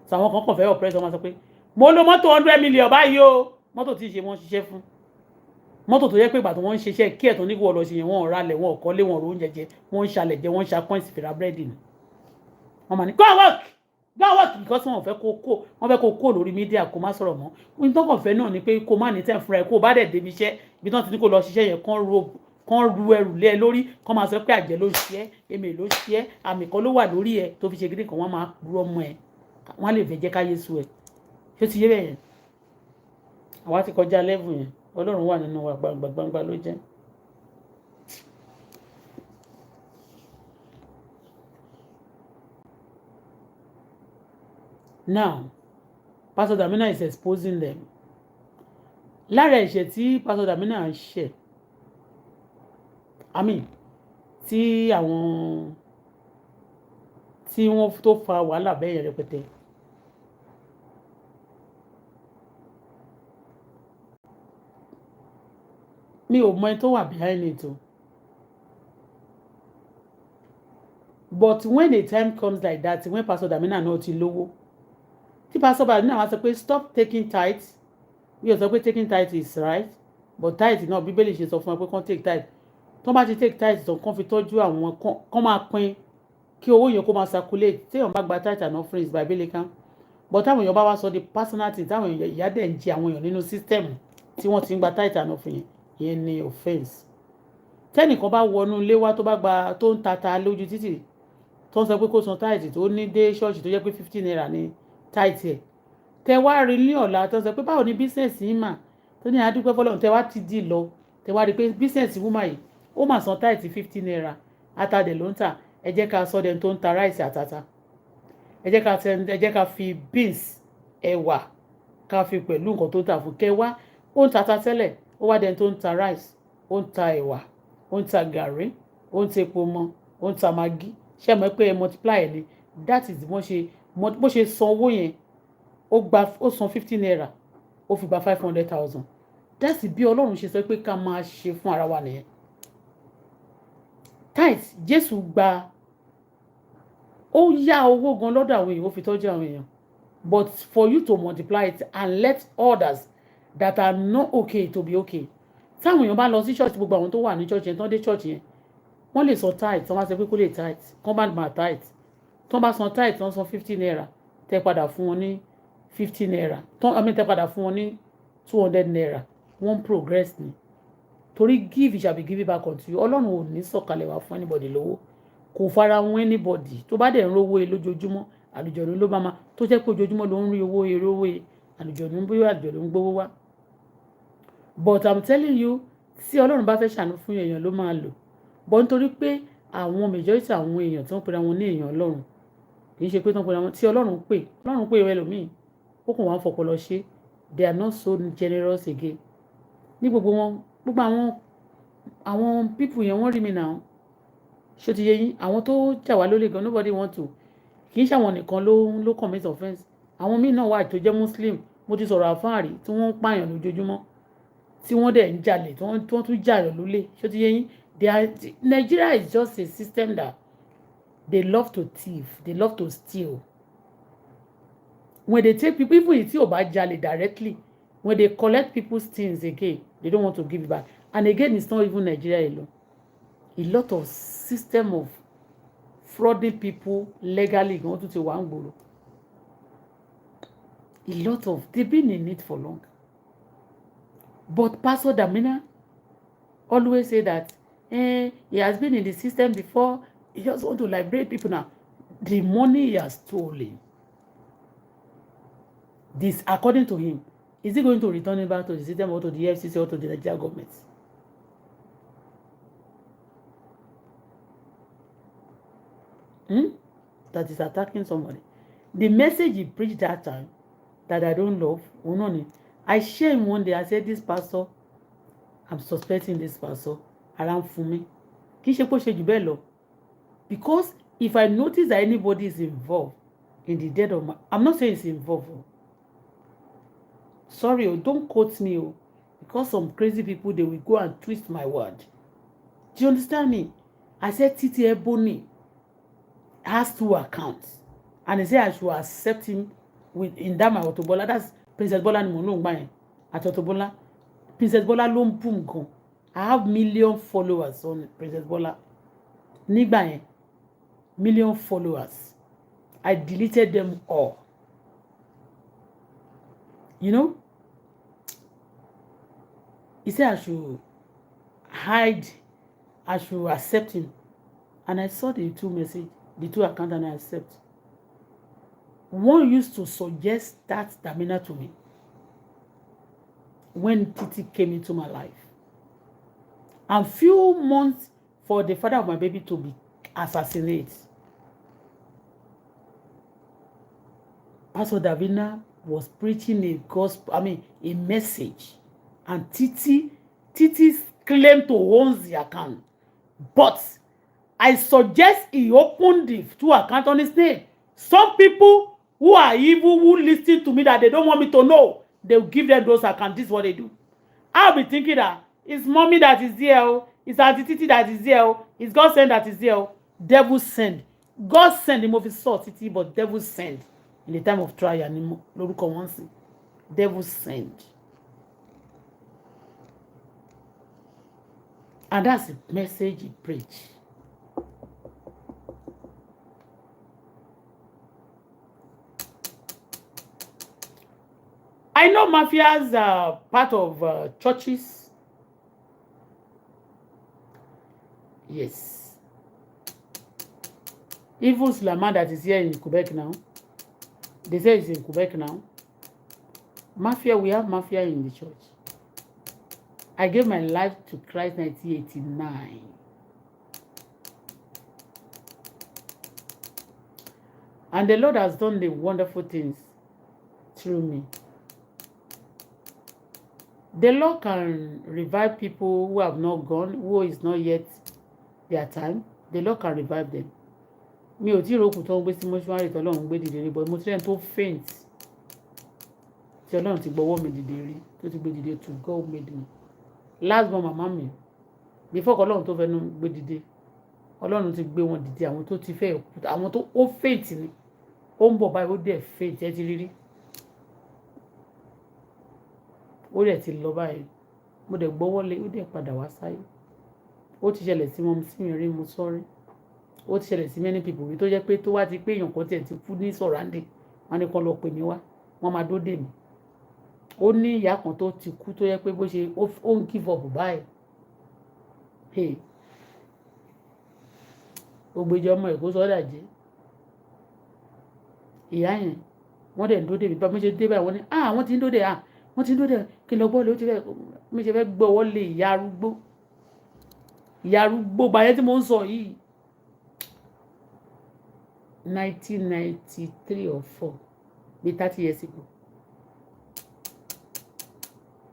so àwọn kan kàn fẹ́ oppress wọn máa sọ pé mo lo mọ́tò 100 million báyìí o mọ́tò tí ṣe wọ́n ṣiṣẹ́ fún mọ́tò tó yẹ pé ìgbà tí wọ́n ń ṣiṣẹ́ kí ẹ̀tàn nígbà ọ̀lọ́ ṣe yẹn wọ́n ralẹ̀ wọ́n kọ́lé wọ́n ro oúnjẹ jẹ wọ́n ń ṣalẹ̀ jẹ wọ́n ń ṣa coins fìrà búrẹ́dì ni wọ́n máa ní go work because wọ́n fẹ́ kó kó lórí mídíà kó má sọ̀rọ̀ mọ́ ohun tó kàn fẹ́ náà ni pé kó má ní tẹ̀ fúnra ẹ̀ kó bá dẹ̀ débi iṣẹ́ ibi tán ti ní kó lọ ṣiṣẹ́ yẹn kán ru ẹrù lé ẹ lórí kán máa sọ pé àjẹ́ ló ṣe ẹ́ èmi ló ṣe ẹ́ àmì kan ló wà lórí ẹ tó fi ṣe gidi kan wọ́n máa ru ọmọ ẹ wọ́n lè fẹ́ jẹ́ káyé sú ẹ ṣé ti yé bẹ́ẹ̀ yẹn àwa ti kọjá level yẹn Ọlọ́run wà nínú wa gbangba ló jẹ́. Now Pastor Damina is exposing them lára ẹ̀ṣẹ̀ tí Pastor Damina ń ṣẹ̀ tí àwọn tí wọ́n tó fa wàhálà bẹ́ẹ̀ yẹn rẹpẹtẹ mi ò mọ ẹni tó wà behind it o but when the time comes like that when Pastor Damina náà ti lówó tí Pastor Damina wá sọ pé stop taking tithe bí o sọ pé taking tithe is right but tithe náà Bíbélì ṣe sọ fún ẹ pé kán take tithe tó bá ti take tithe tán kán fi tọ́jú àwọn kán máa pín kí owó yẹn kó máa circulate téèyàn bá gba tithe and offerings biblical but táwọn èèyàn bá wá sọ the personal thing táwọn èèyàn ìyá dẹ̀ ń jẹ àwọn èèyàn nínú system tí wọ́n ti ń gba tithe and offering yẹn ní offence tẹ́nìkan bá wọnú ilé wá tó bá gba tó ń tata lójú títì tó ń sọ pé kó san tithe tó ní dé ṣọ́ọ̀ṣì tó jẹ́ pé 15 naira ní tithe ẹ̀ tẹ wá rí ní ọ̀la tó ń sọ pé báwo ni business yìí mà tó ní adúpẹ́ fọlọ́run tẹ wá ti dì lọ tẹ wá rí pé business woman yìí ó mà san tithe 15 naira atadẹ̀ ló ń tà ẹ jẹ́ ká sọ dẹni tó ń ta rice àtàtà ẹ jẹ́ ká fi beans ẹ̀wà ká fi pẹ̀lú nǹkan tó ń tà fún kẹwàá ó ń tata tẹ́lẹ̀ ó wá dẹni tó ń ta rice ó ń ta ẹ̀wà ó ń ta gàrí ó ń ta epo mọ́ ó ń ta maggi ṣé mọ̀ pé ẹ multiply ẹ̀ ni that is bó ṣe san owó yẹn ó san 15 naira ó fi gba 500,000 That's bí Ọlọ́run ṣe sọ pé ká máa ṣe fún ara wa nìyẹn. Tithe Jésù gba ó yá owó gan lọ́dọ̀ àwọn èèyàn ó fi tọ́jú àwọn èèyàn, but for you to multiply it and let others that are not okay to be okay. Táwọn èèyàn bá lọ sí church, gbogbo àwọn tó wà ní church yẹn tán dé church yẹn wọ́n lè san tithe tán bá sọ pé kó lè tithe kán bá máa tithe tán bá san tithe tán san 50 naira tẹ́ padà fún wọn ní 50 naira tẹ́ padà fún wọn ní 200 naira wọ́n progress ni torí give shall be given back unto you. Ọlọ́run ò ní sọ̀kalẹ̀ wá fún anybody lówó kò fara wọn anybody tó bá dẹ̀ ń rówó lójoojúmọ́ àlùjọ̀nú ló bá máa tó jẹ́ pé ojoojúmọ́ ló ń rí owó àlùjọ̀nú bóyá àlùjọ̀nú ń gbówó wá. But I'm telling you, tí Ọlọ́run bá fẹ́ ṣàánú fún èèyàn ló máa lò. But nítorí pé àwọn majority àwọn èèyàn tó ń pera wọn ní èèyàn Ọlọ́run kì í ṣe pé tó ń pera wọn tí Ọlọ́run pè ẹlòmíì ó kàn wá fọpọlọ ṣe. They are not so generous again. Ní gbogbo àwọn people yẹn wọ́n rí mi náà ṣó ti yé yín àwọn tó jà wá lólè gan nobody want to kì í ṣàwọn nìkan ló commit offence. Àwọn míì náà wà tó jẹ́ Muslim mo ti sọ̀rọ̀ àfáàrí tí wọ́n ń pààyàn lójoojúmọ́ tí wọ́n dẹ̀ ń jalè tí wọ́n tún jàyàn lólè ṣó ti yé yín. Nigeria is just a system that they love to thief, they love to steal. When they take people, even if you buy jalè directly, when they collect people's things again, they don't want to give it back. And again, it's not even Nigeria alone. A lot of system of frauding people legally going to one gboro. A lot of they've been in it for long. But Pastor Damina always say that he has been in the system before. He just want to liberate people now. The money he has stolen, this according to him, is he going to return it back to the system or to the FCC or to the Nigerian government? That is attacking somebody. The message he preached that time that I don't love, I shared him one day. I said, this pastor, I'm suspecting this pastor around Fumi. Because if I notice that anybody is involved in the death of my, I'm not saying it's involved. Sorry, don't quote me. Because some crazy people, they will go and twist my word. Do you understand me? I said Titi Ebony has 2 accounts. And they say I should accept him in that my Auto-Bola. That's Princess Bola ni mo lo ngba yen. At Auto-Bola. Princess Bola ló ń boom gan. I have million followers on Princess Bola. Nígbà yẹn, million followers. I deleted them all. You know? He said I should hide, I should accept him. And I saw the 2 messages, the 2 accounts, and I accept. One used to suggest that Damina to me when Titi came into my life. And few months for the father of my baby to be assassinated. Pastor Davina was preaching a gospel, a message. And Titi claimed to own the account. But I suggest he opened the 2 accounts on his name. Some people who are evil, who listen to me that they don't want me to know, they'll give them those accounts. This is what they do. I'll be thinking that it's mommy that is there, it's Auntie Titi that is there, it's God send that is there. Devil send. God send him of his soul, Titi, but devil send. In the time of trial, devil send. And that's the message he preached. I know mafias are part of churches. Yes. Even Sulaiman that is here in Quebec now. They say it's in Quebec now. Mafia, we have mafia in the church. I gave my life to Christ 1989. And the Lord has done the wonderful things through me. The Lord can revive people who have not gone, who is not yet their time. The Lord can revive them. Mi ò tí ì rókù tó ń gbé sí mọ́ṣúárì tó lọ́run gbé dìde rí, but mo ti rẹ́ni tó faint. tí Ọlọ́run ti gbọ́wọ́ mi dìde rí tó ti gbé dìde to God made me last born màmá mi before Ọlọ́run tó fẹ́nu gbé dìde Ọlọ́run ti gbé wọn dìde àwọn tó ti fẹ́ àwọn tó ó faint ni ó ń bọ̀ báyìí ó dẹ̀ faint ẹ ti rírí ó dẹ̀ ti lọ báyìí mo dẹ̀ gbọ́wọ́ lé ó dẹ̀ padà wá sáyé ó ti ṣẹlẹ̀ sí wọn sí mi rí mo sọ́rí ó ti ṣẹlẹ̀ sí many people rí tó jẹ́ pé tó wá ti pé èèyàn kan tiẹ̀ ti kú ní sọ̀ráǹdì wọn ni kàn lọ pè mí wá wọn máa dóde mi ó ní ìyá kan tó ti kú tó yẹ pé bó ṣe ó ń give up báyìí ògbèjọ ọmọ ẹ̀ kó sọ́dà jẹ́ ìyá yẹn wọ́n dẹ̀ ń dóde mi bá mi ṣe dé báyìí wọ́n ní wọ́n ti ń dóde wọ́n ti ń dóde kí n lọ bọ́ọ̀lù ó ti fẹ́ mi ṣe fẹ́ gbọ́wọ́ lé ìyá arúgbó báyẹn tí mo ń sọ yìí 1993 or 4 bí 30 years ago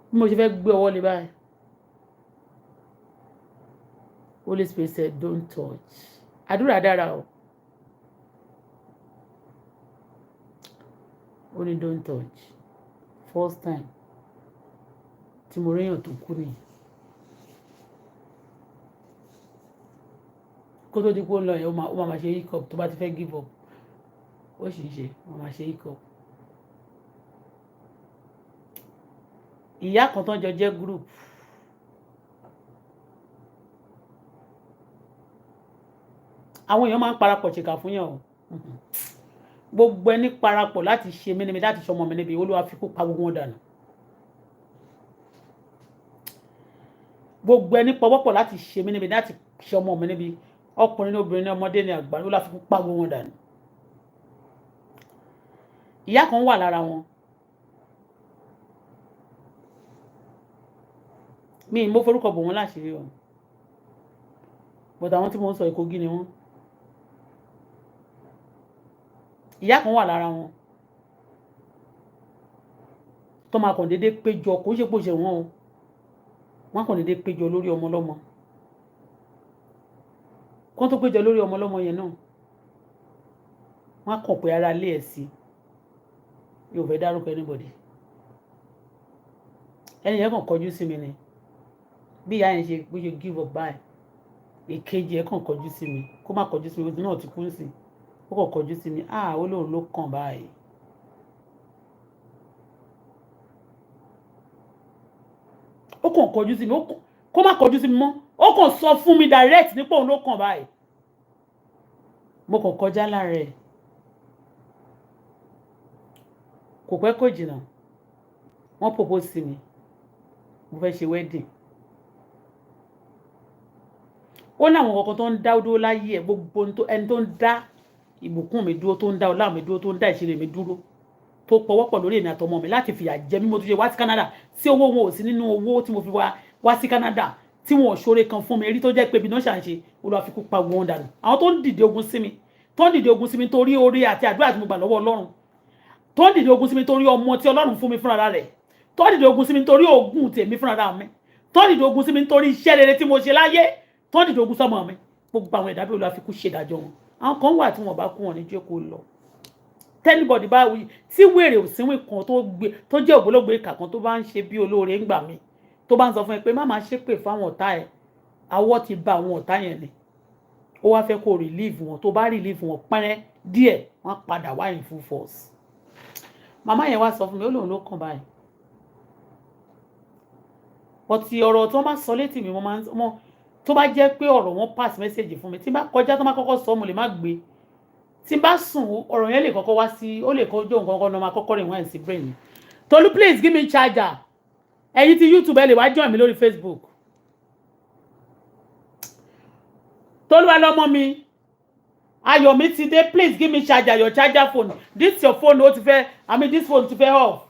bí mo ṣe fẹ́ gbé ọwọ́ lé báyìí Holy Spirit said don't touch àdúrà dára o ó ní don't touch first time tí mo réyàn tó kú nìyẹn kó tó di pé ó ń lọ yẹn ó máa ṣe hiccup tó bá ti fẹ́ give up ó sì ń ṣe ó máa ṣe hiccup. ìyá kan tó ń jọ jẹ́ group àwọn èèyàn máa ń parapọ̀ ṣèkà fún yàn o gbogbo ẹni parapọ̀ láti ṣe mí níbi láti ṣọmọ mi níbi Olúwa fi kú pa gbogbo wọn dànù gbogbo ẹni pọwọ́pọ̀ láti ṣe mí níbi láti ṣọmọ mi níbi ọkùnrin ní obìnrin ní ọmọdé ní àgbà Olúwa fi kú pa gbogbo wọn dànù ìyá kan wà lára wọn mi mo forúkọ bò wọn láṣìírí o but àwọn tí mo ń sọ Ìkògí ni wọn ìyá kan wà lára wọn tó máa kàn déédéé péjọ kó ṣe pòṣe wọn o wọn kàn déédéé péjọ lórí ọmọ ọlọ́mọ kó tó péjọ lórí ọmọ ọlọ́mọ yẹn náà wọn kàn pé ara lé ẹ̀ sí yóò fẹ́ dárúkọ anybody ẹni yẹn kàn kọjú sí mi ni bí ìyá yẹn ṣe bó ṣe give up báyìí èkejì ẹ̀ kàn kọjú sí mi kó má kọjú sí mi ojú náà ti kú sí ó kàn kọjú sí mi ó lóun ló kàn báyìí ó kàn kọjú sí mi kó má kọjú sí mi mọ́ ó kàn sọ fún mi direct nípa òun ló kàn báyìí mo kàn kọjá lára ẹ̀ kò pẹ́ kò jìnnà wọ́n propose sí mi mo fẹ́ ṣe wedding ó ní àwọn kankan tó ń dá dúró láyé ẹ̀ gbogbo ẹni tó ń dá ìbùkún mi dúró tó ń dá ọlá mi dúró tó ń dá ìṣeré mi dúró tó pọwọ́pọ̀ lórí èmi àtọmọ mi láti fìyà jẹ mí mo tún ṣe wá sí Canada tí owó wọn ò sí nínú owó tí mo fi wá sí Canada tí wọn ò ṣoore kan fún mi rí tó jẹ́ pé ibi náà ṣàǹṣe Olúwa fi kú pa wọn dànù àwọn tó ń dìde ogun sí mi torí oore àti àdúrà tí mo gbà lọ́wọ́ Ọlọ́run tó ń dìde ogun sí mi torí ọmọ tí Ọlọ́run fún mi fúnra rẹ̀ tó ń dìde ogun sí mi torí ogun tèmi fúnra mi tó ń dìde ogun sí mi torí iṣẹ́ rere tí mo ṣe láyé tó ń dìde ogun sọ́mọ mi gbogbo àwọn ẹ̀dá bí Olúwa fi kú ṣe ìdájọ́ wọn àwọn kan wà tí wọn bá kú wọn ní jẹ́ kó lọ tẹ́nibọ̀dì bá wí tí wèrè òsínwìn kan tó jẹ́ ògbólógbò ìkà kan tó bá ń ṣe bí olóore ń gbà mí tó bá ń sọ fún ẹ pé má máa ṣépè fáwọn ọ̀tá ẹ̀ awọ́ ti ba àwọn ọ̀tá yẹn ni ó wá fẹ́ kó relieve wọn tó bá relieve wọn pẹ́rẹ́ díẹ̀ wọ́n padà wá in full force màmá yẹn wá sọ fún mi ó lóun ló kàn báyìí ọtí ọ̀rọ̀ tó máa sọ létí mi mo tó bá jẹ́ pé ọ̀rọ̀ wọn pass message fún mi tí bá kọjá tó máa kọ́kọ́ sọ mo lè má gbé tí bá sùn ọ̀rọ̀ yẹn lè kọ́kọ́ wá sí ó lè kọjọ́ nǹkan kan náà máa kọ́kọ́ rìn wọ́n sí brain mi Tolu please give me charger ẹ̀yin tí YouTube ẹ lè wá join mi lórí Facebook Tolu wá lọ́mọ mi ayọ̀ mi ti dé please give me charger your charger phone this your phone ó ti fẹ́ this phone ti fẹ́ off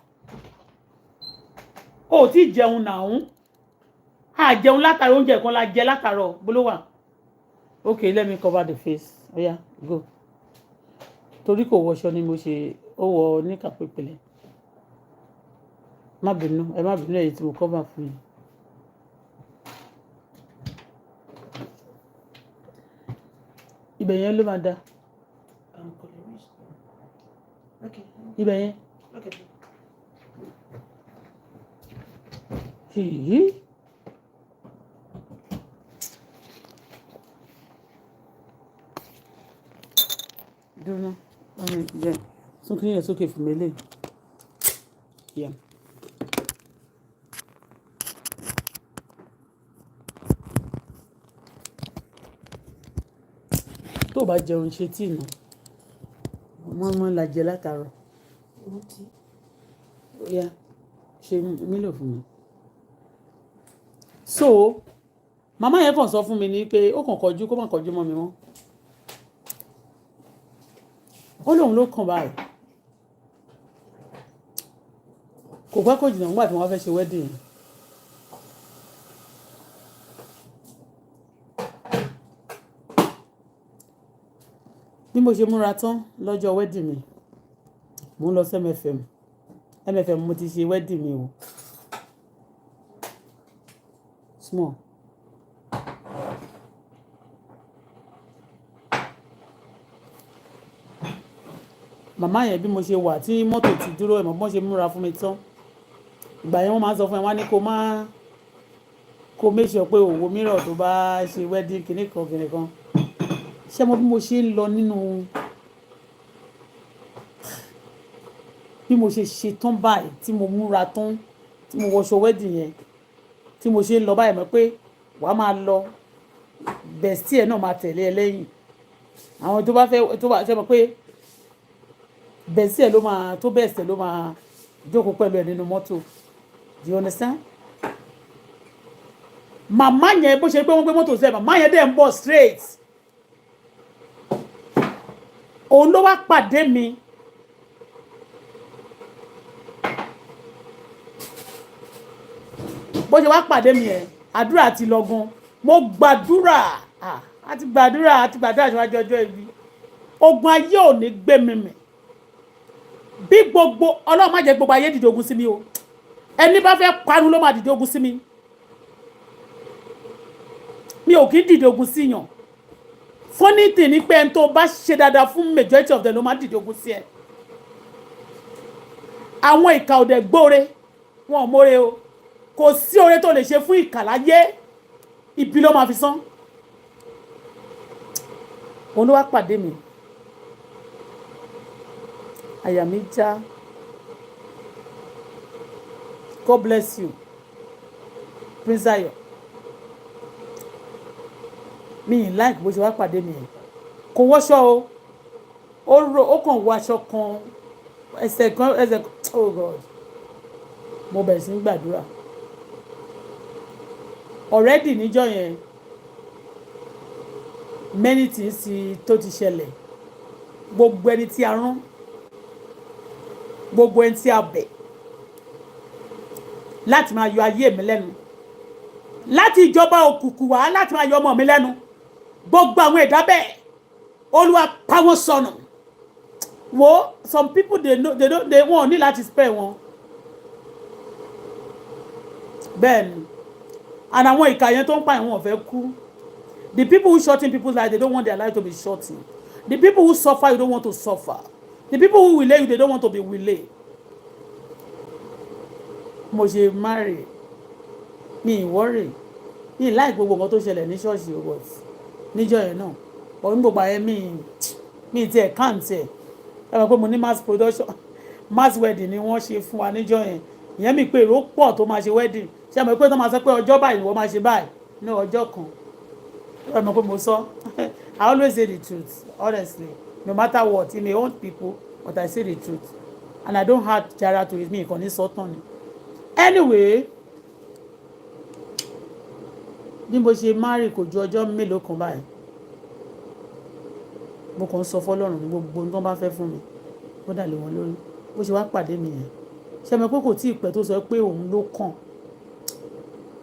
ó ti jẹun náà jẹun látàrí oúnjẹ kan la jẹ látàrọ bólówà okay let me cover the face oya go torí kò wọṣọ ni mo ṣe ó wọ níkà pépele má bínú èyí tí mo cover fún yín ibẹ̀ yẹn ló máa dá ibẹ̀ yẹn Èyí. Dúró náà. Báwo jẹ́ sún kí yẹn sókè fún mi lé. Yeah. Tó o bá jẹun ṣe tíì nù mọ́ la jẹ látàárọ̀. Yeah. Ṣe mílò fún mi. So màmá yẹn kàn sọ fún mi ní pé ó kàn kọjú kó má kọjú mọ́ mi mọ́. Ó lóun ló kàn báyìí. Kò pẹ́ kò jìnnà nígbà tí wọ́n fẹ́ ṣe wedding. Bí mo ṣe múra tán lọ́jọ́ wedding mi mo ń lọ sí MFM mo ti ṣe wedding mi o small màmá yẹn bí mo ṣe wà tí mọ́tò ti dúró ẹ̀mọ́ bọ́n ṣe múra fún mi tán ìgbà yẹn wọ́n máa ń sọ fún ẹ wá ní kó make sure pé òwò mìíràn tó bá ṣe wedding kìnìkan ṣé mo bí mo ṣe ń lọ nínú bí mo ṣe ṣe tán báyìí tí mo múra tán tí mo wọṣọ wedding yẹn tí mo ṣe ń lọ báyìí mọ̀ pé wàá máa lọ bestie ẹ̀ náà máa tẹ̀lé ẹ lẹ́yìn àwọn tó bá ṣe mọ̀ pé bestie ẹ̀ ló máa tó best ẹ̀ ló máa jókòó pẹ̀lú ẹ̀ nínú mọ́tò do you understand? Màmá yẹn bó ṣe pé wọ́n gbé mọ́tò sí ẹ̀ màmá yẹn dẹ̀ ń bọ̀ straight òun ló wá pàdé mi. Bó ṣe wá pàdé mi ẹ̀ àdúrà ti lọ gan mo gbàdúrà àti gbàdúrà ṣíwájú ọjọ́ ibi ogun ayé ò ní gbé mi mì bí gbogbo Ọlọ́run má jẹ́ gbogbo ayé dìde ogun sí mi o ẹni bá fẹ́ parun ló máa dìde ogun sí mi mi ò kí dìde ogun sí yàn funny thing ni pé ẹni tó bá ṣe dáadáa fún majority of them ló máa dìde ogun sí ẹ àwọn ìkà òdẹ gbóore wọn ò mórè o kò sí oore tó lè ṣe fún ìkà láyé ibi ló máa fi san òun ló wá pàdé mi àyà mi já God bless you Prince Ayo mi ì like bó ṣe wá pàdé mi kò wọṣọ o ó kàn wọ aṣọ kan ẹsẹ̀ oh God mo bẹ̀rẹ̀ sí ń gbàdúrà already níjọ́ yẹn many things tó ti ṣẹlẹ̀ gbogbo ẹni tí a rán gbogbo ẹni tí a bẹ̀ láti máa yọ ayé mi lẹ́nu láti ìjọba òkùnkùn wá láti máa yọ ọmọ mi lẹ́nu gbogbo àwọn ẹ̀dá bẹ́ẹ̀ Olúwa pa wọ́n sọnù wo some people they wọ́n ní láti spare wọn bẹ́ẹ̀ ni and àwọn ìkà yẹn tó ń pa àwọn ọ̀fẹ́ kú the people who shorten people's life they don't want their life to be shortened the people who suffer you don't want to suffer the people who will lay you they don't want to be willing mo ṣe marry mi ìwọ́rè mi láì gbogbo nǹkan tó ṣẹlẹ̀ ní ṣọ́ọ̀ṣì owó níjọ́ yẹn náà ọ̀hún gbogbo ayé mi ti ẹ̀ káǹtì ẹ̀ ẹ mọ̀ pé mo ní mass production mass wedding ni wọ́n ṣe fún wa níjọ́ yẹn ìyẹn mi pé èrò pọ̀ tó máa ṣe wedding ṣé ẹ mọ̀ pé tó máa sọ pé ọjọ́ báyìí wọ́n máa ṣe báyìí ní ọjọ́ kan ẹ mọ̀ pé mo sọ I always say the truth honestly no matter what it may haunt people but I say the truth and I don't hurt Jara to it mi ìkànnì sọ́tàn ni anyway bí mo ṣe marry kò ju ọjọ́ mélòó kan báyìí mo kàn ń sọ fọ́lọ́run ní gbogbo ohun tó bá fẹ́ fún mi ó dà lé wọn lórí bó ṣe wá pàdé mi yẹn ṣe mọ̀ pé kò tí ì pẹ́ tó sọ pé òun ló kàn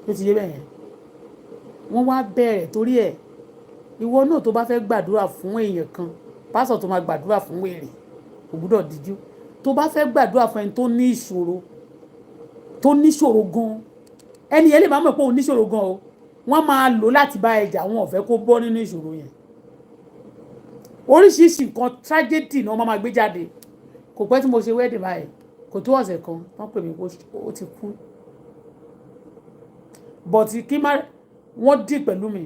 ló ti yé bẹ́ẹ̀ yẹn wọ́n wá bẹ̀rẹ̀ torí ẹ̀ ìwọ náà tó bá fẹ́ gbàdúrà fún èèyàn kan pásọ̀ tó máa gbàdúrà fún wèrè kò gbúdọ̀ díjú tó bá fẹ́ gbàdúrà fún ẹni tó ní ìṣòro gan ẹni yẹn lè má mọ̀ pé òun ní ìṣòro gan o wọ́n máa lò láti bá ẹjà wọn ò fẹ́ kó bọ́ nínú ìṣòro yẹn oríṣiríṣi nǹkan tragedy náà wọ́n máa gbé jáde kò pẹ́ tí mo ṣe wedding báyìí kò tó ọ̀sẹ̀ kan wọ́n pè mí pé ó ti kú but kí má wọ́n dì pẹ̀lú mi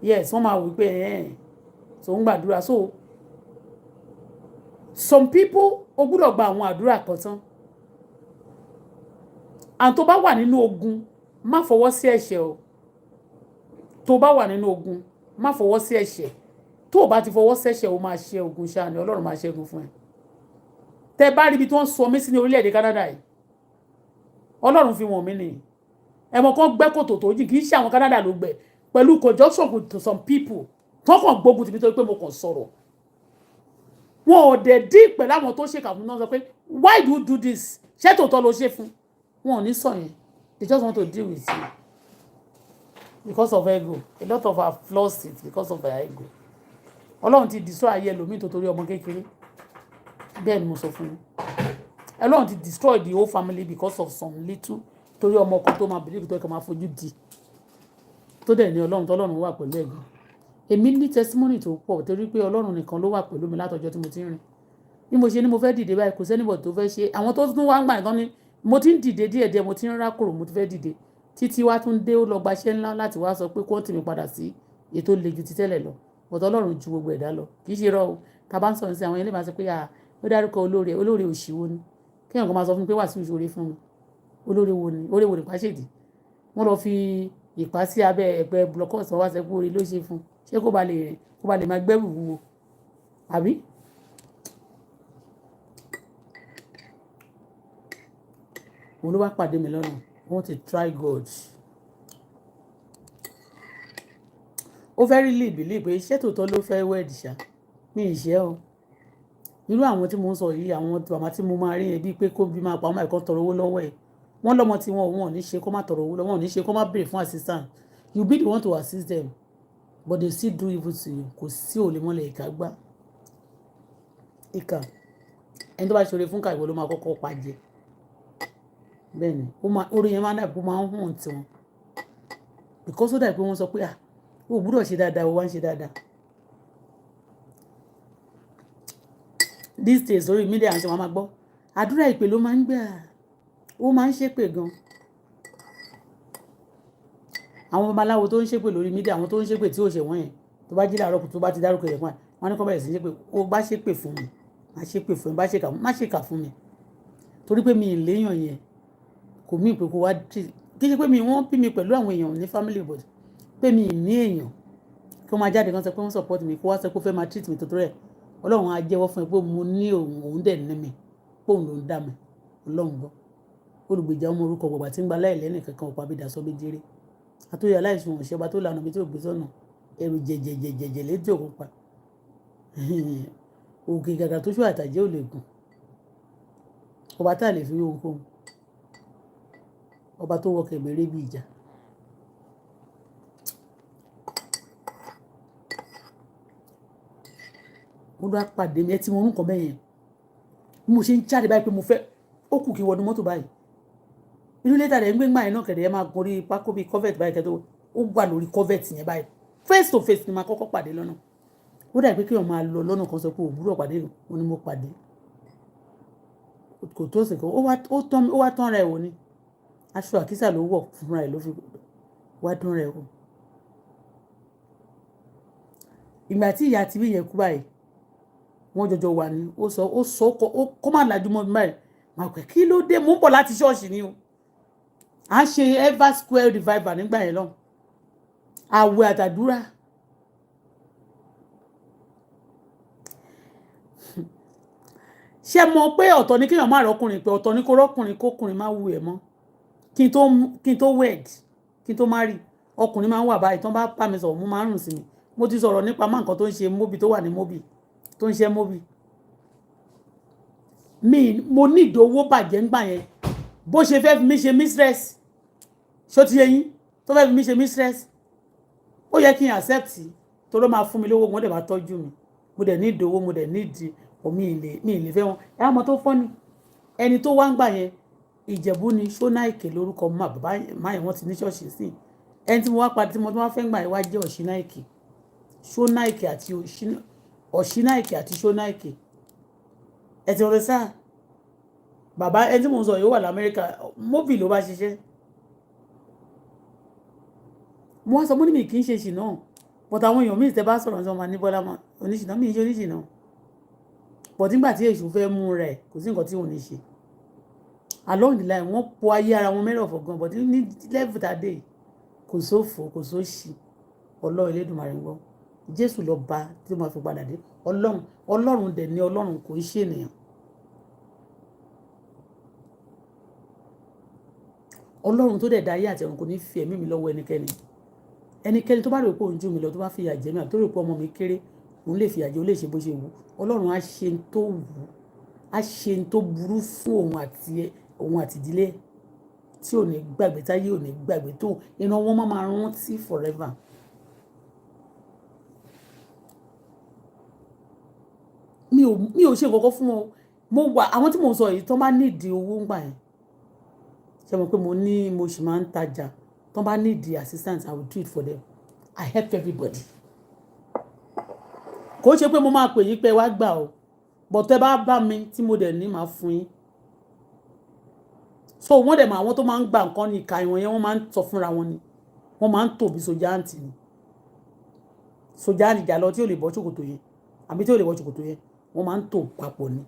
yes wọ́n máa wí pé so ń gbàdúrà so some people ó gbọ́dọ̀ gba àwọn àdúrà kan tán and tó bá wà nínú ogun má fọwọ́ sí ẹ̀ṣẹ̀ o tó bá wà nínú ogun má fọwọ́ sí ẹ̀ṣẹ̀ tó o bá ti fọwọ́ sẹ́ṣẹ̀ o máa ṣe ogun ṣáà ni Ọlọ́run máa ṣẹ́gun fún ẹ tẹ bá rí ibi tí wọ́n sọ mí sí ní orílẹ̀-èdè Canada yìí Ọlọ́run fi wọ̀n mí nìyí ẹ̀mọ̀ kan gbẹ́ kòtò tó jìn kì í ṣe àwọn Canada ló gbẹ́ pẹ̀lú conjunction with some people tó kàn gbógun tì mí torí pé mo kàn sọ̀rọ̀ wọn ò dẹ̀ dín pẹ̀lú àwọn tó ṣèkà fún náà sọ pé why do you do this ṣé tòótọ́ ló ṣe fún wọn ò ní sọ yẹn they just want to deal with you because of ego a lot of our flaws it because of their ego Ọlọ́run ti destroy ayé ẹlòmíì tó torí ọmọ kékeré bẹ́ẹ̀ ni mo sọ fún yín Ọlọ́run ti destroy the whole family because of some little torí ọmọ kan tó máa believe tó kàn máa fojú di tó dẹ̀ ní Ọlọ́run tọ́lọ́run wà pẹ̀lú ẹ̀gbọ́n èmi ní testimony tó pọ̀ torí pé Ọlọ́run nìkan ló wà pẹ̀lú mi látọjọ́ tí mo ti ń rìn bí mo ṣe ní mo fẹ́ dìde báyìí kò sẹ́nìbọ̀ tó fẹ́ ṣe àwọn tó tún wá ń gbà nǹkan ni mo ti ń dìde díẹ̀díẹ̀ mo ti ń rákòrò mo ti fẹ́ dìde títí wá tún dé ó lọ gbaṣẹ́ ńlá láti wá sọ pé kó tì mí padà sí ètò le ju ti tẹ́lẹ̀ lọ bọ̀tọ̀ Ọlọ́run ju gbogbo ẹ̀dá lọ kì í ṣe rọ o tá bá ń sọ̀rọ̀ sí àwọn ẹlẹ́bàá máa sọ pé ó dárúkọ olóore òṣìwò ni kéèyàn kan máa sọ fún mi pé wà sí ìṣòro fún mi olóore wo ni oore wo ni pàṣẹdì wọ́n lọ fi ìpá sí abẹ́ ẹ̀pẹ́ blọkọọsì wá sẹpọ orí ló ṣe fún ṣé kó ba lè rìn kó ba lè máa gbẹ́rù wúwo àbí. òun ló wá pàdé mi lọ́nà I want to try God. ó fẹ́ rí lè bìlì pé iṣẹ́ tòótọ́ ló fẹ́ wẹ̀dì ṣá mi ì ṣe o irú àwọn tí mo ń sọ yìí àwọn màmá tí mo máa rí yẹn bíi pé kó bí máa pa ọmọ ẹ̀kọ́ tọrọ owó lọ́wọ́ ẹ̀ wọ́n lọ́mọ tí wọn ò ní ṣe kó má tọrọ owó lọ́wọ́ wọn ò ní ṣe kó má béèrè fún assistance you be the one to assist them but they still do evil to you kò sí òlè mọ́lẹ̀ ìka gbá ìka ẹni tó bá ṣoore fún kàìwọ́ ló máa kọ́kọ́ pa jẹ bẹ́ẹ̀ ni orí yẹn máa dàbí ó máa ń hàn tiwọn because ó dàbí pé wọ́n sọ pé o gbúdọ̀ ṣe dáadáa o wá ń ṣe dáadáa these days orí mídíà àti wọn máa gbọ́ àdúrà ìpè ló máa ń gbà ó máa ń ṣépè gan àwọn babaláwo tó ń ṣépè lórí mídíà àwọn tó ń ṣépè tí ò ṣe wọ́n yẹn tó bá jí láàárọ̀ kù tó bá ti dárúkọ yẹn fún ẹ wọn ní kọ́ bẹ̀rẹ̀ sí ṣépè ó bá ṣépè fún mi má ṣépè fún mi má ṣèkà fún mi torí pé mi ì léèyàn yẹn kò mí pé kó wá kí ṣe pé mi wọ́n bí mi pẹ̀lú àwọn èèyàn ní family body pé mi ì ní èèyàn kí wọ́n máa jáde kan sọ pé wọ́n support mi kó wá sọ pé ó fẹ́ máa treat mi tó tó rẹ̀ Ọlọ́run á jẹ́wọ́ fún ẹ pé mo ní òun dẹ̀ ní mi pé òun ló ń dá mi Ọlọ́run gbọ́ olùgbèjà ọmọ orúkọ gbọ̀gbà tí ń gba láìlẹ́nì kankan ọ̀pá bí dasọ́ bí jẹ́rẹ́ àtúnyẹ aláìsùn ọ̀ṣẹ́ ọba tó lànà bí tí ò gbé sọ́nà ẹrù jẹjẹjẹjẹjẹ létí òkun pa òkè gàgà tó ṣú àtàjẹ́ ò lè gùn ọba tá a lè fi rí ohunkóhun ọba tó wọ kẹ̀mẹ́rẹ́ bí ìjà mo lọ pàdé mi ẹ tí mo rún kan bẹ́yẹn bí mo ṣe ń jáde báyìí pé mo fẹ́ ó kù kí wọnú mọ́tò báyìí inú lẹ́tà rẹ̀ ń gbé gbà yẹn náà kẹ̀dẹ̀ ẹ máa gun orí pákó bíi covert báyìí kẹ́tọ́ ó wà lórí covert yẹn báyìí face to face ni máa kọ́kọ́ pàdé lọ́nà ó dà pé kí wọ́n máa lọ lọ́nà kan sọ pé òwúrọ̀ pàdé òun ni mo pàdé kò tó sì kan ó wá tán rẹ̀ wò ni aṣọ àkísà ló wọ̀ fúnra ẹ̀ ló fi wá tán rẹ̀ wò ìgbà tí ìyá tìbí yẹn kú báyìí wọ́n jọjọ wà ní ó sọ kó má lajú mọ́ mi báyìí màá pẹ́ kí ló dé mò ń bọ̀ láti ṣọ́ọ̀ṣì ni o à ń ṣe ever square revival nígbà yẹn lọ àwẹ̀ àtàdúrà ṣé mọ̀ pé ọ̀tọ̀ ni kéèyàn má rọ́kùnrin pé ọ̀tọ̀ ni kó rọ́kùnrin kókùnrin má wù ẹ̀ mọ́ kí n tó wed kí n tó marry ọkùnrin máa ń wà báyìí tó ń bá bá mi sọ̀rọ̀ mo máa ń rùn sí mi mo ti sọ̀rọ̀ nípa má nǹkan tó ń ṣe móbì tó wà ní móbì tó ń ṣe móbì mo ní ìdówó bàjẹ́ ńgbà yẹn bó ṣe fẹ́ fi mí ṣe mistress ṣó ti yé yín tó fẹ́ fi mí ṣe mistress ó yẹ kí n accept tó ló máa fún mi lówó wọn dẹ̀ máa tọ́jú mi mo dẹ̀ ní ìdówó mo dẹ̀ ní ìdí mi ì lè fẹ́ wọn ẹ̀ ọmọ tó fọ́ ni ẹni tó wá ń gbà yẹn Ìjẹ̀bú ni Ṣónáìkè lórúkọ bàbá máa yẹn wọ́n ti ní ṣọ́ọ̀ṣì sí ẹni tí mo wá padà tí mo wá fẹ́ gbà yẹn wá jẹ́ Ọ̀ṣínáìkè Ṣónáìkè àti Ọ̀ṣínáìkè àti Ṣónáìkè ẹ ti rọrẹ sáà bàbá ẹni tí mo sọ yìí ó wà l'Amẹ́ríkà móbì ló bá ṣiṣẹ́ mo wá sọ mo ní mi kì í ṣe ṣìnà but àwọn èèyàn míì tẹ́ bá sọ̀rọ̀ sọ ma ní Bọ́lá mọ́ oníṣìnà mi ṣe oníṣìnà but nígbà tí èṣù fẹ́ mú rẹ̀ kò sí nǹkan tí òun ní ṣe along the line wọ́n po ayé ara wọn mẹ́rọ̀ fọ̀gàn but ní level that day kò sófo kò sóṣì Ọlọ́run Elédùmarè ń gbọ́ Jésù lọ bá tí ó máa fi padà dé Ọlọ́run dẹ̀ ní Ọlọ́run kò ń ṣe ènìyàn Ọlọ́run tó dẹ̀ dá ayé àti ọ̀run kò ní fi ẹ̀mí mi lọ́wọ́ ẹnikẹ́ni tó bá rò pé òun jù mí lọ tó bá fi ìyà jẹ mí àti tó rò pé ọmọ mi kéré òun lè fi ìyà jẹ òun lè ṣe bó ṣe wù Ọlọ́run á ṣe ń tó wù á ṣe ń tó burú fún òun àti ìdílé tí ò ní gbàgbé táyé ò ní gbàgbé tó iná wọn máa rántí forever. mi ò ṣe nǹkan kan fún wọn mo wà àwọn tí mò ń sọ yìí tó bá nídìí owó ń gbà yẹn ṣe mọ̀ pé mo sì máa ń tajà tó bá nídìí assistance I will do it for them I help everybody kò ṣe pé mo máa pè yín pé wá gbà o but tẹ́ bá bá mi tí mo dẹ̀ ní máa fún yín so wọ́n dẹ̀ mọ àwọn tó máa ń gba nǹkan ní ìka ìwọ̀n yẹn wọ́n máa ń sọ fúnra wọn ni wọ́n máa ń tò bí sójà àǹtí ni sójà àǹtí lọ tí ò lè bọ́ ṣòkòtò yẹn àbí tí ò lè bọ́ ṣòkòtò yẹn wọ́n máa ń tò papọ̀ ni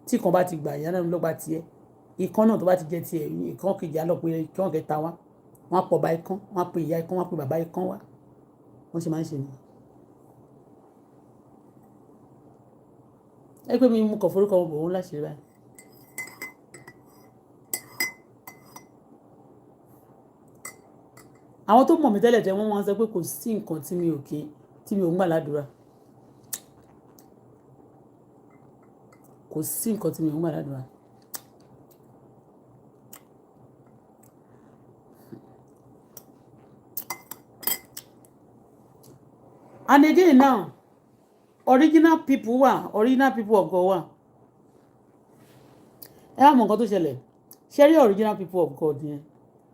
tí kan bá ti gbà ìyá náà ló bá tiẹ̀ ìkan náà tó bá ti jẹ́ tiẹ̀ ìkan kejì á lọ pé ìkan kẹta wá wọ́n á pọ̀ bá ikán wọ́n á pe ìyá ikán wọ́n á pe bàbá ikán wá wọ́n ṣe máa ń ṣe nìyẹn. ẹ pé mi mú kàn forúkọ wọn bò wọ́n láṣìírí báyìí. àwọn tó mọ̀ mí tẹ́lẹ̀ tẹ́ wọ́n máa ń sọ pé kò sí nǹkan tí mi ò ń gbà ládùúrà kò sí nǹkan tí mi ò ń gbà ládùúrà. And again now original people of God wà ẹ wá mọ nǹkan tó ṣẹlẹ̀ ṣe rí original people of God yẹn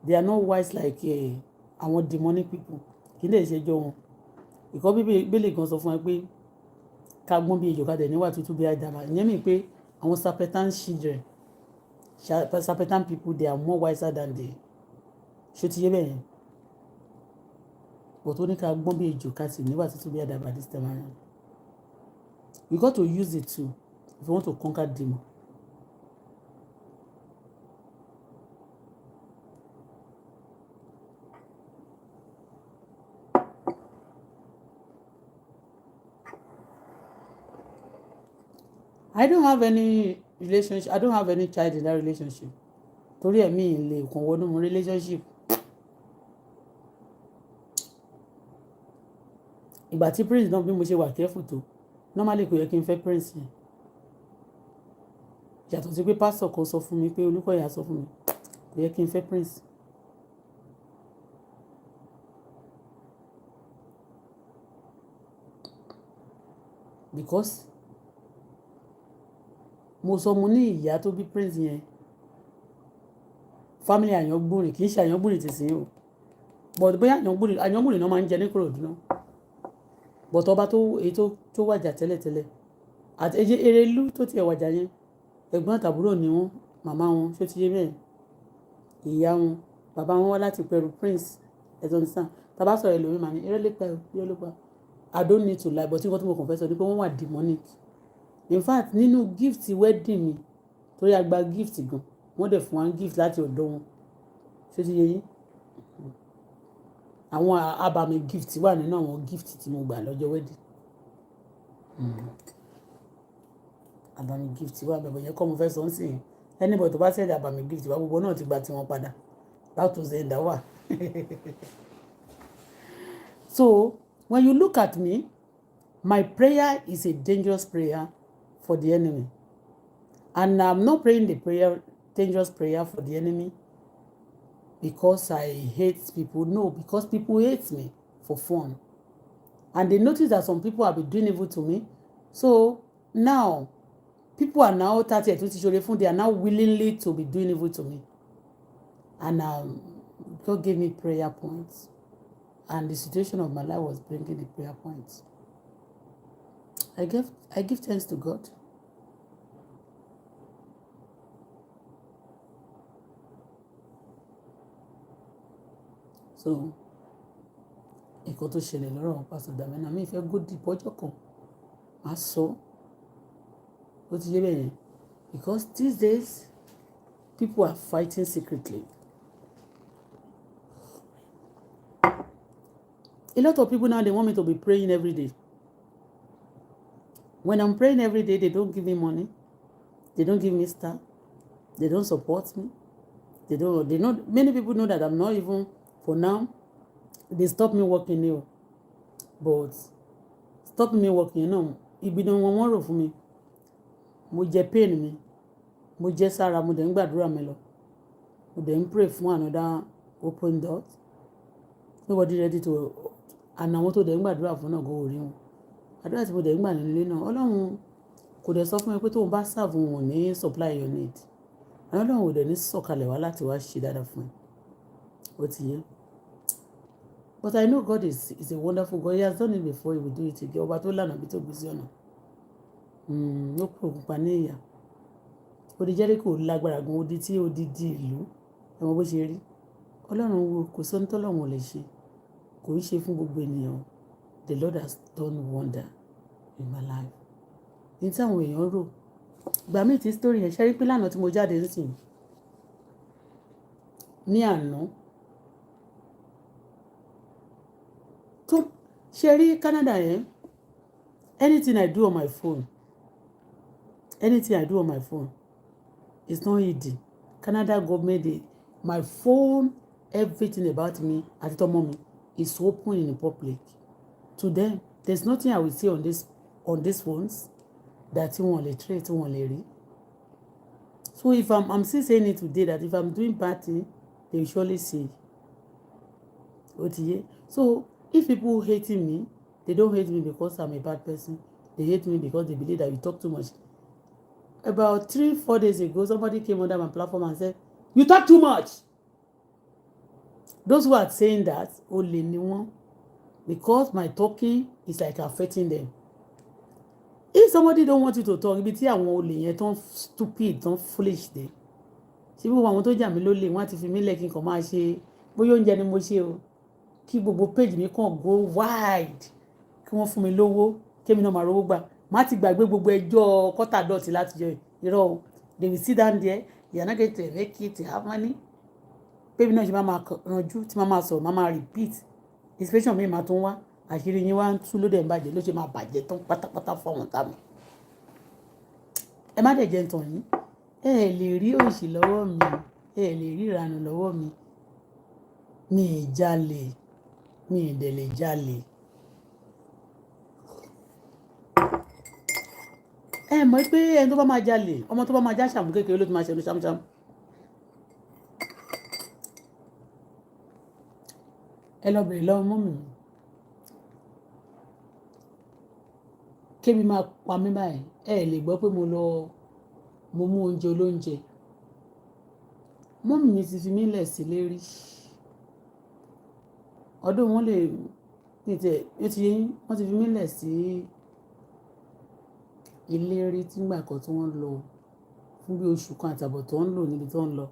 they are not wise like àwọn demonic people kì í lè ṣe jọ wọn ìkọ́ bíbélì kan sọ fún wa pé ká gbọ́n bí ejò ká dẹ̀ níwà tútù bí àdàbà ìyẹn mi pé àwọn serpentine children serpentine people they are more wiser than the ṣé ti yé bẹ́ẹ̀ yẹn but ó ní ká gbọ́n bí ejò ká sì níwà tútù bí àdàbà this time around you got to use it too if you want to conquer demon. I don't have any relationship. I don't have any child in that relationship. Torí ẹ̀mí ilé kan wọnú mu relationship. Ìgbà tí prince náà bí mo ṣe wà careful tó normally kò yẹ kí n fẹ́ prince yẹn. Yàtọ̀ sí pé pastor kan sọ fún mi pé Olúkọ̀yà sọ fún mi kò yẹ kí n fẹ́ prince. Because mo sọ mo ní ìyá tó bí prince yẹn family àyàngbòrè kì í ṣe àyàngbòrè ti sìn o but bóyá àyàngbòrè náà máa ń jẹ ní Ìkòròdú náà but ọba tó èyí tó wàjà tẹ́lẹ̀tẹ́lẹ̀ àti Erelú tó tiẹ̀ wàjà yẹn ẹ̀gbọ́n àtàbúrò ni wọ́n màmá wọn ṣó ti yé bẹ́ẹ̀ ìyá wọn bàbá wọn wá láti pẹ̀rù prince ẹ̀tọ́ ní sàn tàbá sọ̀rọ̀ ẹlòmíì màá ní irọ́ I don't need to lie but tí wọ́n tó mọ̀ kàn fẹ́ sọ ni pé wọ́n wà demonic in fact nínú gift wedding mi torí a gba gift gan wọ́n dẹ̀ fún wa gift láti ọ̀dọ̀ wọn ṣé ti yé yín àwọn abàmì gift wà nínú àwọn gift tí mo gbà lọ́jọ́ wedding abàmì gift wà bẹ̀bẹ̀ yẹn kọ́ mo fẹ́ sọ ń sìn anybody tó bá send abàmì gift wà gbogbo náà ti gba tiwọn padà láti ṣe ẹ̀dá wà so when you look at me my prayer is a dangerous prayer for the enemy. And I'm not praying the dangerous prayer for the enemy because I hate people. No, because people hate me for fun. And they notice that some people have been doing evil to me. So now, people are now 30 and 20, they are now willingly to be doing evil to me. And God gave me prayer points. And the situation of my life was bringing the prayer points. I give thanks to God. So, nǹkan tó ṣẹlẹ̀ lọ́rọ̀ àwọn pásítọ̀ Dàmẹ́nà mi fẹ́ gòdì pọ́jọ́ kan máa sọ ó ti yé bẹ́ẹ̀ yẹn because these days people are fighting secretly. A lot of people now, they want me to be praying every day. When I'm praying every day, they don't give me money. They don't give me stuff. They don't support me. They don't, many people know that I'm not even, for now, they stop me working here. But stop me working, you know, if you don't want more for me, mo jẹ pain mi, mo jẹ sára, mo dẹ̀ ń gbàdúrà mi lọ. Mo dẹ̀ ń pray fún another open door. Nobody ready to, and àwọn tó dẹ̀ ń gbàdúrà fún náà go rí wọn. Àdúrà tí mo dẹ̀ ń gbà nínú ilé náà, Ọlọ́run kò dẹ̀ sọ fún mi pé tóun bá serve wọn ní supply your need. Ọlọ́run ò dẹ̀ ní sọ̀kalẹ̀ wá láti wá ṣe dáadáa fún ẹ. Ó ti yé. But I know God is a wonderful God. He has done it before. He will do it again. Ọba tó lànà bí tó gbé sí ọ̀nà. Ó kúrò pupa ní ìyà. Odi Jẹ́ríkò lágbára gan, odi tí odidi ìlú ẹ̀wọ̀n bó ṣe rí. Ọlọ́run wo kò sọ́ni tọ́lọ́run ò lè ṣe. Kò ń ṣe fún gbogbo ènìyàn. The Lord has done wonder in my life. Ní tí àwọn èèyàn rò. Ìgbà míì tí story yẹn ṣe rí pé lánàá tí mo jáde nísìnyí. Ní àná. Tó ṣe rí Canada yẹn. Anything I do on my phone. Anything I do on my phone. It's not easy. Canada government, my phone, everything about me, àti tọmọ mi, is open in the public. To them, there's nothing I will say on these phones that wọ́n lè trade, wọ́n lè rí. So if I'm still saying it today that if I'm doing bad thing, they will surely see. Ó ti yé. So if people hating me, they don't hate me because I'm a bad person. They hate me because they believe that we talk too much. About 3-4 days ago, somebody came under my platform and said, "You talk too much." Those who are saying that, only ni because my talking is like affecting them. If somebody don't want you to talk, ibi tí àwọn olè yẹn tán stupid, tán foolish dé. Ṣé bí àwọn tó jà mí lólè, wọ́n ti fi mí lẹ̀ kí n kàn máa ṣe bóyá oúnjẹ ni mo ṣe o. Kí gbogbo page mi kàn go wide. Kí wọ́n fún mi lówó, kémi náà máa rówó gbà. Má ti gbàgbé gbogbo ẹjọ́ kọ́tà dọ̀tí láti jọ irọ́. They will sit down there, you are not going to make it to have money. Pé mi náà ṣe máa ranjú, tí máa sọ̀rọ̀, máa repeat. Inspiration mi máa tún wá. Àṣírí yín wá ń tú lóde ń bàjẹ́ ló ṣe máa bàjẹ́ tán pátápátá fún àwọn tàmí. Ẹ má dẹ̀ jẹ́ ń tàn yín. Ẹ lè rí òṣì lọ́wọ́ mi. Ẹ lè rí ìranù lọ́wọ́ mi. Mi ì jalè. Mi ì dẹ̀ lè jalè. Ẹ mọ̀ pé ẹni tó bá máa jalè, ọmọ tó bá máa já ṣàmù kékeré ló ti máa ṣe ẹnu ṣàmùṣàmù. Ẹ lọ bèrè lọ́wọ́ mọ́ mi. Kébi máa pa mí báyìí. Ẹ lè gbọ́ pé mo mú oúnjẹ olóúnjẹ. Mọ́mì mi ti fi mí lẹ̀ sílé rí. Ọdún wọn lè wọ́n ti fi mí lẹ̀ sí ilé rí nígbà kan tí wọ́n lọ fún bí oṣù kan àtàbọ̀ tó ń lò níbi tó ń lọ.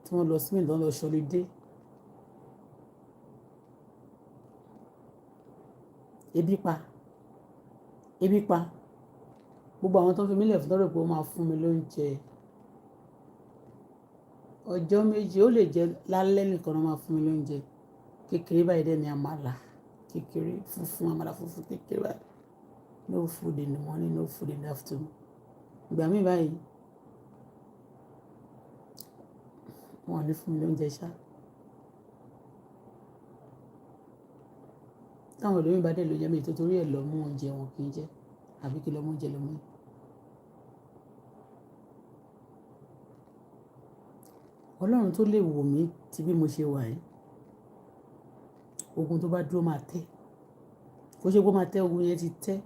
Tí wọ́n lọ sí mi tó ń lọ ṣọlidé. Ebi pa. Gbogbo àwọn tó ń fi mí lẹ̀ fún tọ́rọ̀ pé ó máa fún mi lóúnjẹ. Ọjọ́ méjì ó lè jẹ́ lálẹ́ nìkan ló máa fún mi lóúnjẹ. Kékeré báyìí dẹ̀ ni àmàlà. Kékeré funfun, àmàlà funfun kékeré báyìí. No food in the morning, no food in the afternoon. Ìgbà míì báyìí, wọ́n ò ní fún mi lóúnjẹ ṣá. Táwọn olóyún bá dé ló jẹ́ mi tó torí ẹ̀ lọ mú oúnjẹ wọn kì í jẹ. Àbí kí lọ mú oúnjẹ lọ mú. Ọlọ́run tó lè wò mí tí bí mo ṣe wà yìí. Ogun tó bá dúró máa tẹ́. Kó ṣe pé ó máa tẹ́, ogun yẹn ti tẹ́.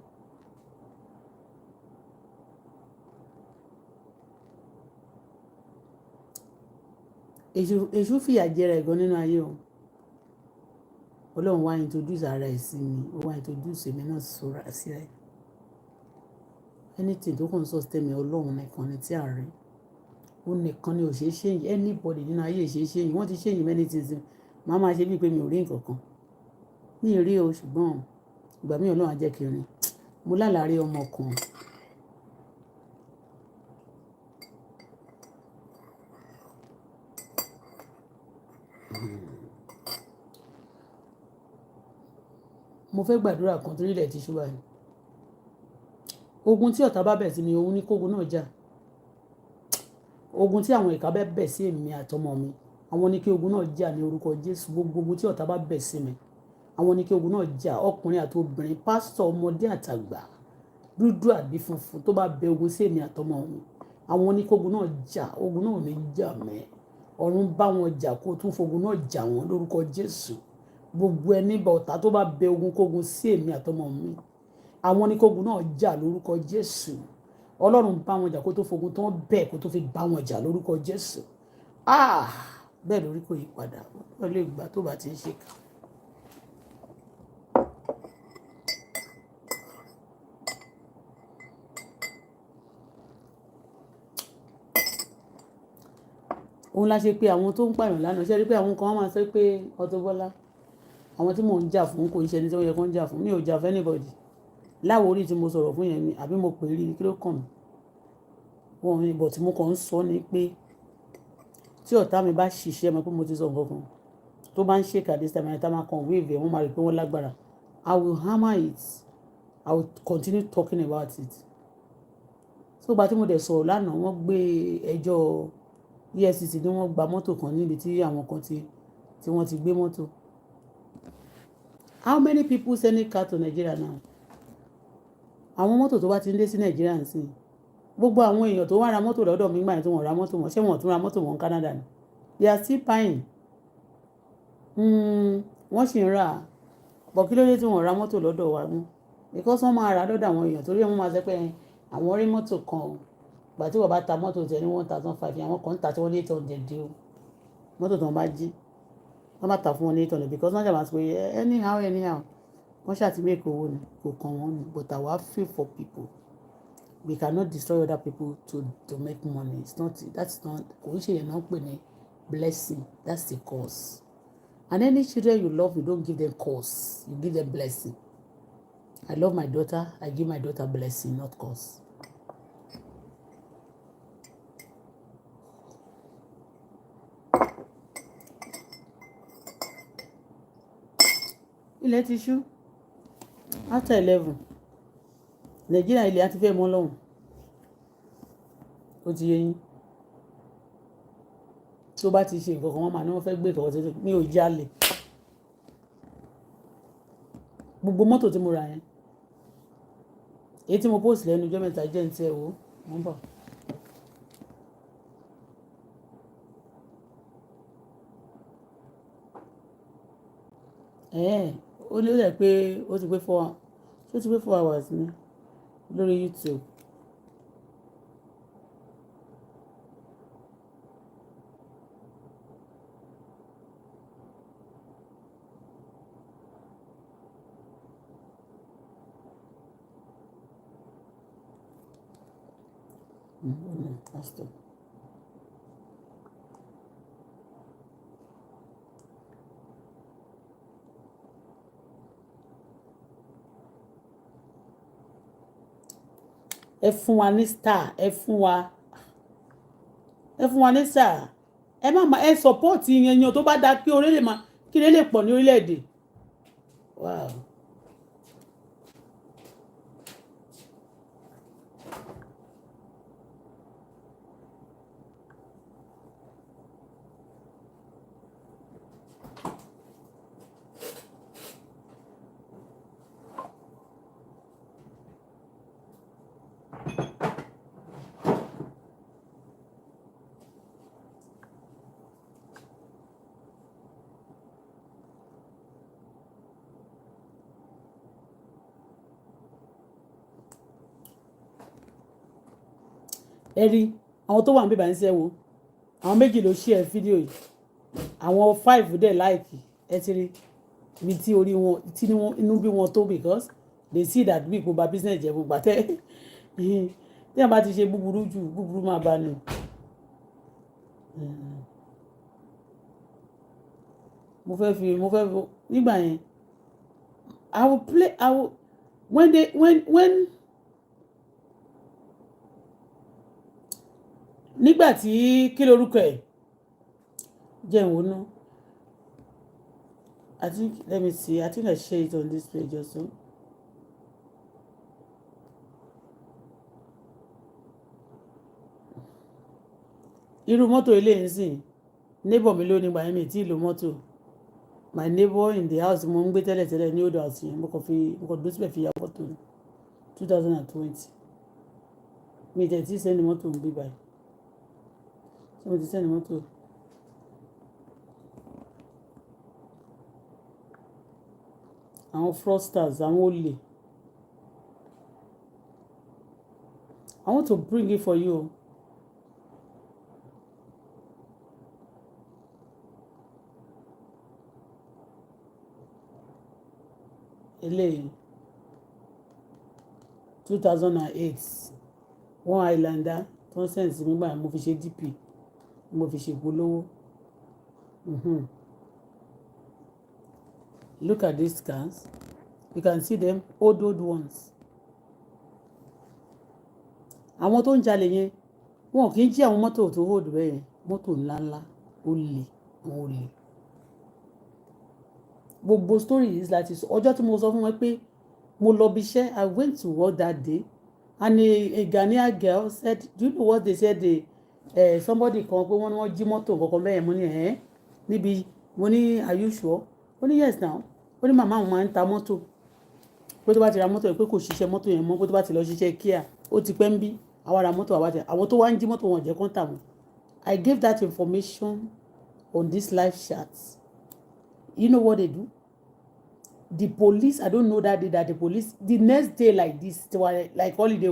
Èṣù fìyà jẹrà ẹ̀gan nínú ayé o. Ọlọ́run wá introduce ara ẹ̀ sí mi. Ó wá introduce èmi náà sọ̀rọ̀ sí ẹ̀. Anything tó kàn sustain mi Ọlọ́run nìkan ni tí a rí. Ó nìkan ni ò ṣe é change. Anybody nínú ayé ṣe é change. Wọ́n ti change many things. Màá máa ṣe bíi pé mi ò rí nǹkan kan. ní ìrí o ṣùgbọ́n ìgbà míì Ọlọ́run á jẹ́ kí n rìn. Mo lálàárí ọmọ kan. Mo fẹ́ gbàdúrà kan torí ilẹ̀ ti ṣú wa ni. Ogun tí ọ̀tá bá bẹ̀ sí mi, òun ní kógun náà jà. Ogun tí àwọn ìkà bẹ́ bẹ̀ sí èmi àtọmọ mi, àwọn ní kí ogun náà jà ní orúkọ Jésù. Gbogbo ogun tí ọ̀tá bá bẹ̀ sí mi, àwọn ní kí ogun náà jà. Ọkùnrin àti obìnrin, pásítọ̀, ọmọdé àtàgbà, dúdú àbí funfun tó bá bẹ ogun sí èmi àtọmọ mi, àwọn ní kí ogun náà jà. Ogun náà ò ní jà mẹ́. Ọ̀run bá wọn jà kó tún fogun náà jà wọ́n lórúkọ Jésù. Gbogbo ẹni bá ọ̀tá tó bá bẹ ogun kógun sí èmi àtọmọ mi, àwọn ní kí ogun náà jà lórúkọ Jésù. Ọlọ́run bá wọn jà kó tó fogun tán bẹ́ẹ̀ kó tó fi bá wọn jà lórúkọ Jésù. Bẹ́ẹ̀ lórí kò yí padà. Wọ́n lè gbà tó bá ti ń ṣe kà. Òun la ṣe pé àwọn tó ń pààyàn lánàá ṣe rí pé àwọn kan wọ́n máa sọ pé Auto-Bola àwọn tí mò ń jà fún kò ń ṣe ẹni tí wọ́n yẹ kó ń jà fún. Mi ò jà fún anybody. Láwòrí tí mo sọ̀rọ̀ fún yẹn ni àbí mo pè é rí kí ló kàn mí. Wọ́n ní bọ̀ tí mo kàn ń sọ ni pé tí ọ̀tá mi bá ṣiṣẹ́ mọ̀ pé mo ti sọ nǹkan kan tó bá ń ṣe kàdé sí àmì máa kàn wéèvì wọ́n máa rí pé wọ́n lágbára. I will hammer it. I will continue talking about it. So gba tí mo dẹ̀ sọ̀rọ̀ lánàá wọ́n gbé ẹjọ́ EFCC ní wọ́n gba mọ́tò kan níbi tí àwọn kan tí wọ́n ti gbé mọ́tò. How many people sending car to Nigeria now? Àwọn mọ́tò tó bá ti ń dé sí Nigeria ń sìn. Gbogbo àwọn èèyàn tó wá ra mọ́tò lọ́dọ̀ mi gbà yẹn tí wọ́n ra mọ́tò wọn ṣé wọ́n tún ra mọ́tò wọn Canada ni. They are still buying. Wọ́n sì ń rà. Bọ̀ kí ló dé tí wọ́n ra mọ́tò lọ́dọ̀ wa mú? Because wọ́n máa ra lọ́dọ̀ àwọn èèyàn torí wọ́n máa sọ pé àwọn rí mọ́tò kan gbà tí wọ́n bá ta mọ́tò tẹ̀ ní 1,500 àwọn kan ń ta tí wọ́n ní 800 dé o. Mọ́tò tí wọ́n bá jí wọ́n bá ta fún wọn ní 800 because wọ́n jà máa sọ pé anyhow wọ́n ṣàtìmẹ́kì owó ni kò kàn wọ́n ni. But our feel for people. We cannot destroy other people to make money. That's not kò ń ṣe yẹn náà pè ní blessing. That's the cause. And any children you love, you don't give them cause. You give them blessing. I love my daughter. I give my daughter blessing, not cause. Ilẹ̀ ti ṣú. After 11. Nigeria ilẹ̀ àti fẹ́ mọ́ lọ́hùn. Ó ti yé yín. Tó bá ti ṣe nǹkan kan wọ́n máa ní wọ́n fẹ́ gbé ìkọ̀wé títí mi ò jalè. Gbogbo mọ́tò tí mo rà yẹn. Èyí tí mo post lẹ́nu ọjọ́ mẹ́ta jẹ́ ní ti ẹ̀ wò. Mo ń bọ̀. Ó ní ó dẹ̀ pé ó ti pé 4 hours ni lórí YouTube. Pastor. Ẹ fún wa ní star, ẹ fún wa ní star. Ẹ má ẹ support yẹn tó bá dá kí orílẹ̀ lè pọ̀ ní orílẹ̀-èdè. Wow. Ẹ rí àwọn tó wà níbí bá ń ṣe wo àwọn méjì ló share fídíò yìí àwọn 5 dẹ̀ like ẹ ti rí ibi tí orí wọn tí inú bí wọn tó because they see that bí ipò ba business jẹ́ gbogbo àtẹ́ tí a bá ti ṣe búburú jù búburú máa bá ní. mo fẹ́ nígbà yẹn I will play. I will when nígbà tí kí lorúkọ ẹ̀ jẹ́ ìwọ náà. I think let me see. I think I share it on this page also. Irú mọ́tò eléyìí sìn neighbor mi ló ní gbà yẹn mi tí ìlú mọ́tò. My neighbor in the house mo ń gbé tẹ́lẹ̀ ní old house yẹn mo kàn dúró síbẹ̀ fi ya fọ́tò 2020. Mi tẹ̀ tí sẹ́ni mọ́tò ń gbé báyìí. Ṣé mo ti sẹ́ni mọ́tò? Àwọn fraudsters, àwọn olè. I want to bring it for you. Eléyìí 2008 one islander tó ń sẹ́ǹsì mi báyìí mo fi ṣe DP mo fi ṣe ìpolówó. Look at these cars. You can see them old ones. Àwọn tó ń jalè yẹn wọn kì í jí àwọn mọ́tò tó hold bẹ́ẹ̀ yẹn mọ́tò ńláńlá olè àwọn olè. Gbogbo story is láti sọ ọjọ́ tí mo sọ fún wọn pé mo lọ bí iṣẹ́ I went to work that day and a Ghanaian girl said do you know what they said somebody kan pé wọ́n jí mọ́tò kankan bẹ́ẹ̀ mo ní níbi mo ní are you sure ó ní yes now ó ní màmá àwọn máa ń ta mọ́tò pé tó bá ti ra mọ́tò yẹn pé kò ṣiṣẹ́ mọ́tò yẹn mọ́ pé tó bá ti lọ ṣiṣẹ́ kíá ó ti pẹ́ ń bí àwọn ará mọ́tò àwọn tó wá ń jí mọ́tò wọn jẹ́ kán tà wọ́n. I gave that information on this live chat. You know what they do? The police, I don't know that day that the police, the next day like this, they were like holiday.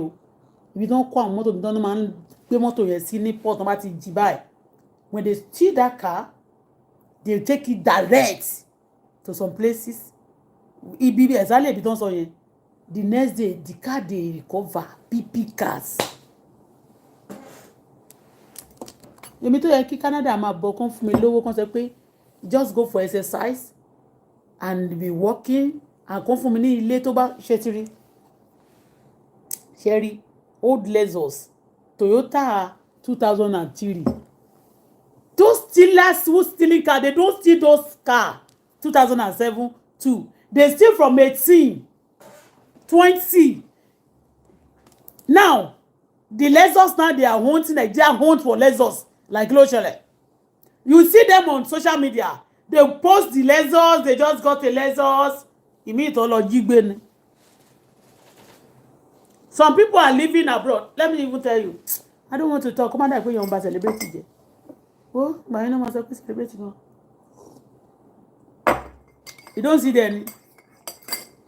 If you don't call motor, you don't man pay motor you see ni port number buy. When they steal that car, they take it direct to some places. It be exactly if you don't say the next day the car they recover PP cars. Èmi tó yẹ kí Canada máa bọ̀ kán fún mi lówó kán sọ pé just go for exercise and be working and kán fún mi ní ilé tó bá ṣe ti rí ṣe old Lexus Toyota 2003 those stealers who stealing car they don't steal those car 2007 too they steal from 18 20 now the Lexus now they are haunting like they are hunt for Lexus like literally you see them on social media they post the Lexus they just got a Lexus immediately. Some people are living abroad. Let me even tell you. I don't want to talk. Come on, I put you on celebrity. Oh, but I know myself celebrity now. You don't see them.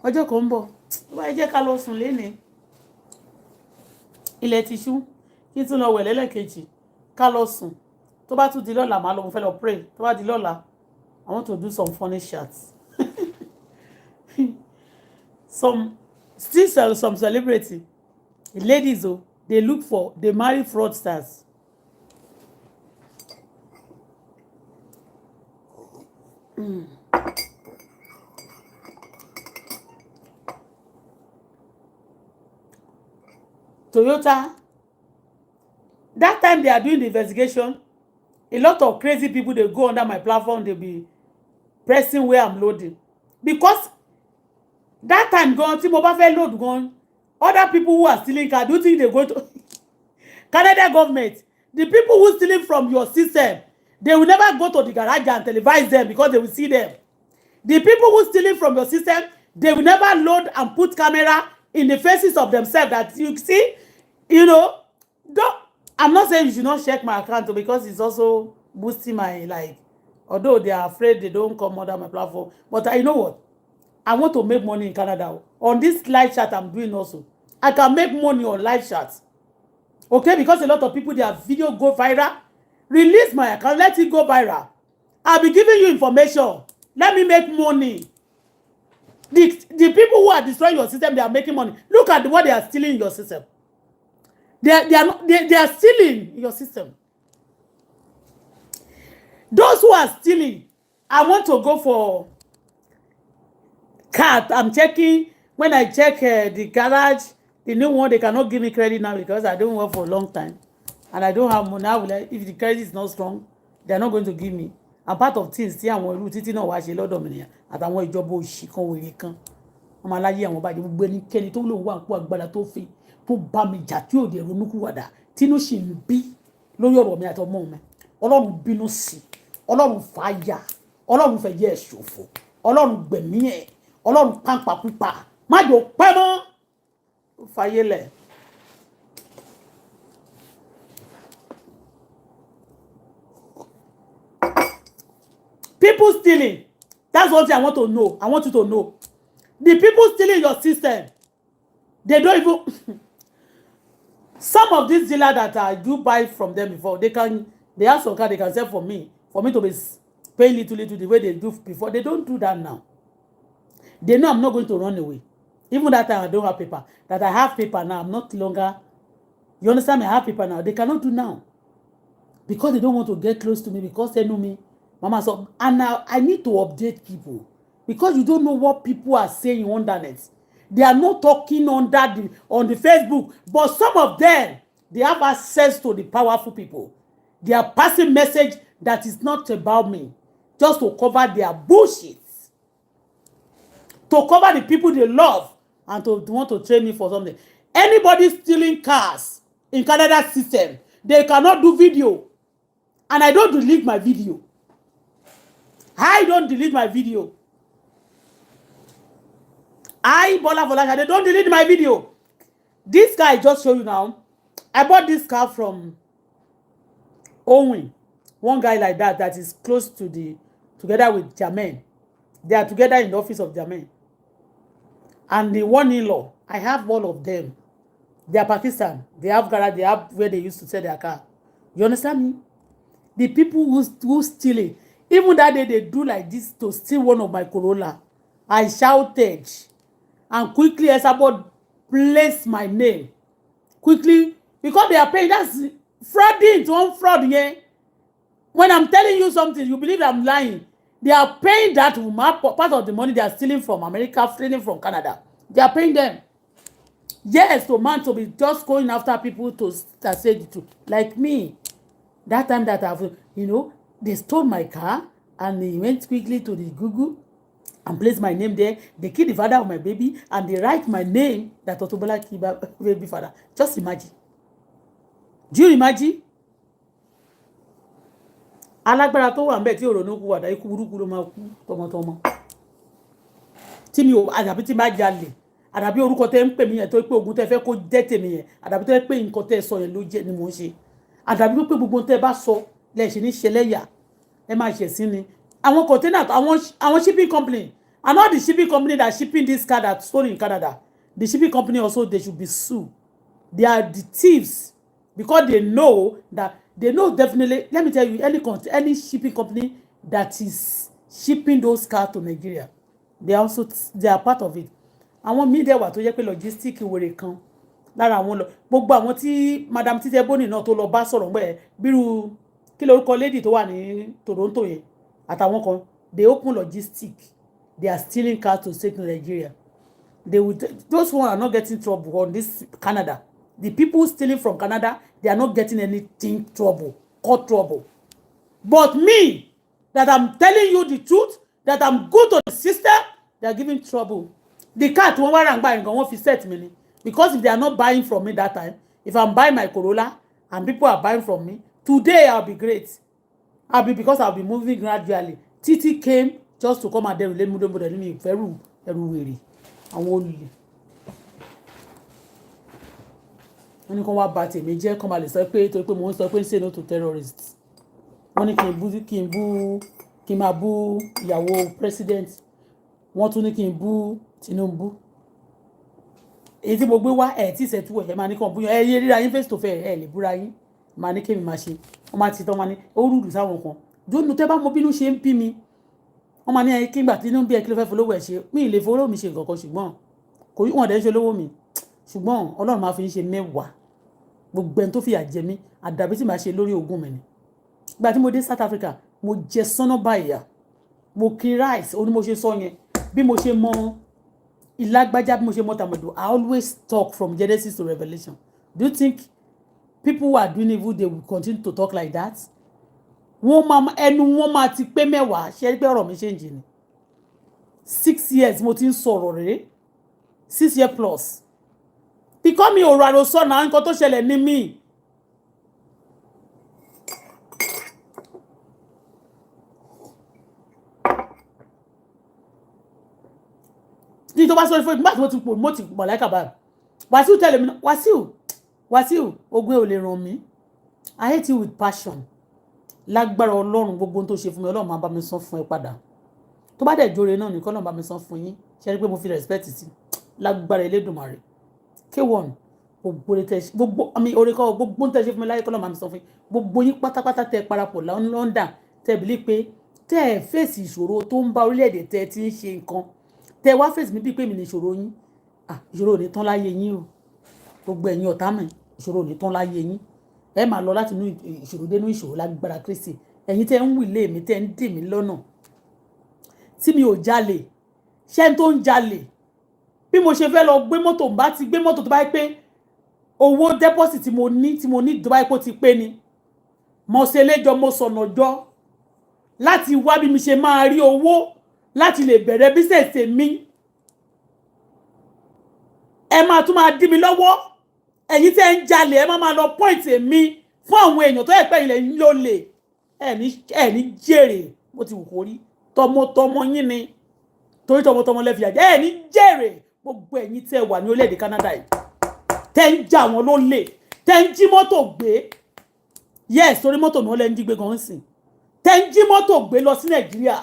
Ọjọ́ kan bọ̀. Wá jẹ́ ká lọ sùn léni. Ilẹ̀ ti ṣú. Kí tún lọ wẹ̀ lẹ́lẹ́kejì. Ká lọ sùn. Tó bá tún di lọ́la màá lọ mo fẹ́ lọ pray. Tó bá di lọ́la I want to do some funny shots. Some celebrity ladies they look for they marry fraudsters. Toyota, that time they are doing the investigation, a lot of crazy people they go under my platform, they be pressing where I'm loading because that time gone tí mo bá fẹ́ load gone other people who are stealing car do you think they go to Canada government the people who stealing from your system they will never go to the garage and televise them because they will see them. The people who stealing from your system they will never load and put camera in the faces of themselves that you see don't. I'm not saying you should not check my account because it's also boosting my although they are afraid they don't come under my platform but I know what I want to make money in Canada. On this live chat I'm doing also. I can make money on live chat. Okay, because a lot of people their video go viral. Release my account, let it go viral. I'll be giving you information. Let me make money. The people who are destroying your system, they are making money. Look at what they are stealing in your system. They are stealing your system. Those who are stealing, I want to go for car. I'm checking. When I check the garage, the new one, they cannot give me credit now because I don't work for a long time. And I don't have money. Now, if the credit is not strong, they're not going to give me. And part of things, see, àwọn irú títí náà wá ṣe lọ́dọ̀ mi nìyẹn. Àtàwọn ìjọba òṣì kan wèrè kan. Wọ́n máa láyé àwọn bàjẹ́ gbogbo ẹnikẹ́ni tó lóun wà ń pọ̀ agbára tó fi tó bá mi jà tí ò dé ronúkúwàdà tínú sì ń bí lórí ọ̀rọ̀ mi àtọmọ mi. Ọlọ́run bínú sí. Ọlọ́run fàáyà. Ọlọ́run fẹ́ jẹ́ ẹ̀ṣòfò. Ọlọ́run gbẹ̀mí ẹ̀. Ọlọ́run pàǹpà pípa. Má jò pẹ́ mọ́. Ó fàyè lẹ̀. People stealing. That's what I want to know. I want you to know. The people stealing your system, they don't even. Some of these dealers that I do buy from them before, they have some car they can sell for me to be paying little the way they do before. They don't do that now. They know I'm not going to run away. Even that time I don't have paper. That I have paper now, I'm not longer. You understand me? I have paper now. They cannot do now. Because they don't want to get close to me, because they know me. Mama, so and now I need to update people. Because you don't know what people are saying on the net. They are not talking on the Facebook. But some of them, they have access to the powerful people. They are passing message that is not about me. Just to cover their bullshit. To cover the people they love. And to want to train me for something. Anybody stealing cars in Canada system, they cannot do video. And I don't delete my video. I don't delete my video. They don't delete my video. This guy I just show you now. I bought this car from Owen. One guy like that is close to together with Jermaine. They are together in the office of Jermaine. And the one in-law, I have all of them. They are Pakistan. They have garage. They have where they used to sell their car. You understand me? The people who steal it. Even that day they do like this to steal one of my Corolla. I shouted. And quickly Esabod placed my name. Quickly. Because they are paying. That's frauding. One fraud, yeah. When I'm telling you something, you believe I'm lying. They are paying that part of the money they are stealing from America, stealing from Canada. They are paying them. Yes, to man to be just going after people to say the truth. Like me. That time that I've, they stole my car and they went quickly to the Google and placed my name there. They killed the father of my baby and they write my name that Auto-Bola killed baby father. Just imagine. Do you imagine? Alágbára tó wà ńbẹ̀ tí òrònú kú wàdà ikú burúkú ló máa kú tọmọtọmọ. Tí mi ò àdàbí tí má jalè. Àdàbí orúkọ tẹ́ ń pè mí yẹn tó pé ogun tẹ́ fẹ́ kó jẹ́ tèmi yẹn. Àdàbí tẹ́ pé nǹkan tẹ́ sọ yẹn ló jẹ́ ni mò ń ṣe. Àdàbí pé gbogbo tẹ́ bá sọ lẹ ṣe ní ṣẹlẹ́yà. Ẹ máa ṣe sí ni. Àwọn container àwọn shipping company and all the shipping company that shipping this car that stole in Canada. The shipping company also they should be sued. They are the thieves because they know definitely. Let me tell you, any shipping company that is shipping those cars to Nigeria, they are part of it. Àwọn media wà tó jẹ́ pé logistic wèrè kan lára àwọn lọ gbogbo àwọn tí madam Tite Boni náà tó lọ bá sọ̀rọ̀ ńgbẹ́ bírú kí lórúkọ lady tó wà ní Toronto yẹn àtàwọn kan they open logistic. They are stealing cars to state Nigeria. Those who are not getting trouble on this Canada. The people stealing from Canada, they are not getting anything court trouble. But me, that I'm telling you the truth, that I'm good to the system, they are giving trouble. The cat won't want to buy and won't set me. Because if they are not buying from me that time, if I'm buying my Corolla and people are buying from me, today I'll be great. Because I'll be moving gradually. Titi came just to come and then let me very weary. And only. Wọ́n ní kó wá bá tèmi jẹ́ kó máa lè sọ pé torí pé mò ń sọ pé say no to terrorists. Wọ́n ní kí n máa bú ìyàwó president. Wọ́n tún ní kí n bú Tinubu. Èyí tí mo gbé wá tí ìṣẹ́tú ẹ̀ máa ní kàn bú yẹn yé ríra yín face to face lè búra yín. Máa ní kémi máa ṣe. Wọ́n máa ti tán máa ní ó rúdù sáwọn kan. Jónú tẹ́ bá mọ bínú ṣe ń bí mi. Wọ́n máa ní kí n gbà Tinubu kí ló fẹ́ folówó ẹ̀ ṣe. Mi ì lè folówó mi ṣe nǹkan kan ṣùgbọ́n kò wọ́n dẹ̀ ń ṣe olówó mi. Ṣùgbọ́n Ọlọ́run máa fi ń ṣe mẹ́wàá gbogbo ẹni tó fìyà jẹ mí àdàbí tí màá ṣe lórí ogún mi ni. Ìgbà tí mo dé South Africa mo jẹ sọ́nà báyà mo kí rice ó ní mo ṣe sọ yẹn bí mo ṣe mọ ìlágbájá bí mo ṣe mọ̀ tàmọ̀dò. I always talk from Genesis to Revelation. Do you think people who are doing evil they will continue to talk like that? Wọ́n máa ẹnu wọn máa ti pé mẹ́wàá ṣe pé ọ̀rọ̀ mi ṣe ń jìn ní 6 years mo ti ń sọ̀rọ̀ rèé 6 years plus because mi ò rà ló sọ̀nà nǹkan tó ṣẹlẹ̀ ní mi. Ní tó bá sọ fún mi nígbà tí mo ti pò mo ti mọ̀láìkà báyìí Wàsíù tẹ̀lé mi Wàsíù ogun ò lè ràn mí. I hate you with passion. Lágbára Ọlọ́run gbogbo ohun tó ṣe fún mi Ọlọ́run máa bá mi san fún ẹ padà. Tó bá dẹ̀ jóore náà nìkan Ọlọ́run bá mi san fún yín. Ṣé rí pé mo fi respect sí lágbára Elédùmarè. K1 gbogbo tẹ gbogbo àmì orekọ gbogbo tẹ ṣe fún mi láyé kọ́lọ́ máa mi san fún yín. Gbogbo yín pátápátá tẹ parapọ̀ London tẹ bìlí pé tẹ fèsì ìṣòro tó ń bá orílẹ̀-èdè tẹ ti ń ṣe nǹkan. Tẹ wá fèsì mi bíi pé mi ní ìṣòro yín. Ìṣòro ò ní tán láyé yín o. Gbogbo ẹ̀yin ọ̀tá mi ìṣòro ò ní tán láyé yín. Ẹ máa lọ láti inú ìṣòro dénú ìṣòro lágbára Kristi. Ẹ̀yin tẹ́ ń wílé mi tẹ́ ń dè mí lọ́nà tí mi ò jalè ṣé ń tó ń jalè bí mo ṣe fẹ́ lọ gbé mọ́tò bá ti gbé mọ́tò tó bá yẹ pé owó deposit tí mo ní tó bá yẹ kó ti pé ni mo ṣe léjọ mo sọ̀nà jọ láti wá bí mi ṣe máa rí owó láti lè bẹ̀rẹ̀ business mi ẹ máa tún máa dí mi lọ́wọ́ ẹ̀yin tẹ́ ń jalè ẹ máa lọ point mi fún àwọn èèyàn tó yẹ pé ilẹ̀ ń lò lè ẹ ní jèrè bó ti wù kó rí tọmọtọmọ yín ni torí tọmọtọmọ lẹ́fì àjẹ́ ẹ ní jèrè gbogbo ẹ̀yin tẹ́ wà ní orílẹ̀-èdè Canada yìí tẹ́ ń jà wọ́n lólè tẹ́ ń jí mọ́tò gbé yes torí mọ́tò ni wọ́n lẹ́ ń jí gbé gan sìn tẹ́ ń jí mọ́tò gbé lọ sí Nàìjíríà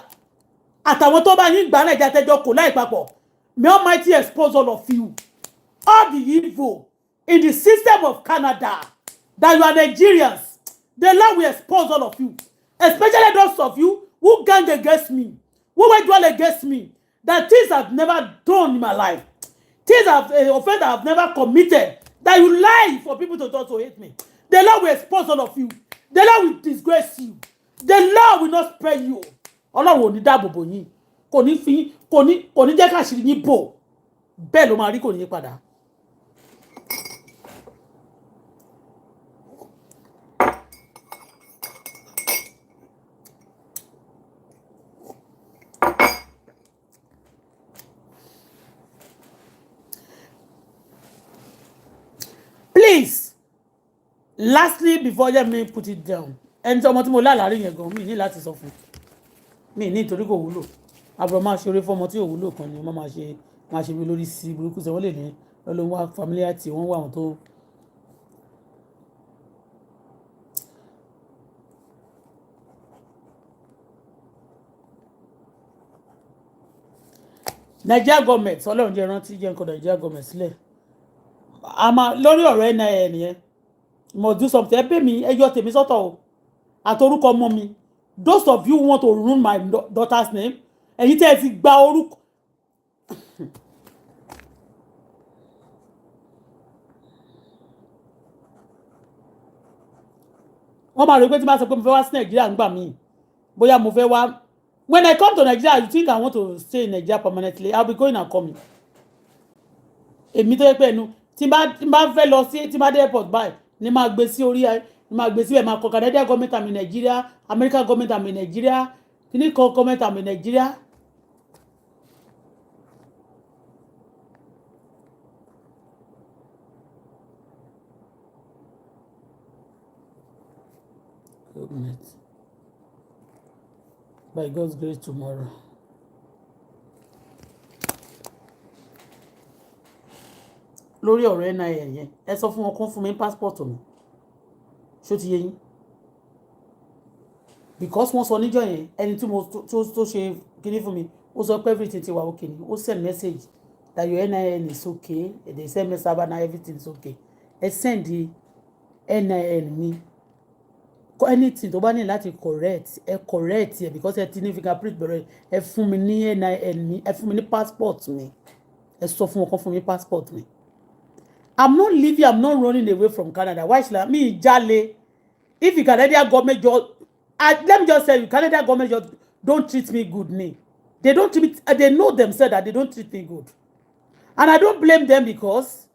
àtàwọn tó bá yín gbà Nàìjíríà tẹ́jọ́ kò láì papọ̀ may Almighty expose all of you all the evil in the system of Canada that you are Nigerians. The Lord will expose all of you, especially those of you who gang against me, who will dwell against me, that things I've never done in my life, things offense I've never committed, that you lie for people to also hate me. The Lord will expose all of you. The Lord will disgrace you. The Lord will not spare you. Ọlọ́run ò ní dáàbò bò yín. Kò ní jẹ́ káṣírí yín bò. Bẹ́ẹ̀ ló máa rí kò ní padà. Please, lastly, before let me put it down, ẹni tí ọmọ tí mo lálàárí yẹn gan mi ní láti sọ fún mi ní nítorí kò wúlò àbúrò máa ṣe orí fọmọ tí ò wúlò kan ni wọ́n máa ṣe bí lórí sí burúkú sọ wọ́n lè ní lọ́lọ́ wá familiarity wọ́n wà wọ́n tó. Nigeria government ọlọ́run jẹ́ rántí jẹ́ nǹkan Nigeria government sílẹ̀ lórí ọ̀rọ̀ NIN yẹn mo do something ẹ bẹ̀ mí ẹ yọ tèmi sọ́tọ̀ o àtorúkọ ọmọ mi those of you who want to ruin my daughter's name ẹ̀yin tẹ́ ẹ ti gba orúkọ wọ́n máa rò pé tí máa sọ pé mo fẹ́ wá sí Nàìjíríà ń gbà mí bóyá mo fẹ́ wá when I come to Nigeria you think I want to stay in Nigeria permanently I'll be going and coming èmi tó yẹ pé ẹnu tí bá fẹ́ lọ sí tí bá dé airport báyìí ní máa gbé sí orí ẹ ní máa gbé síbẹ̀ máa kọ Canadian government àmì Nigeria American government àmì Nigeria kìíní kan government àmì Nigeria. Government by God's grace tomorrow. Lórí ọ̀rọ̀ NIN yẹn ẹ sọ fún wọn kó fún mi passport mi ṣó ti yé yín because wọ́n sọ níjọ́ yẹn ẹni tí mo tó ṣe kíní fún mi ó sọ pé everything ti wà okay ni ó send message that your NIN is okay they send me sábà na everything is okay ẹ send the NIN mi anything tó bá ní láti correct ẹ because ẹ ti ní fingerprint bẹ̀rẹ̀ ẹ fún mi ní NIN mi ẹ fún mi ní passport mi ẹ sọ fún wọn kó fún mi passport mi. I'm not leaving. I'm not running away from Canada. Why should I? Me, Jale. If the Canadian government just, let me just say, the Canadian government just don't treat me good. They don't treat me. They know themselves that they don't treat me good. And I don't blame them, because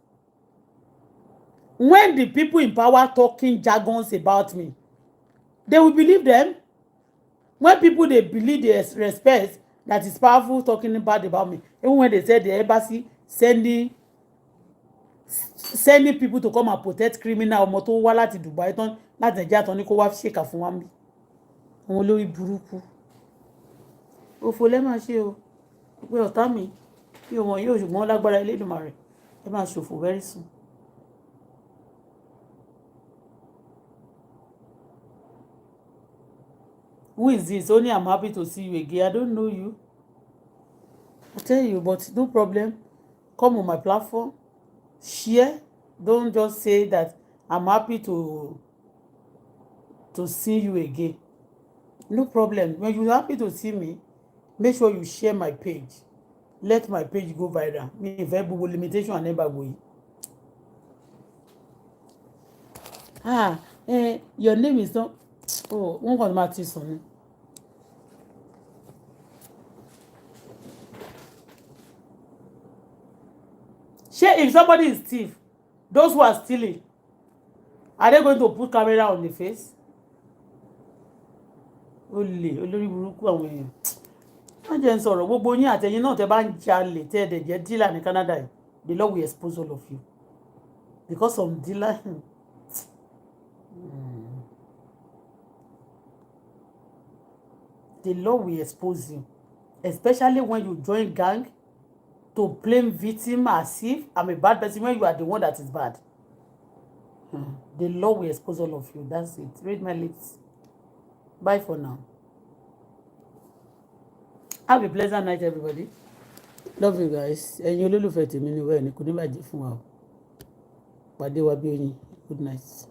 when the people in power talking jargons about me, they will believe them. When people they believe they respect that is powerful talking bad about me, even when they said the embassy sending people to come and protect criminal ọmọ tó wá láti Dubai tán láti Nàìjíríà tán ní kó wá ṣèkà fún wa mi, àwọn olórí burúkú òfò lẹ́ máa ṣe o pé ọ̀tá mi bí wọn yóò ṣùgbọ́n lágbára Elédùmarè ẹ máa ṣòfò very soon. Who is this? Only I'm happy to see you again. I don't know you. I tell you, but no problem. Come on my platform. Share. Don't just say that I'm happy to see you again. No problem. When you're happy to see me, make sure you share my page. Let my page go viral. Me verbal limitation and never go. Your name is not. Oh, one can match this on. Share if somebody is thief, those who are stealing, are they going to put camera on the face? Olórí burúkú àwọn èèyàn. Wọ́n jẹ́ ń sọ̀rọ̀ gbogbo yín àtẹ̀yìn náà tẹ́ bá ń jalè tẹ́ ẹ̀dẹ̀ jẹ́ dealer ní Canada. The law will expose all of you. Because of dealer. The law will expose you. Especially when you join gang to blame victim as if I'm a bad person when you are the one that is bad. The law will expose all of you. That's it. Read my lips. Bye for now. Have a pleasant night, everybody. Love you guys. Ẹ̀yin olólùfẹ́ tèmi ni wẹ́ẹ̀ ni kò ní bàjẹ́ fún wa o. Pàdé wa bí oyin. Good night.